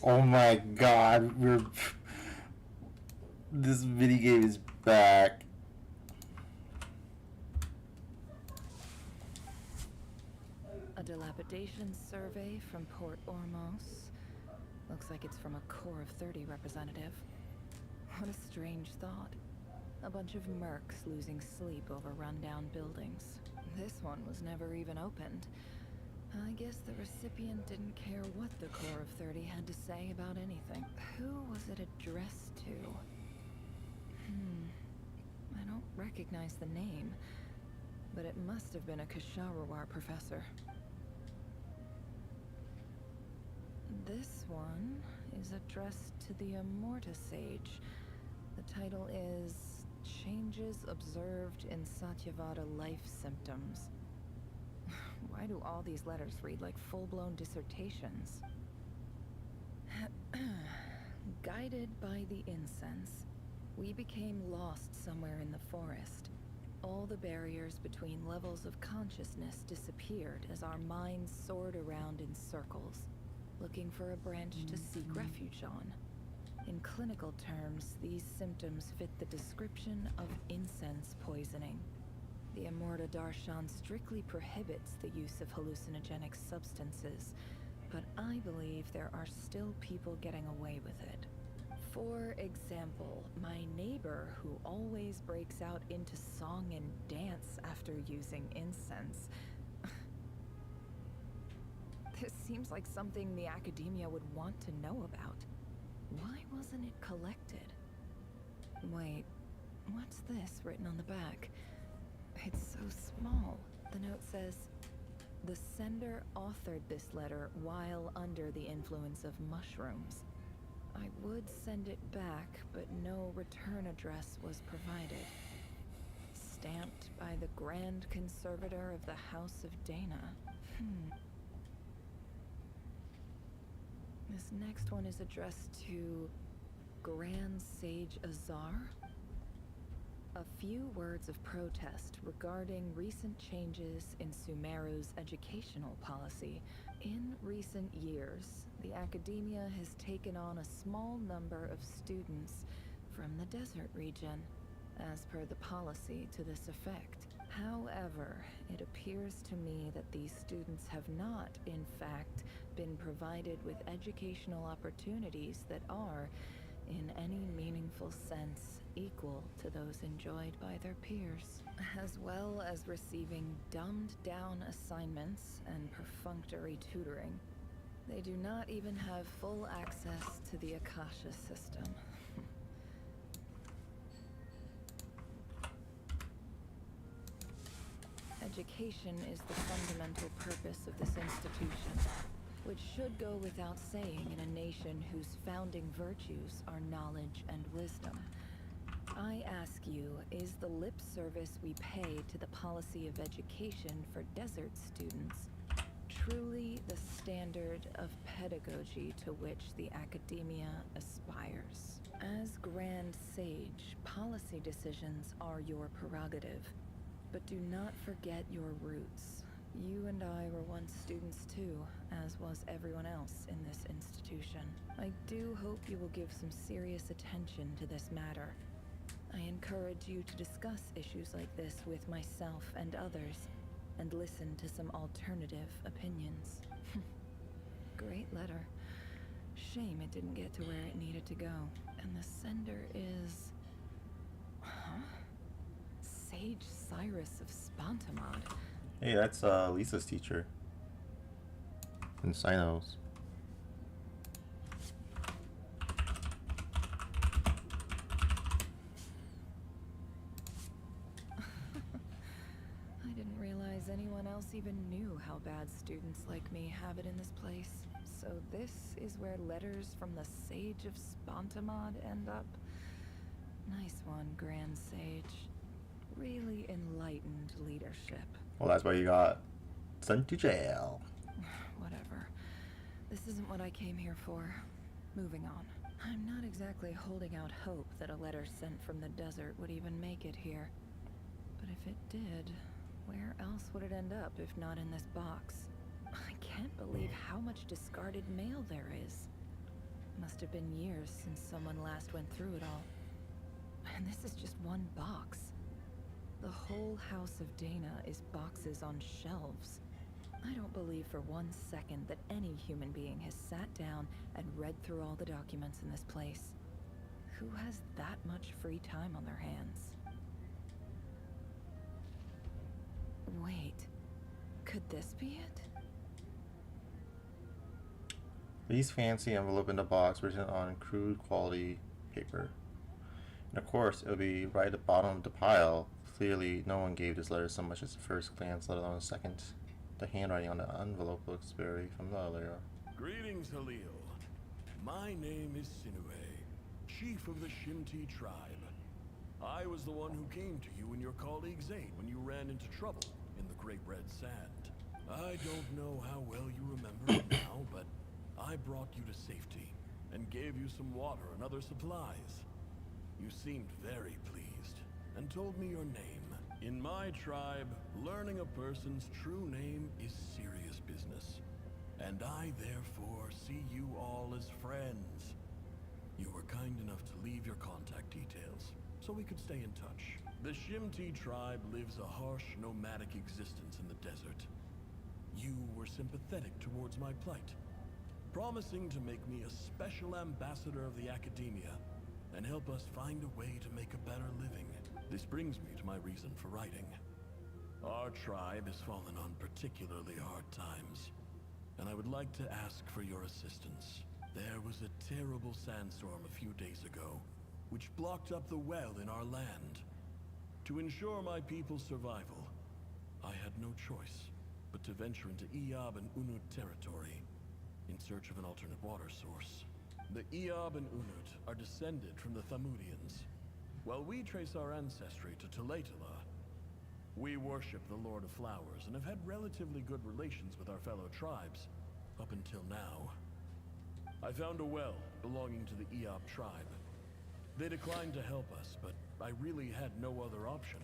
Oh my god, this mini game is back. A dilapidation survey from Port Ormos. Looks like it's from a Core of 30 representative. What a strange thought. A bunch of mercs losing sleep over rundown buildings. This one was never even opened. I guess the recipient didn't care what the Core of 30 had to say about anything. Who was it addressed to? I don't recognize the name, but it must have been a Kasharawar professor. This one is addressed to the Immorta Sage. The title is Changes Observed in Satyavada Life Symptoms. Why do all these letters read like full-blown dissertations? Guided by the incense, we became lost somewhere in the forest. All the barriers between levels of consciousness disappeared as our minds soared around in circles, looking for a branch to seek refuge on. In clinical terms, these symptoms fit the description of incense poisoning. The Immorta Darshan strictly prohibits the use of hallucinogenic substances, but I believe there are still people getting away with it. For example, my neighbor who always breaks out into song and dance after using incense. This seems like something the academia would want to know about. Why wasn't it collected? Wait, what's this written on the back? It's so small. The note says, "The sender authored this letter while under the influence of mushrooms. I would send it back, but no return address was provided. Stamped by the Grand Conservator of the House of Dana." This next one is addressed to Grand Sage Azar. A few words of protest regarding recent changes in Sumeru's educational policy. In recent years, the academia has taken on a small number of students from the desert region, as per the policy to this effect. However, it appears to me that these students have not, in fact, been provided with educational opportunities that are, in any meaningful sense, equal to those enjoyed by their peers, as well as receiving dumbed-down assignments and perfunctory tutoring. They do not even have full access to the Akasha system. Education is the fundamental purpose of this institution, which should go without saying in a nation whose founding virtues are knowledge and wisdom. I ask you, is the lip service we pay to the policy of education for desert students truly the standard of pedagogy to which the academia aspires? As Grand Sage, policy decisions are your prerogative, but do not forget your roots. You and I were once students too, as was everyone else in this institution. I do hope you will give some serious attention to this matter. I encourage you to discuss issues like this with myself and others, and listen to some alternative opinions. Great letter. Shame it didn't get to where it needed to go. And the sender is... Huh? Sage Cyrus of Spontamod. Hey, that's Lisa's teacher. In Sinos. I didn't realize anyone else even knew how bad students like me have it in this place. So this is where letters from the Sage of Spontamod end up? Nice one, Grand Sage. Really enlightened leadership. Well, that's why you got sent to jail. Whatever. This isn't what I came here for. Moving on. I'm not exactly holding out hope that a letter sent from the desert would even make it here. But if it did, where else would it end up if not in this box? I can't believe how much discarded mail there is. Must have been years since someone last went through it all. And this is just one box. The whole House of Dana is boxes on shelves. I don't believe for one second that any human being has sat down and read through all the documents in this place. Who has that much free time on their hands? Wait, could this be it? These fancy envelope in the box written on crude quality paper. And of course, it'll be right at the bottom of the pile. Clearly, no one gave this letter so much as a first glance, let alone a second. The handwriting on the envelope looks very familiar. Greetings, Halil. My name is Sinue, chief of the Shimti tribe. I was the one who came to you and your colleagues' aid when you ran into trouble in the Great Red Sand. I don't know how well you remember it now, but I brought you to safety and gave you some water and other supplies. You seemed very pleased and told me your name. In my tribe, learning a person's true name is serious business, and I therefore see you all as friends. You were kind enough to leave your contact details, so we could stay in touch. The Shimti tribe lives a harsh, nomadic existence in the desert. You were sympathetic towards my plight, promising to make me a special ambassador of the academia and help us find a way to make a better living. This brings me to my reason for writing. Our tribe has fallen on particularly hard times, and I would like to ask for your assistance. There was a terrible sandstorm a few days ago, which blocked up the well in our land. To ensure my people's survival, I had no choice but to venture into Eob and Unut territory in search of an alternate water source. The Eob and Unut are descended from the Thamudians, while we trace our ancestry to Tulatala. We worship the Lord of Flowers and have had relatively good relations with our fellow tribes up until now. I found a well belonging to the Eob tribe. They declined to help us, but I really had no other option.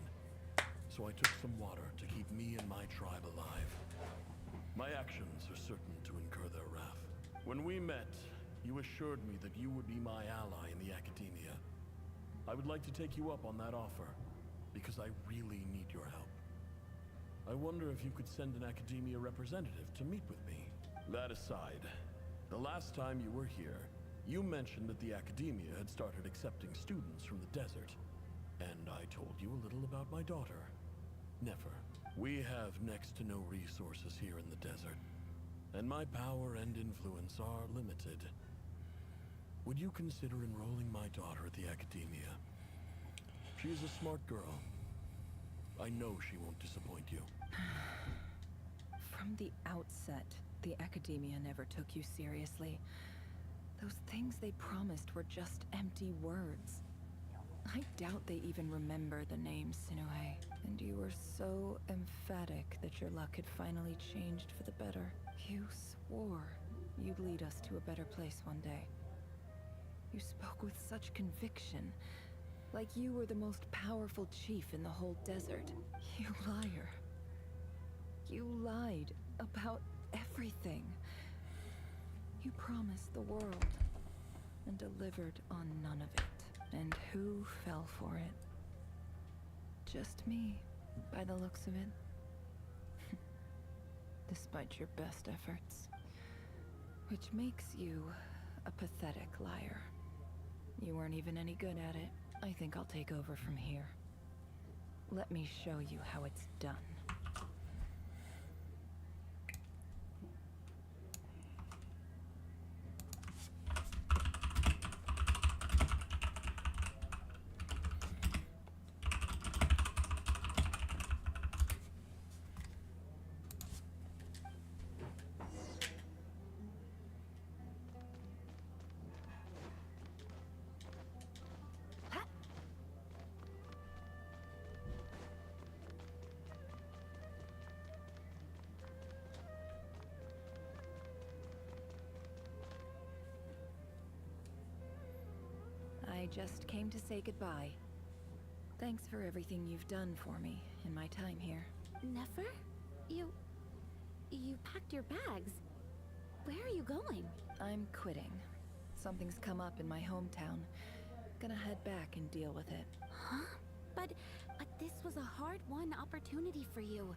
So I took some water to keep me and my tribe alive. My actions are certain to incur their wrath. When we met, you assured me that you would be my ally in the academia. I would like to take you up on that offer, because I really need your help. I wonder if you could send an academia representative to meet with me. That aside, the last time you were here, you mentioned that the academia had started accepting students from the desert, and I told you a little about my daughter, Nefer. We have next to no resources here in the desert, and my power and influence are limited. Would you consider enrolling my daughter at the academia? She is a smart girl. I know she won't disappoint you. From the outset, the academia never took you seriously. Those things they promised were just empty words. I doubt they even remember the name Sinue. And you were so emphatic that your luck had finally changed for the better. You swore you'd lead us to a better place one day. You spoke with such conviction, like you were the most powerful chief in the whole desert. You liar. You lied about everything. You promised the world and delivered on none of it. And who fell for it? Just me, by the looks of it. Despite your best efforts. Which makes you a pathetic liar. You weren't even any good at it. I think I'll take over from here. Let me show you how it's done. I just came to say goodbye. Thanks for everything you've done for me in my time here. Nefer? You packed your bags. Where are you going? I'm quitting. Something's come up in my hometown. Gonna head back and deal with it. Huh? But this was a hard-won opportunity for you.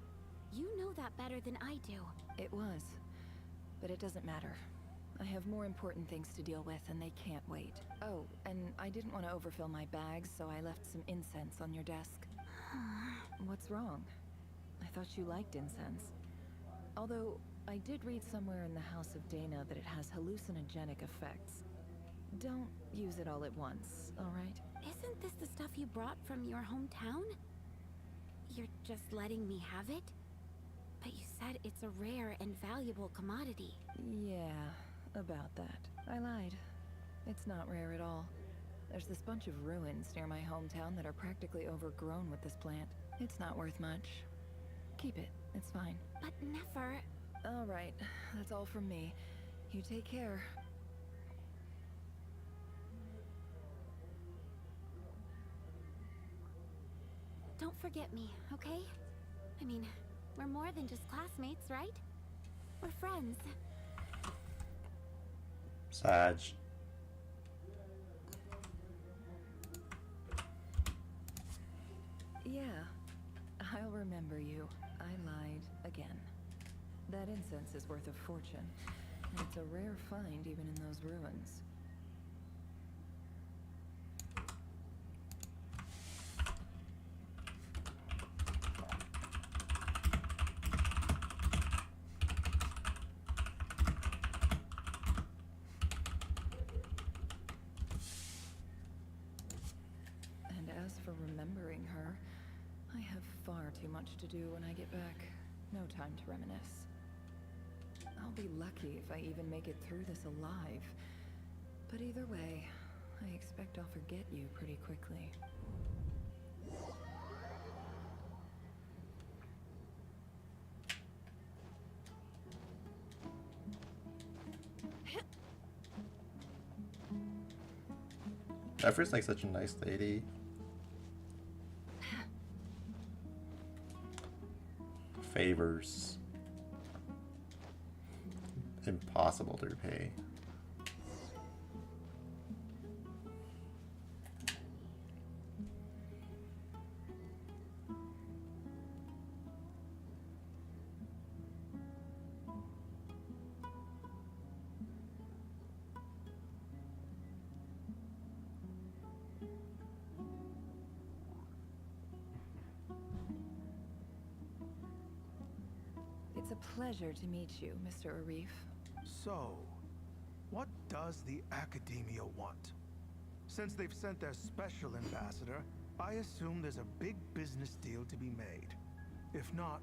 You know that better than I do. It was. But it doesn't matter. I have more important things to deal with, and they can't wait. Oh, and I didn't want to overfill my bags, so I left some incense on your desk. What's wrong? I thought you liked incense. Although, I did read somewhere in the House of Dana that it has hallucinogenic effects. Don't use it all at once, alright? Isn't this the stuff you brought from your hometown? You're just letting me have it? But you said it's a rare and valuable commodity. Yeah, about that. I lied. It's not rare at all. There's this bunch of ruins near my hometown that are practically overgrown with this plant. It's not worth much. Keep it. It's fine. But never... Alright, that's all from me. You take care. Don't forget me, okay? I mean, we're more than just classmates, right? We're friends. Sag. Yeah, I'll remember you. I lied again. That incense is worth a fortune, and it's a rare find even in those ruins. And as for remembering her, I have far too much to do when I get back. No time to reminisce. I'll be lucky if I even make it through this alive. But either way, I expect I'll forget you pretty quickly. Zephryr's like such a nice lady. Favors. Impossible to repay. It's a pleasure to meet you, Mr. Arif. So, what does the Academia want? Since they've sent their special ambassador, I assume there's a big business deal to be made. If not,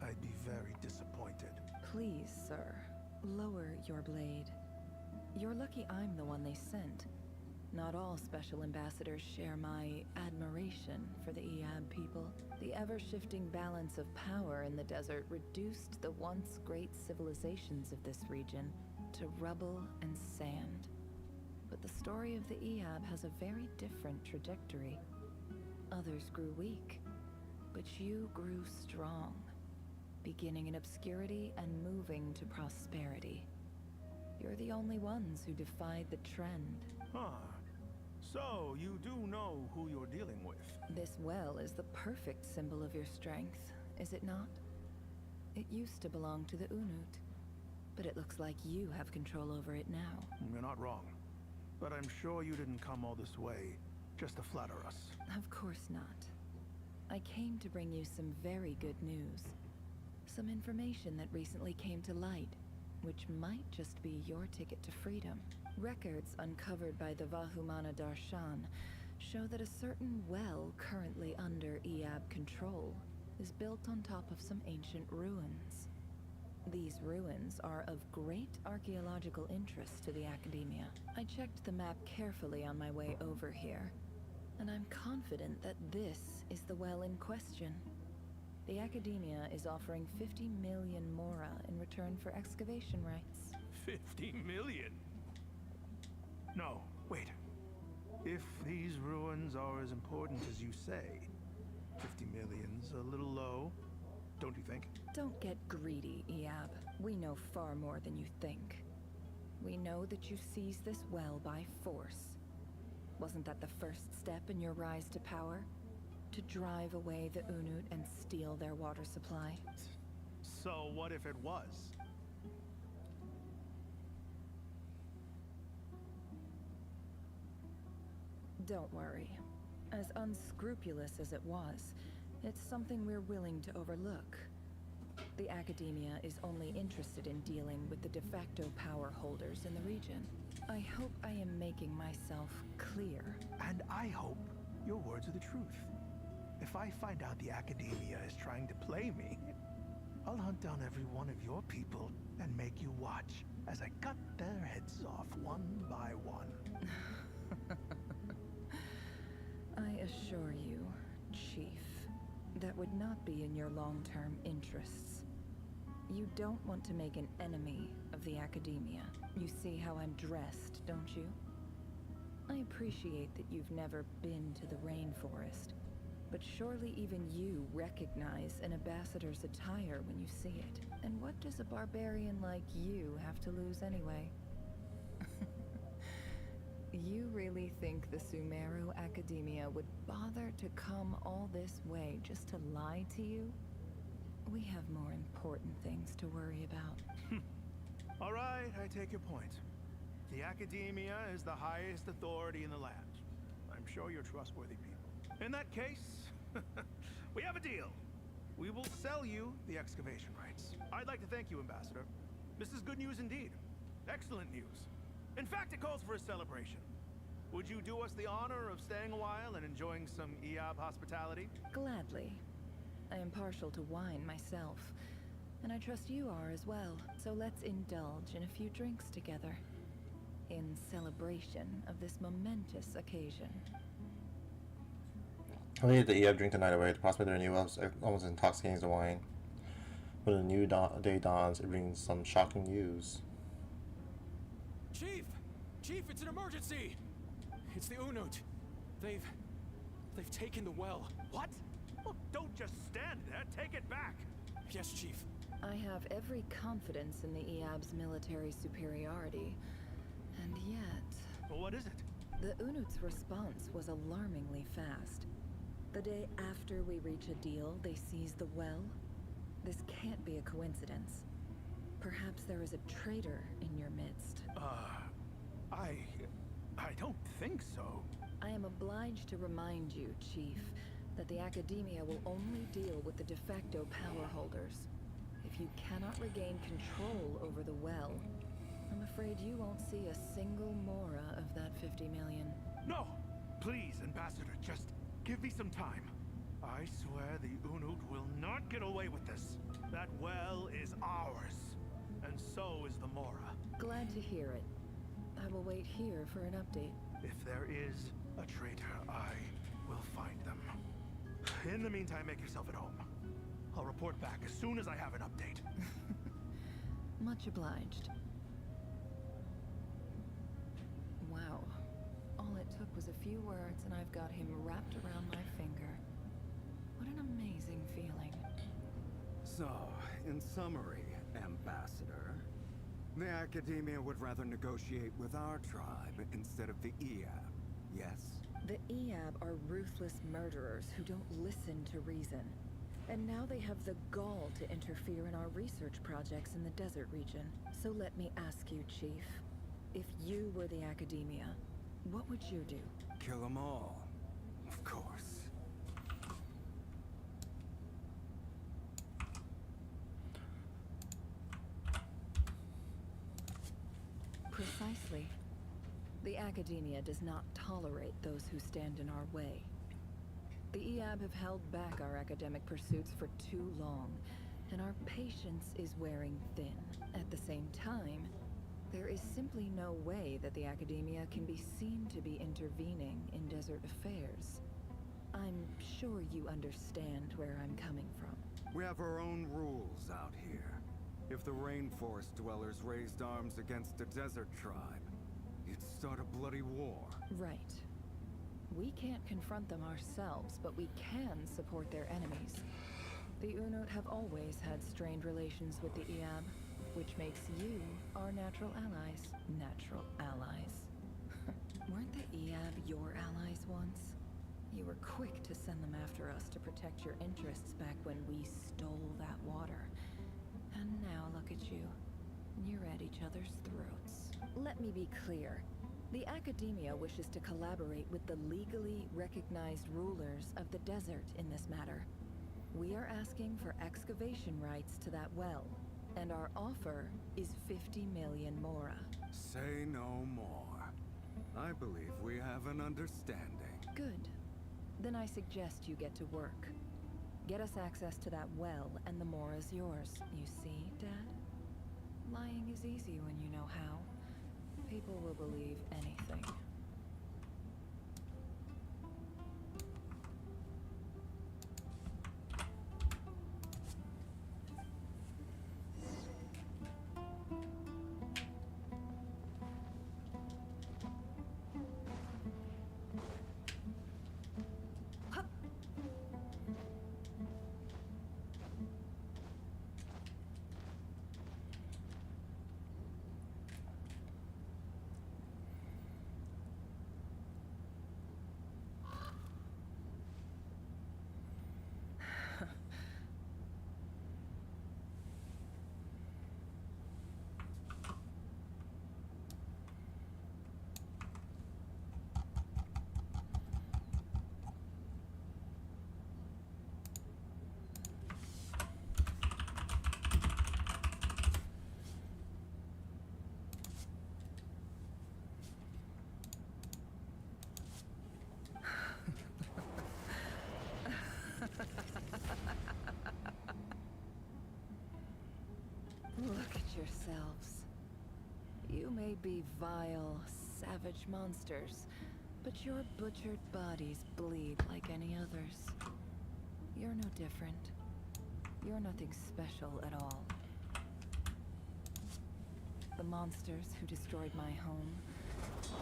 I'd be very disappointed. Please, sir, lower your blade. You're lucky I'm the one they sent. Not all special ambassadors share my admiration for the Eab people. The ever-shifting balance of power in the desert reduced the once great civilizations of this region to rubble and sand. But the story of the Eab has a very different trajectory. Others grew weak, but you grew strong, beginning in obscurity and moving to prosperity. You're the only ones who defied the trend. Huh. So, you do know who you're dealing with? This well is the perfect symbol of your strength, is it not? It used to belong to the Unut, but it looks like you have control over it now. You're not wrong. But I'm sure you didn't come all this way just to flatter us. Of course not. I came to bring you some very good news. Some information that recently came to light, which might just be your ticket to freedom. Records uncovered by the Vahumana Darshan show that a certain well currently under Eab control is built on top of some ancient ruins. These ruins are of great archaeological interest to the Academia. I checked the map carefully on my way over here, and I'm confident that this is the well in question. The Academia is offering 50 million mora in return for excavation rights. 50 million? No, wait. If these ruins are as important as you say, 50 million's a little low, don't you think? Don't get greedy, Eab. We know far more than you think. We know that you seized this well by force. Wasn't that the first step in your rise to power? To drive away the Unut and steal their water supply? So what if it was? Don't worry. As unscrupulous as it was, it's something we're willing to overlook. The Academia is only interested in dealing with the de facto power holders in the region. I hope I am making myself clear. And I hope your words are the truth. If I find out the Academia is trying to play me, I'll hunt down every one of your people and make you watch as I cut their heads off one by one. I assure you, Chief, that would not be in your long-term interests. You don't want to make an enemy of the Academia. You see how I'm dressed, don't you? I appreciate that you've never been to the rainforest, but surely even you recognize an ambassador's attire when you see it. And what does a barbarian like you have to lose anyway? You really think the Sumeru Academia would bother to come all this way just to lie to you? We have more important things to worry about. All right, I take your point. The Academia is the highest authority in the land. I'm sure you're trustworthy people. In that case, we have a deal. We will sell you the excavation rights. I'd like to thank you, Ambassador. This is good news indeed. Excellent news. In fact, it calls for a celebration. Would you do us the honor of staying a while and enjoying some Eob hospitality? Gladly. I am partial to wine myself, and I trust you are as well. So let's indulge in a few drinks together, in celebration of this momentous occasion. I need the EF drink the night away. The prospect of their new elves almost intoxicating as the wine. When a new day dawns, it brings some shocking news. Chief! Chief, it's an emergency! It's the Unut. They've taken the well. What? Well, don't just stand there. Take it back. Yes, Chief. I have every confidence in the Eab's military superiority. And yet... Well, what is it? The Unut's response was alarmingly fast. The day after we reach a deal, they seize the well. This can't be a coincidence. Perhaps there is a traitor in your midst. I don't think so. I am obliged to remind you, Chief, that the Academia will only deal with the de facto power holders. If you cannot regain control over the well, I'm afraid you won't see a single mora of that 50 million. No! Please, Ambassador, just give me some time. I swear the Unut will not get away with this. That well is ours. And so is the mora. Glad to hear it. I will wait here for an update. If there is a traitor, I will find them. In the meantime, make yourself at home. I'll report back as soon as I have an update. Much obliged. Wow. All it took was a few words and I've got him wrapped around my finger. What an amazing feeling. So, in summary, Ambassador, the Academia would rather negotiate with our tribe instead of the Eab, yes? The Eab are ruthless murderers who don't listen to reason. And now they have the gall to interfere in our research projects in the desert region. So let me ask you, Chief, if you were the Academia, what would you do? Kill them all, of course. Precisely. The Academia does not tolerate those who stand in our way. The Eab have held back our academic pursuits for too long, and our patience is wearing thin. At the same time, there is simply no way that the Academia can be seen to be intervening in desert affairs. I'm sure you understand where I'm coming from. We have our own rules out here. If the rainforest dwellers raised arms against a desert tribe, you'd start a bloody war. Right. We can't confront them ourselves, but we can support their enemies. The Unut have always had strained relations with the Eab. which makes you our natural allies. Natural allies. Weren't the Eab your allies once? You were quick to send them after us to protect your interests back when we stole that water. And now look at you. You're at each other's throats. Let me be clear. The Academia wishes to collaborate with the legally recognized rulers of the desert in this matter. We are asking for excavation rights to that well, and our offer is 50 million mora. Say no more. I believe we have an understanding. Good. Then I suggest you get to work. Get us access to that well, and the mora's yours. You see, Dad? Lying is easy when you know how. People will believe anything. Look at yourselves. You may be vile, savage monsters, but your butchered bodies bleed like any others. You're no different. You're nothing special at all. The monsters who destroyed my home,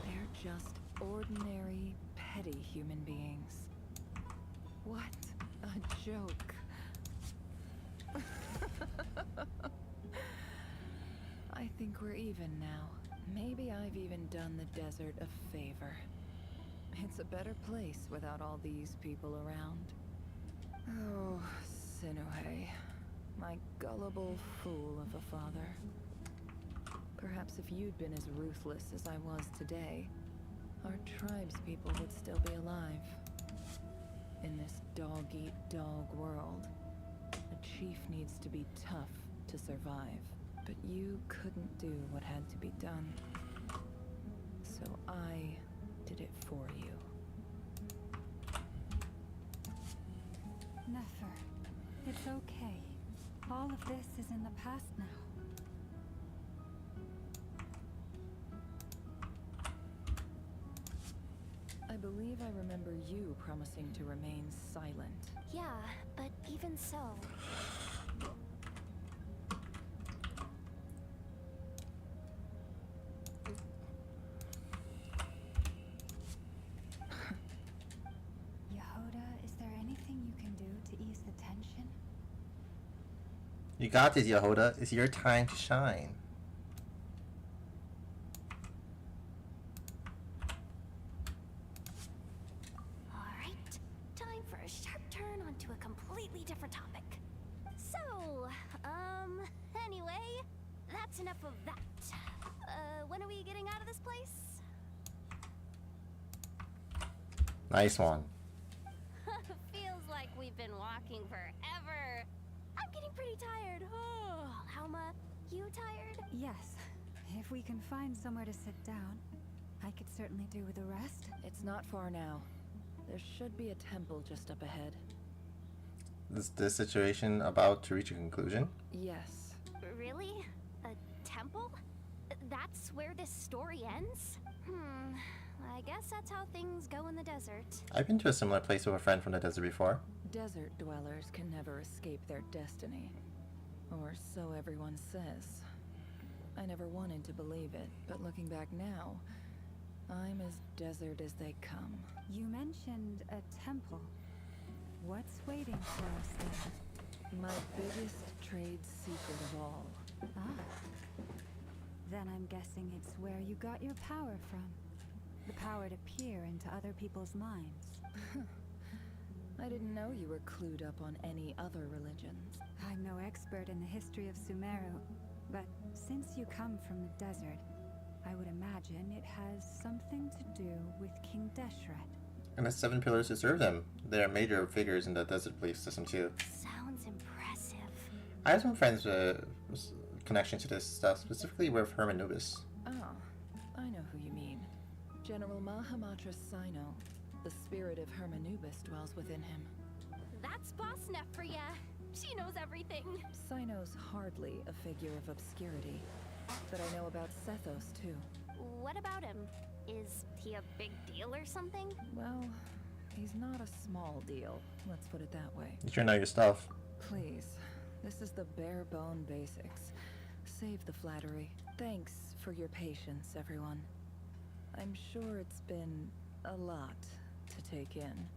they're just ordinary, petty human beings. What a joke. I think we're even now. Maybe I've even done the desert a favor. It's a better place without all these people around. Oh, Sinuhe. My gullible fool of a father. Perhaps if you'd been as ruthless as I was today, our tribespeople would still be alive. In this dog-eat-dog world, a chief needs to be tough to survive. But you couldn't do what had to be done. So I did it for you. Nefer, it's okay. All of this is in the past now. I believe I remember you promising to remain silent. Yeah, but even so... Yehoda, is there anything you can do to ease the tension? You got this, Yehoda. It's your time to shine. Alright, time for a sharp turn onto a completely different topic. So, anyway, that's enough of that. When are we getting out of this place? Nice one. Feels like we've been walking forever. I'm getting pretty tired. Oh, Alma, you tired? Yes. If we can find somewhere to sit down, I could certainly do with a rest. It's not far now. There should be a temple just up ahead. Is this situation about to reach a conclusion? Yes. Really? A temple? That's where this story ends? I guess that's how things go in the desert. I've been to a similar place with a friend from the desert before. Desert dwellers can never escape their destiny. Or so everyone says. I never wanted to believe it, but looking back now, I'm as desert as they come. You mentioned a temple. What's waiting for us there? My biggest trade secret of all. Ah. Then I'm guessing it's where you got your power from. The power to peer into other people's minds. I didn't know you were clued up on any other religions. I'm no expert in the history of Sumeru, but since you come from the desert, I would imagine it has something to do with King Deshret. And the 7 pillars to serve them. They are major figures in the desert belief system too. Sounds impressive. I have some friends with connection to this stuff, specifically with Hermanubis. Ah, I know who you mean. General Mahamatra Sino. The spirit of Hermanubis dwells within him. That's Boss Neff for ya. She knows everything. Sino's hardly a figure of obscurity, but I know about Sethos too. What about him? Is he a big deal or something? Well, he's not a small deal, let's put it that way. You sure know your stuff. Please, this is the bare bone basics. Save the flattery. Thanks for your patience, everyone. I'm sure it's been a lot to take in.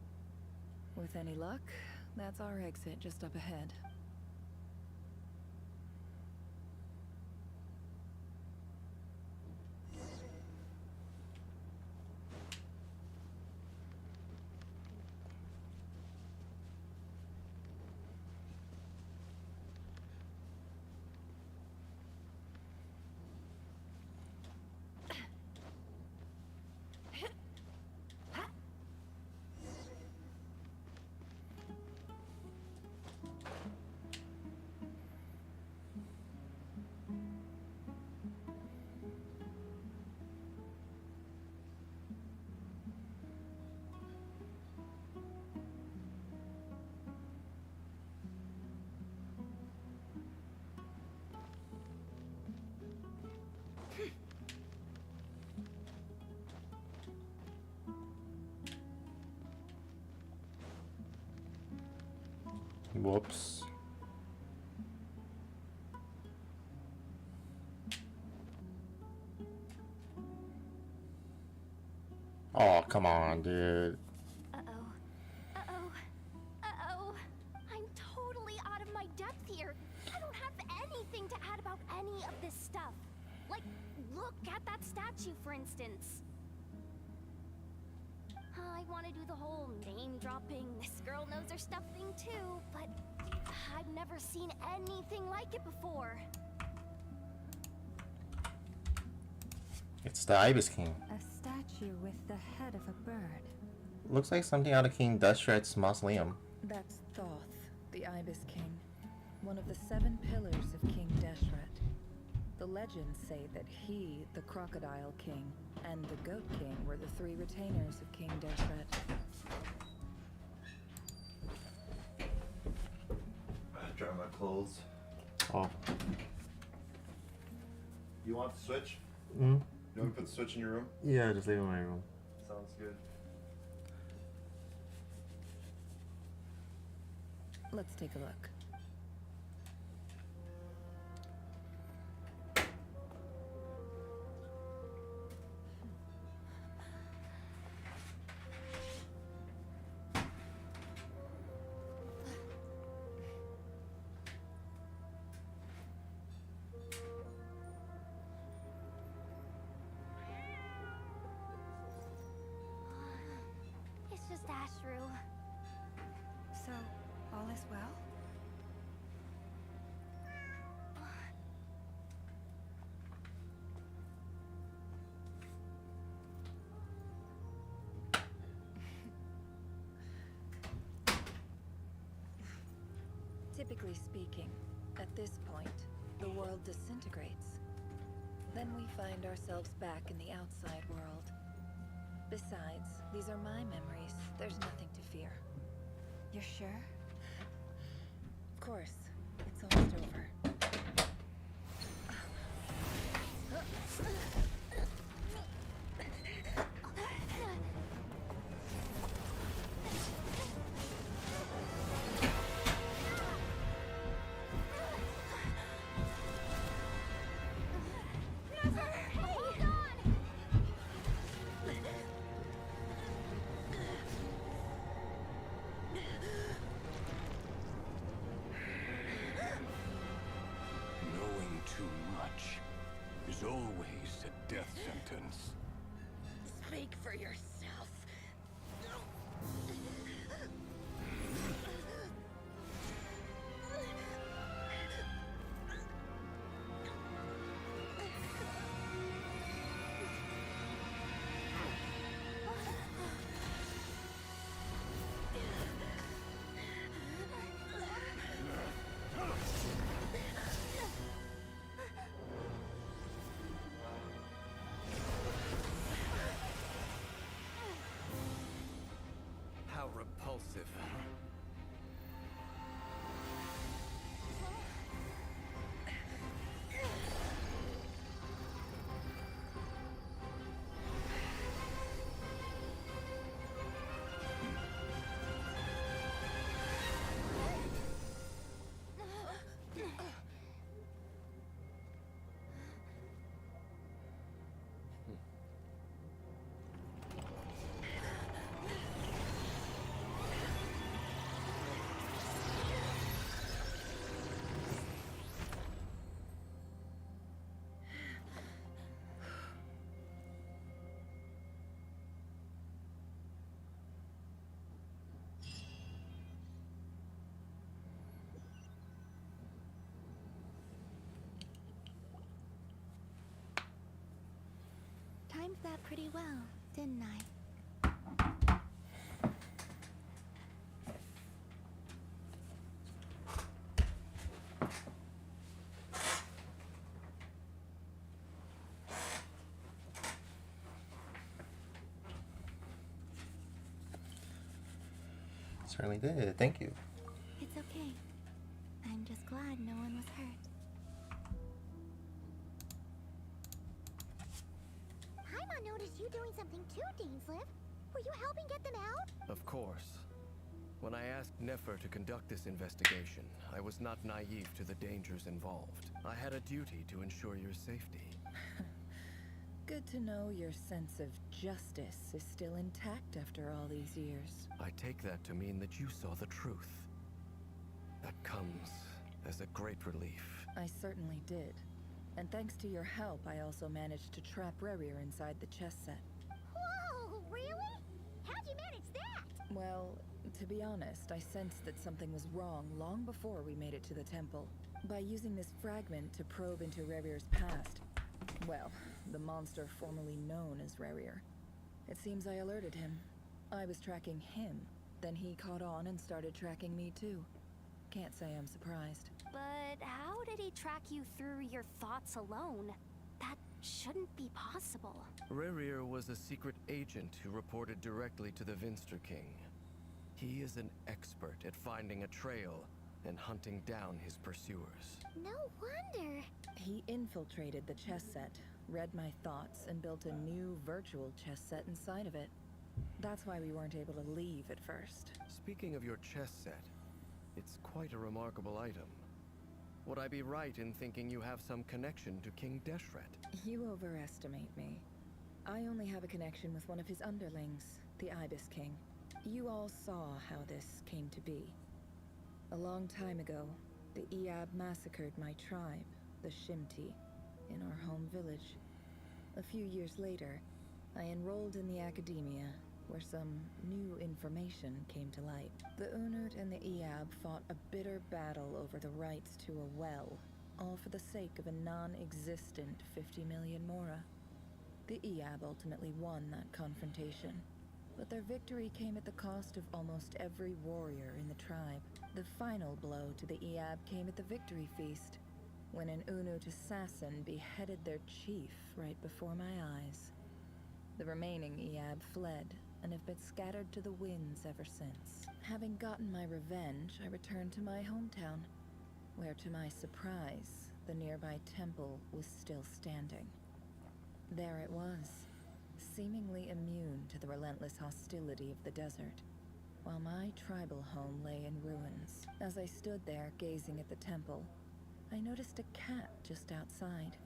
With any luck, that's our exit just up ahead. Whoops. Oh, come on, dude. Uh-oh. I'm totally out of my depth here. I don't have anything to add about any of this stuff. Like, look at that statue, for instance. I want to do the whole name-dropping, this girl knows her stuff thing too, but I've never seen anything like it before. It's the Ibis King. A statue with the head of a bird. Looks like something out of King Deshret's mausoleum. That's Thoth, the Ibis King, one of the 7 pillars of King Deshret. The legends say that he, the Crocodile King, and the Goat King were the 3 retainers of King Deshret. Dry my clothes. Oh. You want the switch? Hmm? You want me to put the switch in your room? Yeah, just leave it in my room. Sounds good. Let's take a look. It's just Ashru. So, all is well? Typically speaking, at this point, the world disintegrates. Then we find ourselves back in the outside world. Besides, these are my memories. There's nothing to fear. You're sure? Of course. It's almost over. death sentence. Speak for yourself. How repulsive. Timed that pretty well, didn't I? Certainly did. Thank you. It's okay. I'm just glad no one was hurt. Paimon noticed you doing something too, Dainsleif. Were you helping get them out? Of course. When I asked Nefer to conduct this investigation, I was not naive to the dangers involved. I had a duty to ensure your safety. Good to know your sense of justice is still intact after all these years. I take that to mean that you saw the truth. That comes as a great relief. I certainly did. And thanks to your help, I also managed to trap Rerir inside the chess set. Whoa, really? How'd you manage that? Well, to be honest, I sensed that something was wrong long before we made it to the temple. By using this fragment to probe into Rerir's past, well, the monster formerly known as Rerir. It seems I alerted him. I was tracking him, then he caught on and started tracking me too. Can't say I'm surprised. But how did he track you through your thoughts alone? That shouldn't be possible. Rerir was a secret agent who reported directly to the Vinster King. He is an expert at finding a trail and hunting down his pursuers. No wonder. He infiltrated the chess set, read my thoughts, and built a new virtual chess set inside of it. That's why we weren't able to leave at first. Speaking of your chess set, it's quite a remarkable item. Would I be right in thinking you have some connection to King Deshret? You overestimate me. I only have a connection with one of his underlings, the Ibis King. You all saw how this came to be. A long time ago, the Eab massacred my tribe, the Shimti, in our home village. A few years later, I enrolled in the academia, where some new information came to light. The Unut and the Eab fought a bitter battle over the rights to a well, all for the sake of a non-existent 50 million mora. The Eab ultimately won that confrontation, but their victory came at the cost of almost every warrior in the tribe. The final blow to the Eab came at the victory feast, when an Unut assassin beheaded their chief right before my eyes. The remaining Eab fled, and have been scattered to the winds ever since. Having gotten my revenge, I returned to my hometown, where to my surprise, the nearby temple was still standing. There it was, seemingly immune to the relentless hostility of the desert, while my tribal home lay in ruins. As I stood there gazing at the temple, I noticed a cat just outside.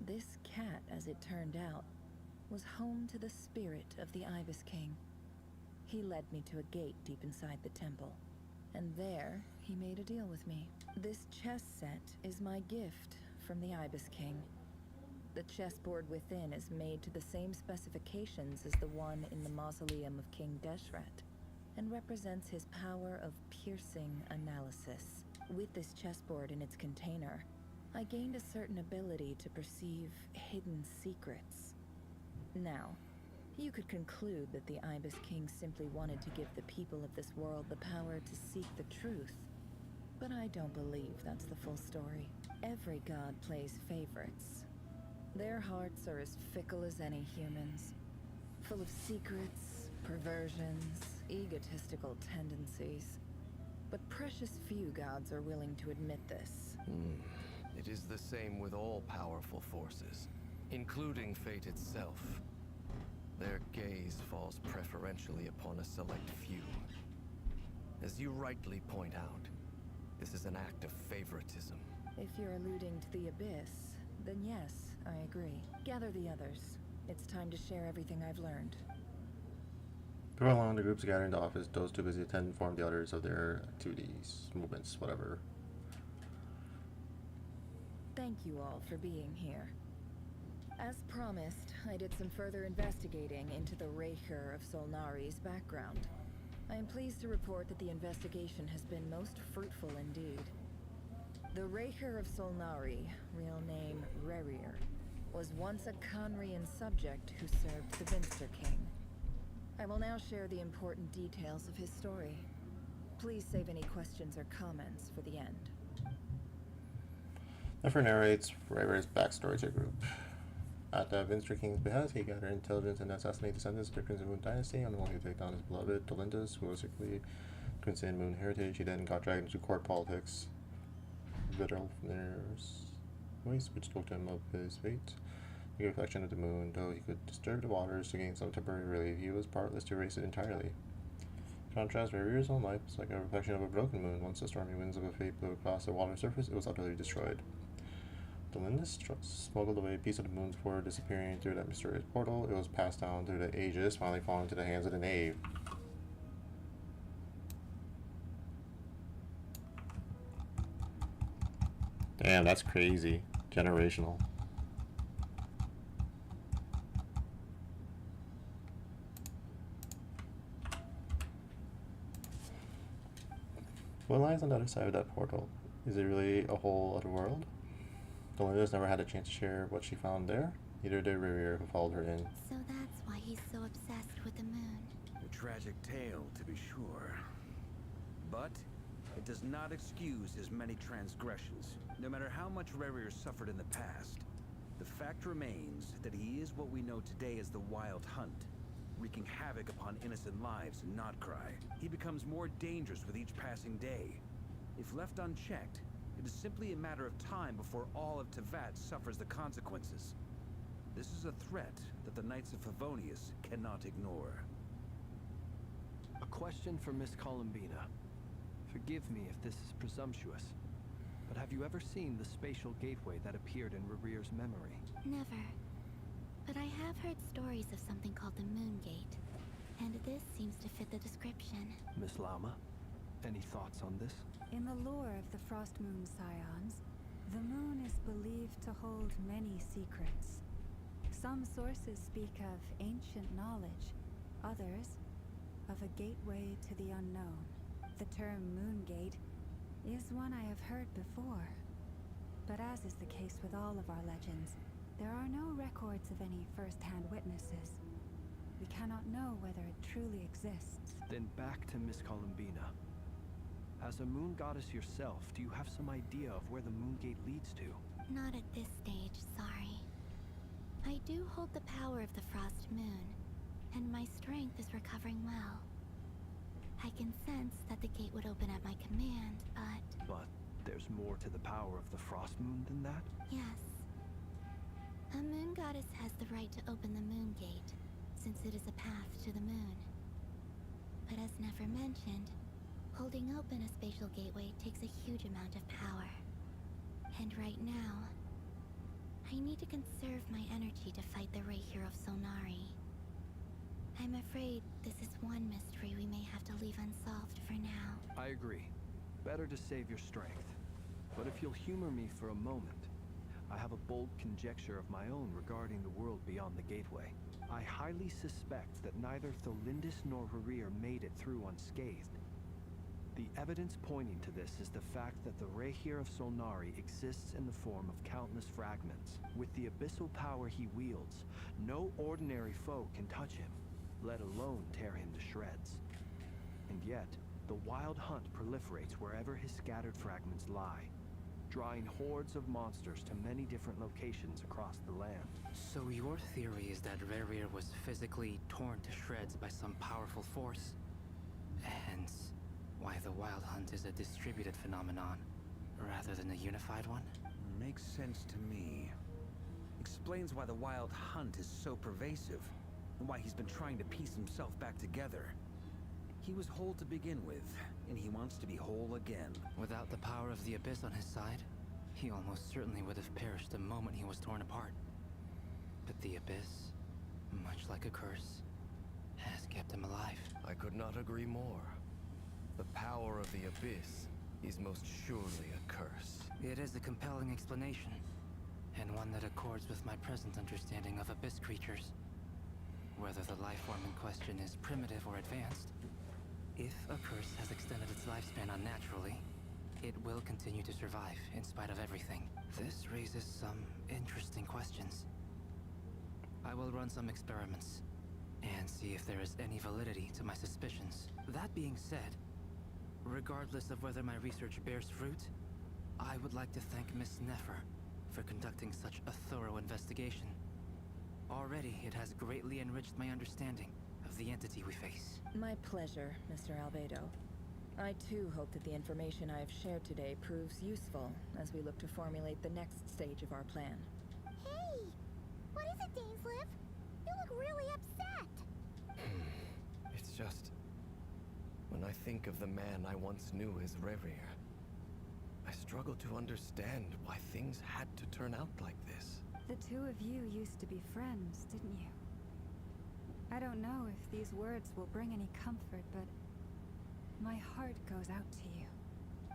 This cat, as it turned out, was home to the spirit of the Ibis King. He led me to a gate deep inside the temple, and there he made a deal with me. This chess set is my gift from the Ibis King. The chessboard within is made to the same specifications as the one in the mausoleum of King Deshret, and represents his power of piercing analysis. With this chessboard in its container, I gained a certain ability to perceive hidden secrets. Now, you could conclude that the Ibis King simply wanted to give the people of this world the power to seek the truth. But I don't believe that's the full story. Every god plays favorites. Their hearts are as fickle as any human's, full of secrets, perversions, egotistical tendencies. But precious few gods are willing to admit this. It is the same with all powerful forces, including fate itself. Their gaze falls preferentially upon a select few. As you rightly point out, this is an act of favoritism. If you're alluding to the Abyss, then yes, I agree. Gather the others. It's time to share everything I've learned. Before long, the groups gathered in the office. Those too busy to inform the others of their activities, movements, whatever. Thank you all for being here. As promised, I did some further investigating into the Raker of Solnari's background. I am pleased to report that the investigation has been most fruitful indeed. The Raker of Solnari, real name Rerir, was once a Conrian subject who served the Vinster King. I will now share the important details of his story. Please save any questions or comments for the end. Nefer narrates Rerir's backstory to the group. At the Vinster King's behest, he gathered intelligence and assassinated descendants of the Crimson Moon dynasty on the one to take down his beloved Delindus, who was secretly Crimson Moon heritage. He then got dragged into court politics. Vitterlner's voice, which spoke to him of his fate. The reflection of the moon, though he could disturb the waters to gain some temporary relief, he was powerless to erase it entirely. In contrast, Rerir's own life was like a reflection of a broken moon. Once the stormy winds of a fate blew across the water surface, it was utterly destroyed. Delindus smuggled away a piece of the moon before disappearing through that mysterious portal. It was passed down through the ages, finally falling into the hands of the knave. Damn, that's crazy. Generational. What lies on the other side of that portal? Is it really a whole other world? Delindus never had a chance to share what she found there. Neither did Rerir, who followed her in. So that's why he's so obsessed with the moon. A tragic tale, to be sure. But it does not excuse his many transgressions. No matter how much Rerir suffered in the past, the fact remains that he is what we know today as the Wild Hunt, wreaking havoc upon innocent lives in Notcry. He becomes more dangerous with each passing day. If left unchecked, it is simply a matter of time before all of Tevat suffers the consequences. This is a threat that the Knights of Favonius cannot ignore. A question for Miss Columbina. Forgive me if this is presumptuous, but have you ever seen the spatial gateway that appeared in Rerir's memory? Never. But I have heard stories of something called the Moon Gate, and this seems to fit the description. Miss Lama, any thoughts on this? In the lore of the Frost Moon Scions, the moon is believed to hold many secrets. Some sources speak of ancient knowledge, others of a gateway to the unknown. The term Moon Gate is one I have heard before. But as is the case with all of our legends, there are no records of any first-hand witnesses. We cannot know whether it truly exists. Then back to Miss Columbina. As a moon goddess yourself, do you have some idea of where the Moon Gate leads to? Not at this stage, sorry. I do hold the power of the Frost Moon, and my strength is recovering well. I can sense that the gate would open at my command, but... But there's more to the power of the Frost Moon than that? Yes. A moon goddess has the right to open the Moon Gate, since it is a path to the moon. But as Nefer mentioned, holding open a spatial gateway takes a huge amount of power. And right now, I need to conserve my energy to fight the Raker of Solnari. I'm afraid this is one mystery we may have to leave unsolved for now. I agree. Better to save your strength. But if you'll humor me for a moment, I have a bold conjecture of my own regarding the world beyond the gateway. I highly suspect that neither Tholindis nor Harir made it through unscathed. The evidence pointing to this is the fact that the Rehir of Solnari exists in the form of countless fragments. With the abyssal power he wields, no ordinary foe can touch him, let alone tear him to shreds. And yet, the Wild Hunt proliferates wherever his scattered fragments lie, drawing hordes of monsters to many different locations across the land. So your theory is that Rerir was physically torn to shreds by some powerful force? Hence, why the Wild Hunt is a distributed phenomenon, rather than a unified one? Makes sense to me. Explains why the Wild Hunt is so pervasive, and why he's been trying to piece himself back together. He was whole to begin with, and he wants to be whole again. Without the power of the Abyss on his side, he almost certainly would have perished the moment he was torn apart. But the Abyss, much like a curse, has kept him alive. I could not agree more. The power of the Abyss is most surely a curse. It is a compelling explanation, and one that accords with my present understanding of Abyss creatures. Whether the life form in question is primitive or advanced, if a curse has extended its lifespan unnaturally, it will continue to survive in spite of everything. This raises some interesting questions. I will run some experiments and see if there is any validity to my suspicions. That being said, regardless of whether my research bears fruit, I would like to thank Miss Nefer for conducting such a thorough investigation. Already, it has greatly enriched my understanding of the entity we face. My pleasure, Mr. Albedo. I too hope that the information I have shared today proves useful as we look to formulate the next stage of our plan. Hey! What is it, Dainsliv? You look really upset! It's just... when I think of the man I once knew as Rerir, I struggle to understand why things had to turn out like this. The two of you used to be friends, didn't you? I don't know if these words will bring any comfort, but my heart goes out to you.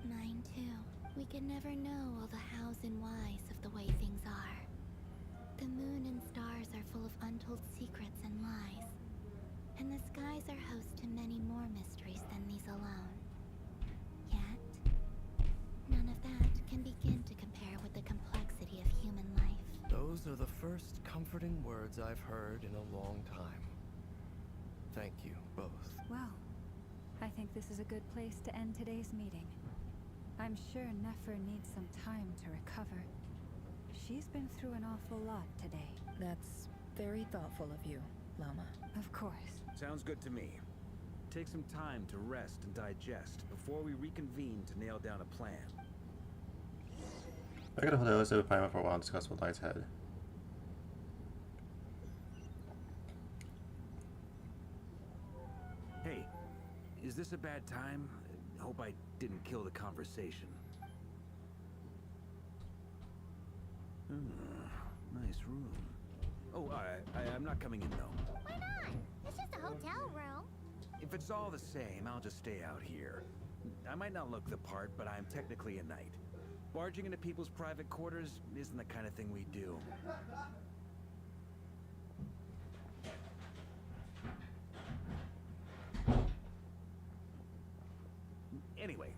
Mine too. We can never know all the hows and whys of the way things are. The moon and stars are full of untold secrets and lies. And the skies are host to many more mysteries than these alone. Yet, none of that can begin to compare with the complexity of human life. Those are the first comforting words I've heard in a long time. Thank you, both. Well, I think this is a good place to end today's meeting. I'm sure Nefer needs some time to recover. She's been through an awful lot today. That's very thoughtful of you, Lama. Of course. Sounds good to me. Take some time to rest and digest before we reconvene to nail down a plan. I gotta hold a plan for a while and discuss what lies ahead. Hey, is this a bad time? Hope I didn't kill the conversation. Nice room. Oh, I'm not coming in though. Why not? It's just a hotel room. If it's all the same, I'll just stay out here. I might not look the part, but I'm technically a knight. Barging into people's private quarters isn't the kind of thing we do. Anyway,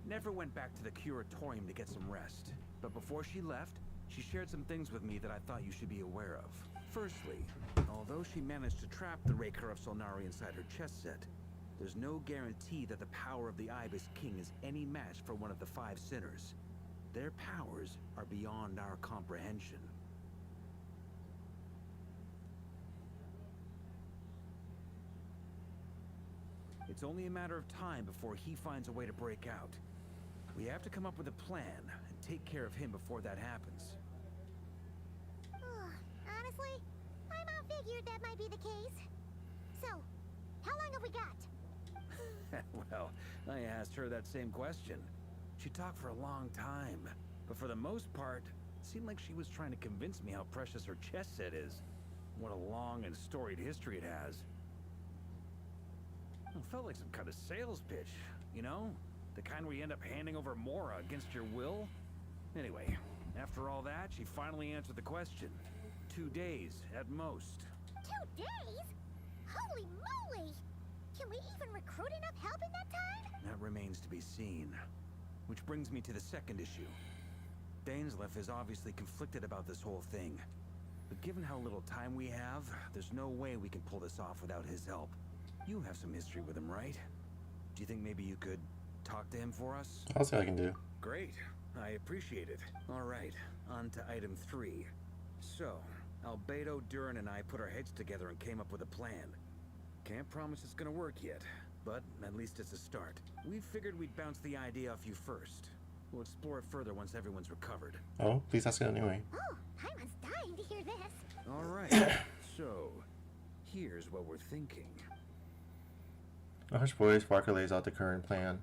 Nefer went back to the curatorium to get some rest. But before she left, she shared some things with me that I thought you should be aware of. Firstly, although she managed to trap the Raker of Solnari inside her chess set, there's no guarantee that the power of the Ibis King is any match for one of the 5 sinners. Their powers are beyond our comprehension. It's only a matter of time before he finds a way to break out. We have to come up with a plan and take care of him before that happens. Honestly, I about figured that might be the case. So, how long have we got? Well, I asked her that same question. She talked for a long time, but for the most part, it seemed like she was trying to convince me how precious her chess set is. What a long and storied history it has. It felt like some kind of sales pitch, you know? The kind where you end up handing over Mora against your will? Anyway, After all that, she finally answered the question. 2 days, at most. 2 days? Holy moly! Can we even recruit enough help in that time? That remains to be seen. Which brings me to the second issue. Dainsleif is obviously conflicted about this whole thing. But given how little time we have, there's no way we can pull this off without his help. You have some history with him, right? Do you think maybe you could talk to him for us? I'll see what I can do. Great. I appreciate it. All right, on to item 3. So, Albedo, Durin, and I put our heads together and came up with a plan. Can't promise it's gonna work yet, but at least it's a start. We figured we'd bounce the idea off you first. We'll explore it further once everyone's recovered. Oh, please ask it anyway. Oh, Paimon's dying to hear this. All right, so here's what we're thinking. A hushed voice, Barker lays out the current plan.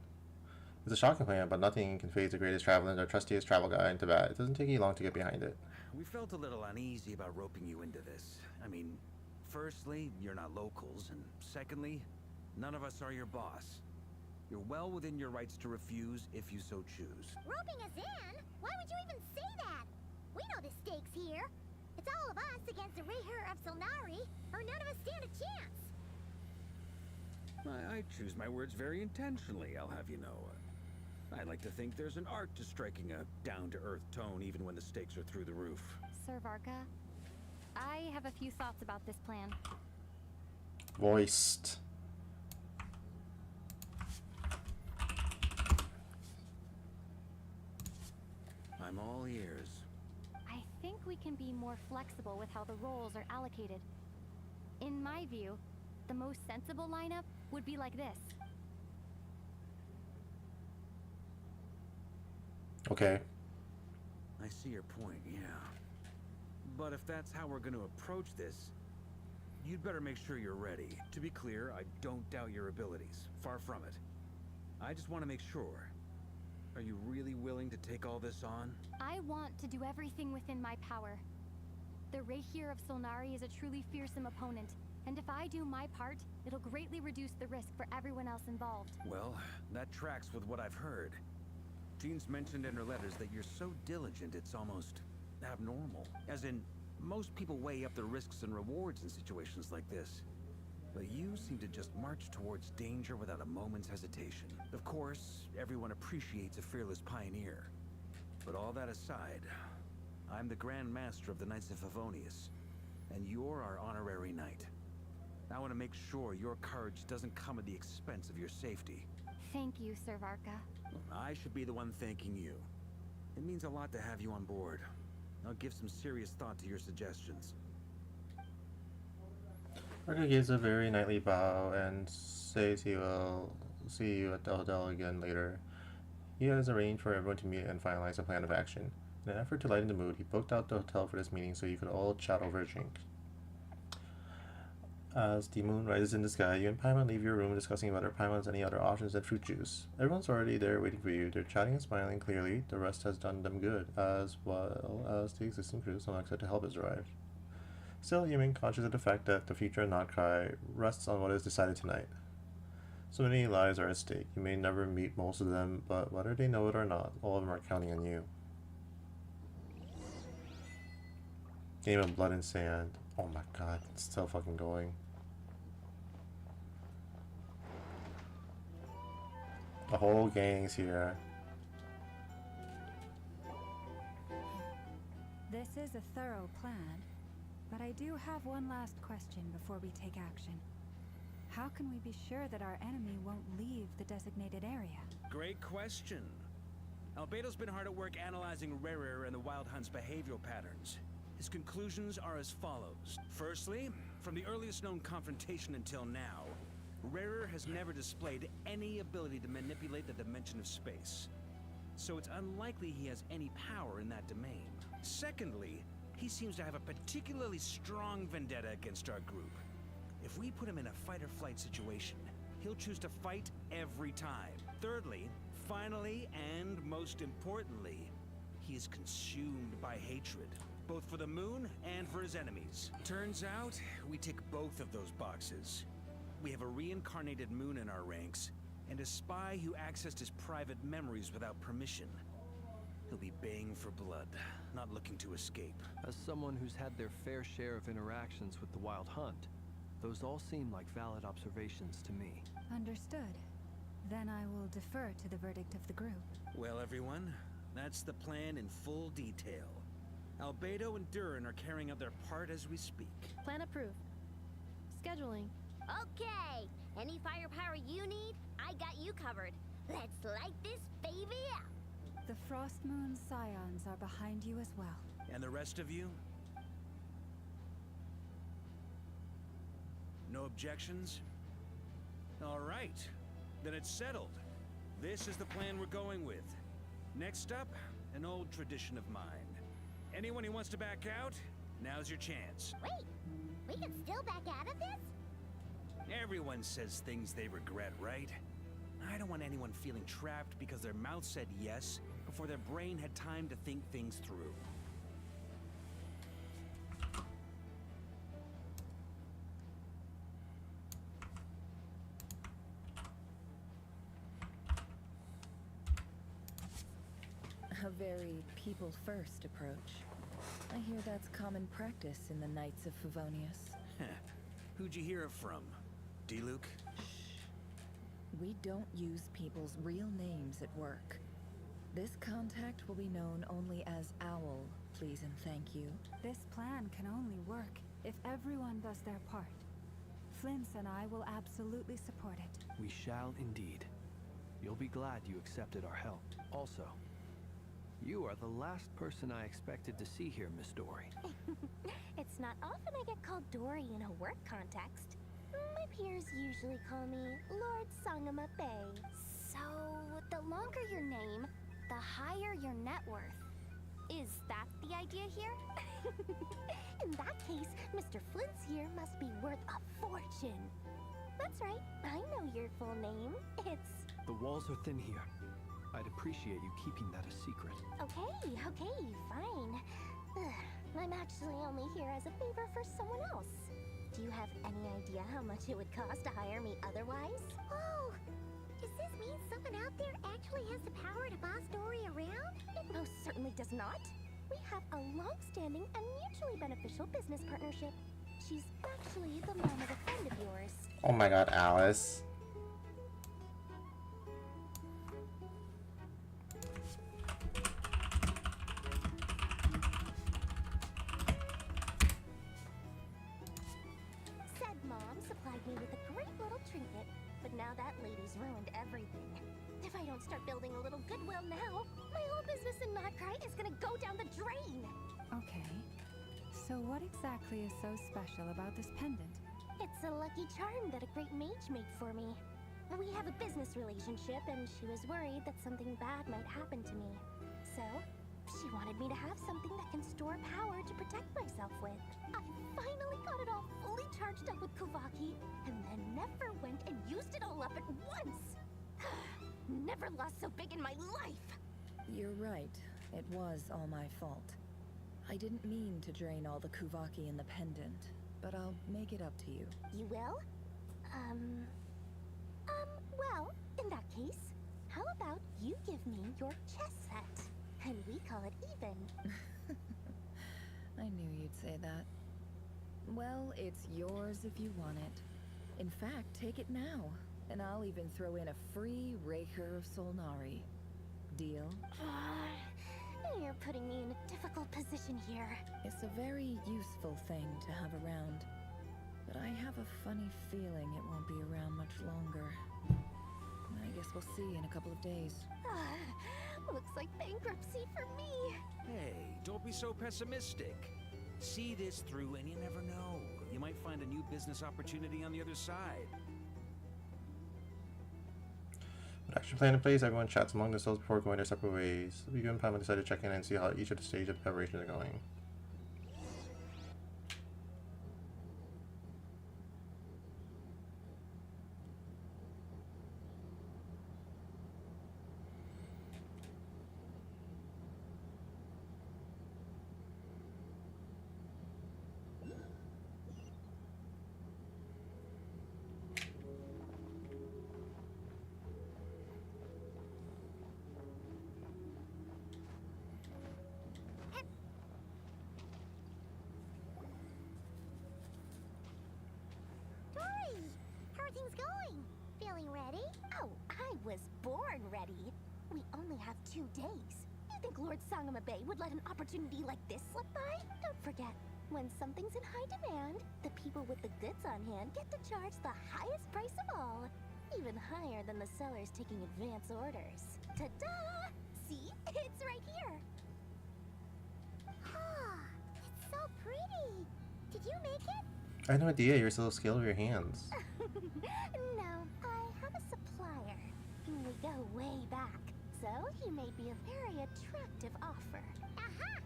It's a shocking plan, but nothing can phase the greatest traveler and our trustiest travel guide in Tibet. It doesn't take you long to get behind it. We felt a little uneasy about roping you into this. I mean, firstly, you're not locals, and secondly, none of us are your boss. You're well within your rights to refuse if you so choose. Roping us in? Why would you even say that? We know the stakes here. It's all of us against the Reher of Solnari, or none of us stand a chance. I choose my words very intentionally, I'll have you know. I like to think there's an art to striking a down-to-earth tone even when the stakes are through the roof. Sir Varka, I have a few thoughts about this plan. Voiced. I'm all ears. I think we can be more flexible with how the roles are allocated. In my view, the most sensible lineup would be like this. Okay. I see your point, yeah. But if that's how we're going to approach this, you'd better make sure you're ready. To be clear, I don't doubt your abilities. Far from it. I just want to make sure. Are you really willing to take all this on? I want to do everything within my power. The Rehyr of Solnari is a truly fearsome opponent, and if I do my part, it'll greatly reduce the risk for everyone else involved. Well, that tracks with what I've heard. Jean's mentioned in her letters that you're so diligent it's almost abnormal. As in, most people weigh up the risks and rewards in situations like this. But you seem to just march towards danger without a moment's hesitation. Of course, everyone appreciates a fearless pioneer. But all that aside, I'm the Grand Master of the Knights of Favonius, and you're our honorary knight. I want to make sure your courage doesn't come at the expense of your safety. Thank you, Sir Varka. I should be the one thanking you. It means a lot to have you on board. I'll give some serious thought to your suggestions. Barker gives a very knightly bow and says he will see you at the hotel again later. He has arranged for everyone to meet and finalize a plan of action. In an effort to lighten the mood, he booked out the hotel for this meeting so you could all chat over a drink. As the moon rises in the sky, you and Paimon leave your room discussing whether Paimon has any other options than fruit juice. Everyone's already there waiting for you. They're chatting and smiling clearly. The rest has done them good, as well as the existing crew so excited to help has arrived. Still, you remain conscious of the fact that the future of Notcry rests on what is decided tonight. So many lives are at stake. You may never meet most of them, but whether they know it or not, all of them are counting on you. Game of Blood and Sand. Oh my god, it's still fucking going. The whole gang's here. This is a thorough plan, but I do have one last question before we take action. How can we be sure that our enemy won't leave the designated area? Great question. Albedo's been hard at work analyzing Rehyr and the Wild Hunt's behavioral patterns. His conclusions are as follows. Firstly, from the earliest known confrontation until now, Rehyr has never displayed any ability to manipulate the dimension of space. So it's unlikely he has any power in that domain. Secondly, he seems to have a particularly strong vendetta against our group. If we put him in a fight-or-flight situation, he'll choose to fight every time. Thirdly, finally, and most importantly, he is consumed by hatred, both for the moon and for his enemies. Turns out, we tick both of those boxes. We have a reincarnated moon in our ranks, and a spy who accessed his private memories without permission. He'll be baying for blood. not looking to escape. As someone who's had their fair share of interactions with the Wild Hunt, those all seem like valid observations to me. Understood. Then I will defer to the verdict of the group. Well, everyone, that's the plan in full detail. Albedo and Durin are carrying out their part as we speak. Plan approved. Scheduling. Okay. Any firepower you need, I got you covered. Let's light this baby out. The Frost Moon Scions are behind you as well. And the rest of you? No objections? All right. Then it's settled. This is the plan we're going with. Next up, an old tradition of mine. Anyone who wants to back out, now's your chance. Wait, we can still back out of this? Everyone says things they regret, right? I don't want anyone feeling trapped because their mouth said yes before their brain had time to think things through. A very people-first approach. I hear that's common practice in the Knights of Favonius. Who'd you hear it from? D-Luke? We don't use people's real names at work. This contact will be known only as Owl, please and thank you. This plan can only work if everyone does their part. Flint's and I will absolutely support it. We shall indeed. You'll be glad you accepted our help. Also, you are the last person I expected to see here, Miss Dory. It's not often I get called Dory in a work context. My peers usually call me Lord Sangama Bay. So, the longer your name, the higher your net worth. Is that the idea here? In that case, Mr. Flint's here must be worth a fortune. That's right, I know your full name. It's... The walls are thin here. I'd appreciate you keeping that a secret. Okay, fine. I'm actually only here as a favor for someone else. Do you have any idea how much it would cost to hire me otherwise? Oh, does this mean someone out there actually has the power to boss Dory around? It most certainly does not. We have a long-standing and mutually beneficial business partnership. She's actually the mom of a friend of yours. Oh my god, Alice. Said mom supplied me with a great little trinket, but now that lady's ruined everything. If I don't start building a little goodwill now, my whole business in Notcry is gonna go down the drain. Okay. So what exactly is so special about this pendant? It's a lucky charm that a great mage made for me. We have a business relationship, and she was worried that something bad might happen to me. So, she wanted me to have something that can store power to protect myself with. I finally got it all fully charged up with Kuvaki, and then never went and used it all up at once. Never lost so big in my life. You're right. It was all my fault. I didn't mean to drain all the Kuvaki in the pendant, but I'll make it up to you. You will? Well, in that case, how about you give me your chess set? And we call it even. I knew you'd say that. Well, it's yours if you want it. In fact, take it now, and I'll even throw in a free Raker of Solnari. Deal? You're putting me in a difficult position here. It's a very useful thing to have around, but I have a funny feeling it won't be around much longer. I guess we'll see in a couple of days. Looks like bankruptcy for me. Hey, don't be so pessimistic. See this through and you never know. You might find a new business opportunity on the other side. With action plan in place, everyone chats among themselves before going their separate ways. We and Pam decided to check in and see how each of the stages of preparations are going. born ready. We only have 2 days. You think Lord Sangama Bay would let an opportunity like this slip by? Don't forget, when something's in high demand, the people with the goods on hand get to charge the highest price of all. Even higher than the sellers taking advance orders. Ta-da! See? It's right here. Ah, it's so pretty. Did you make it? I had no idea you're so skilled with your hands. No, I have a supplier. We go way back, so he made me a very attractive offer. Aha!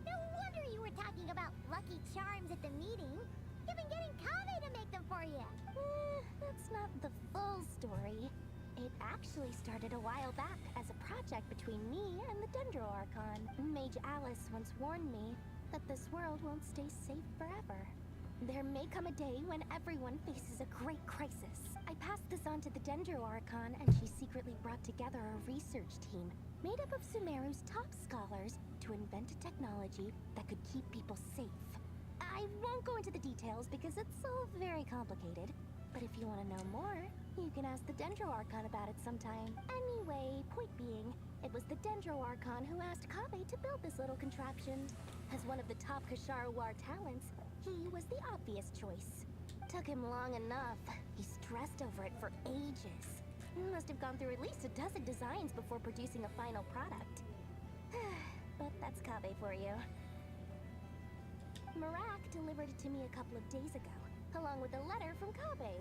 No wonder you were talking about lucky charms at the meeting. You've been getting Kave to make them for you. That's not the full story. It actually started a while back as a project between me and the Dendro Archon. Mage Alice once warned me that this world won't stay safe forever. There may come a day when everyone faces a great crisis. I passed this on to the Dendro Archon, and she secretly brought together a research team made up of Sumeru's top scholars to invent a technology that could keep people safe. I won't go into the details because it's all very complicated, but if you want to know more, you can ask the Dendro Archon about it sometime. Anyway, point being, it was the Dendro Archon who asked Kave to build this little contraption. As one of the top Kashara War talents, he was the obvious choice. Took him long enough. He stressed over it for ages. Must have gone through at least a dozen designs before producing a final product. But that's Kave for you. Marak delivered it to me a couple of days ago, along with a letter from Kave.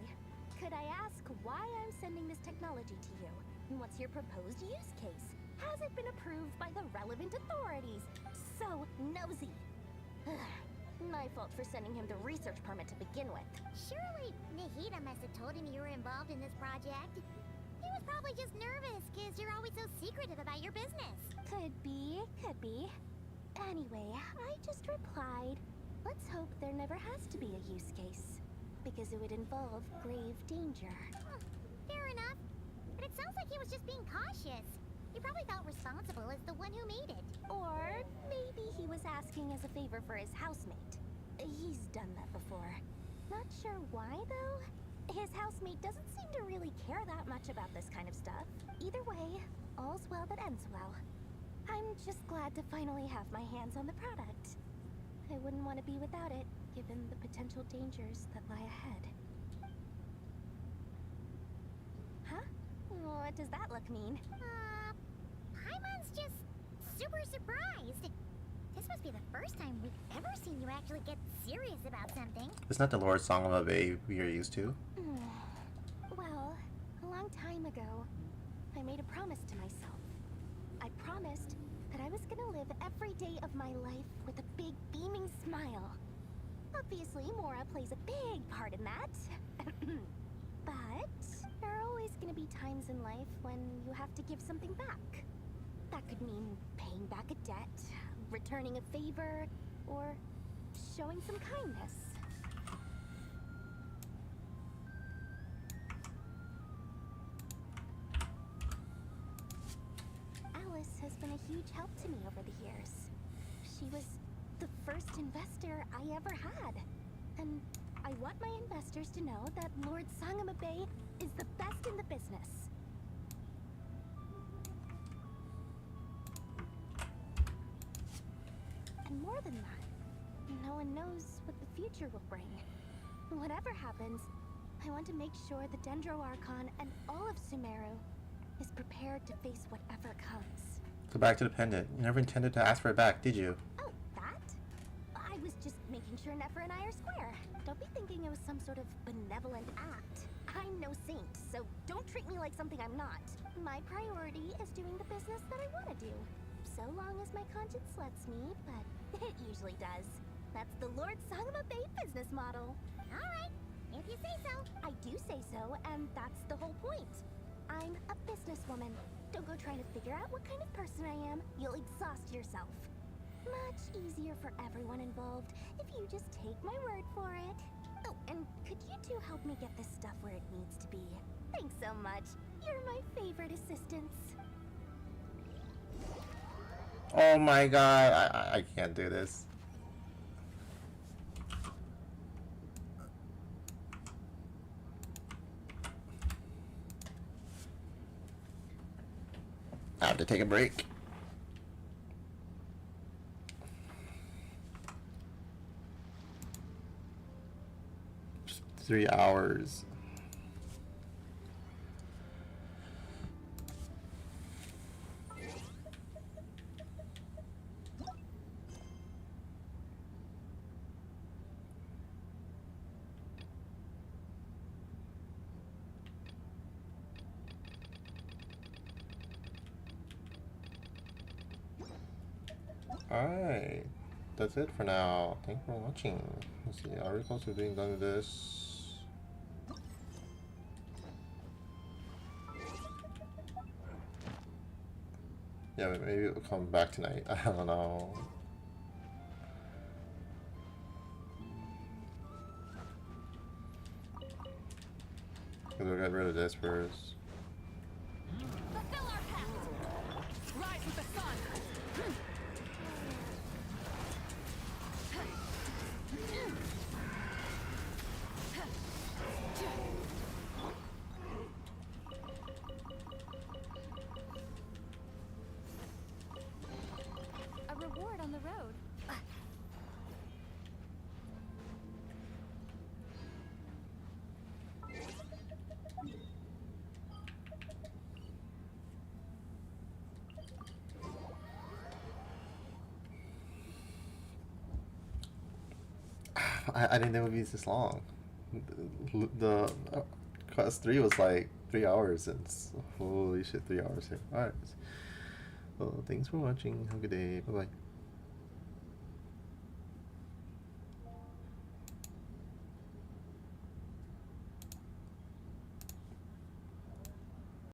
Could I ask why I'm sending this technology to you? What's your proposed use case? Has it been approved by the relevant authorities? So nosy. My fault for sending him the research permit to begin with. Surely Nahida must have told him you were involved in this project. He was probably just nervous because you're always so secretive about your business. Could be, could be. Anyway, I just replied, let's hope there never has to be a use case, because it would involve grave danger. Fair enough. But it sounds like he was just being cautious. He probably felt responsible as the one who made it. Or maybe he was asking as a favor for his housemate. He's done that before. Not sure why, though. His housemate doesn't seem to really care that much about this kind of stuff. Either way, all's well that ends well. I'm just glad to finally have my hands on the product. I wouldn't want to be without it, given the potential dangers that lie ahead. Huh? What does that look mean? Paimon's just super surprised. This must be the first time we've ever seen you actually get serious about something. It's not the Lord Song of a Bay we are used to. Well, a long time ago, I made a promise to myself. I promised that I was gonna live every day of my life with a big beaming smile. Obviously, Mora plays a big part in that. But there are always gonna be times in life when you have to give something back. That could mean paying back a debt, returning a favor, or showing some kindness. Alice has been a huge help to me over the years. She was the first investor I ever had. And I want my investors to know that Lord Sangama Bay is the best in the business. And more than that, no one knows what the future will bring. Whatever happens, I want to make sure the Dendro Archon and all of Sumeru is prepared to face whatever comes. Go back to the pendant. You never intended to ask for it back, did you? Oh, that? I was just making sure Nefer and I are square. Don't be thinking it was some sort of benevolent act. I'm no saint, so don't treat me like something I'm not. My priority is doing the business that I want to do. So long as my conscience lets me, but it usually does. That's the Lord Sangama Bay business model. Alright, if you say so. I do say so, and that's the whole point. I'm a businesswoman. Don't go trying to figure out what kind of person I am. You'll exhaust yourself. Much easier for everyone involved if you just take my word for it. Oh, and could you two help me get this stuff where it needs to be? Thanks so much. You're my favorite assistants. Oh my god, I can't do this. I have to take a break. Just 3 hours. Alright, that's it for now. Thanks for watching. Let's see, are we close to being done with this? Yeah, maybe it'll come back tonight. I don't know. We'll get rid of this first. Fulfill our pact! Rise with the sun! A reward on the road. I didn't know it would be this long. The quest 3 was like 3 hours. It's holy shit, 3 hours here. Alright. Well, thanks for watching. Have a good day. Bye bye.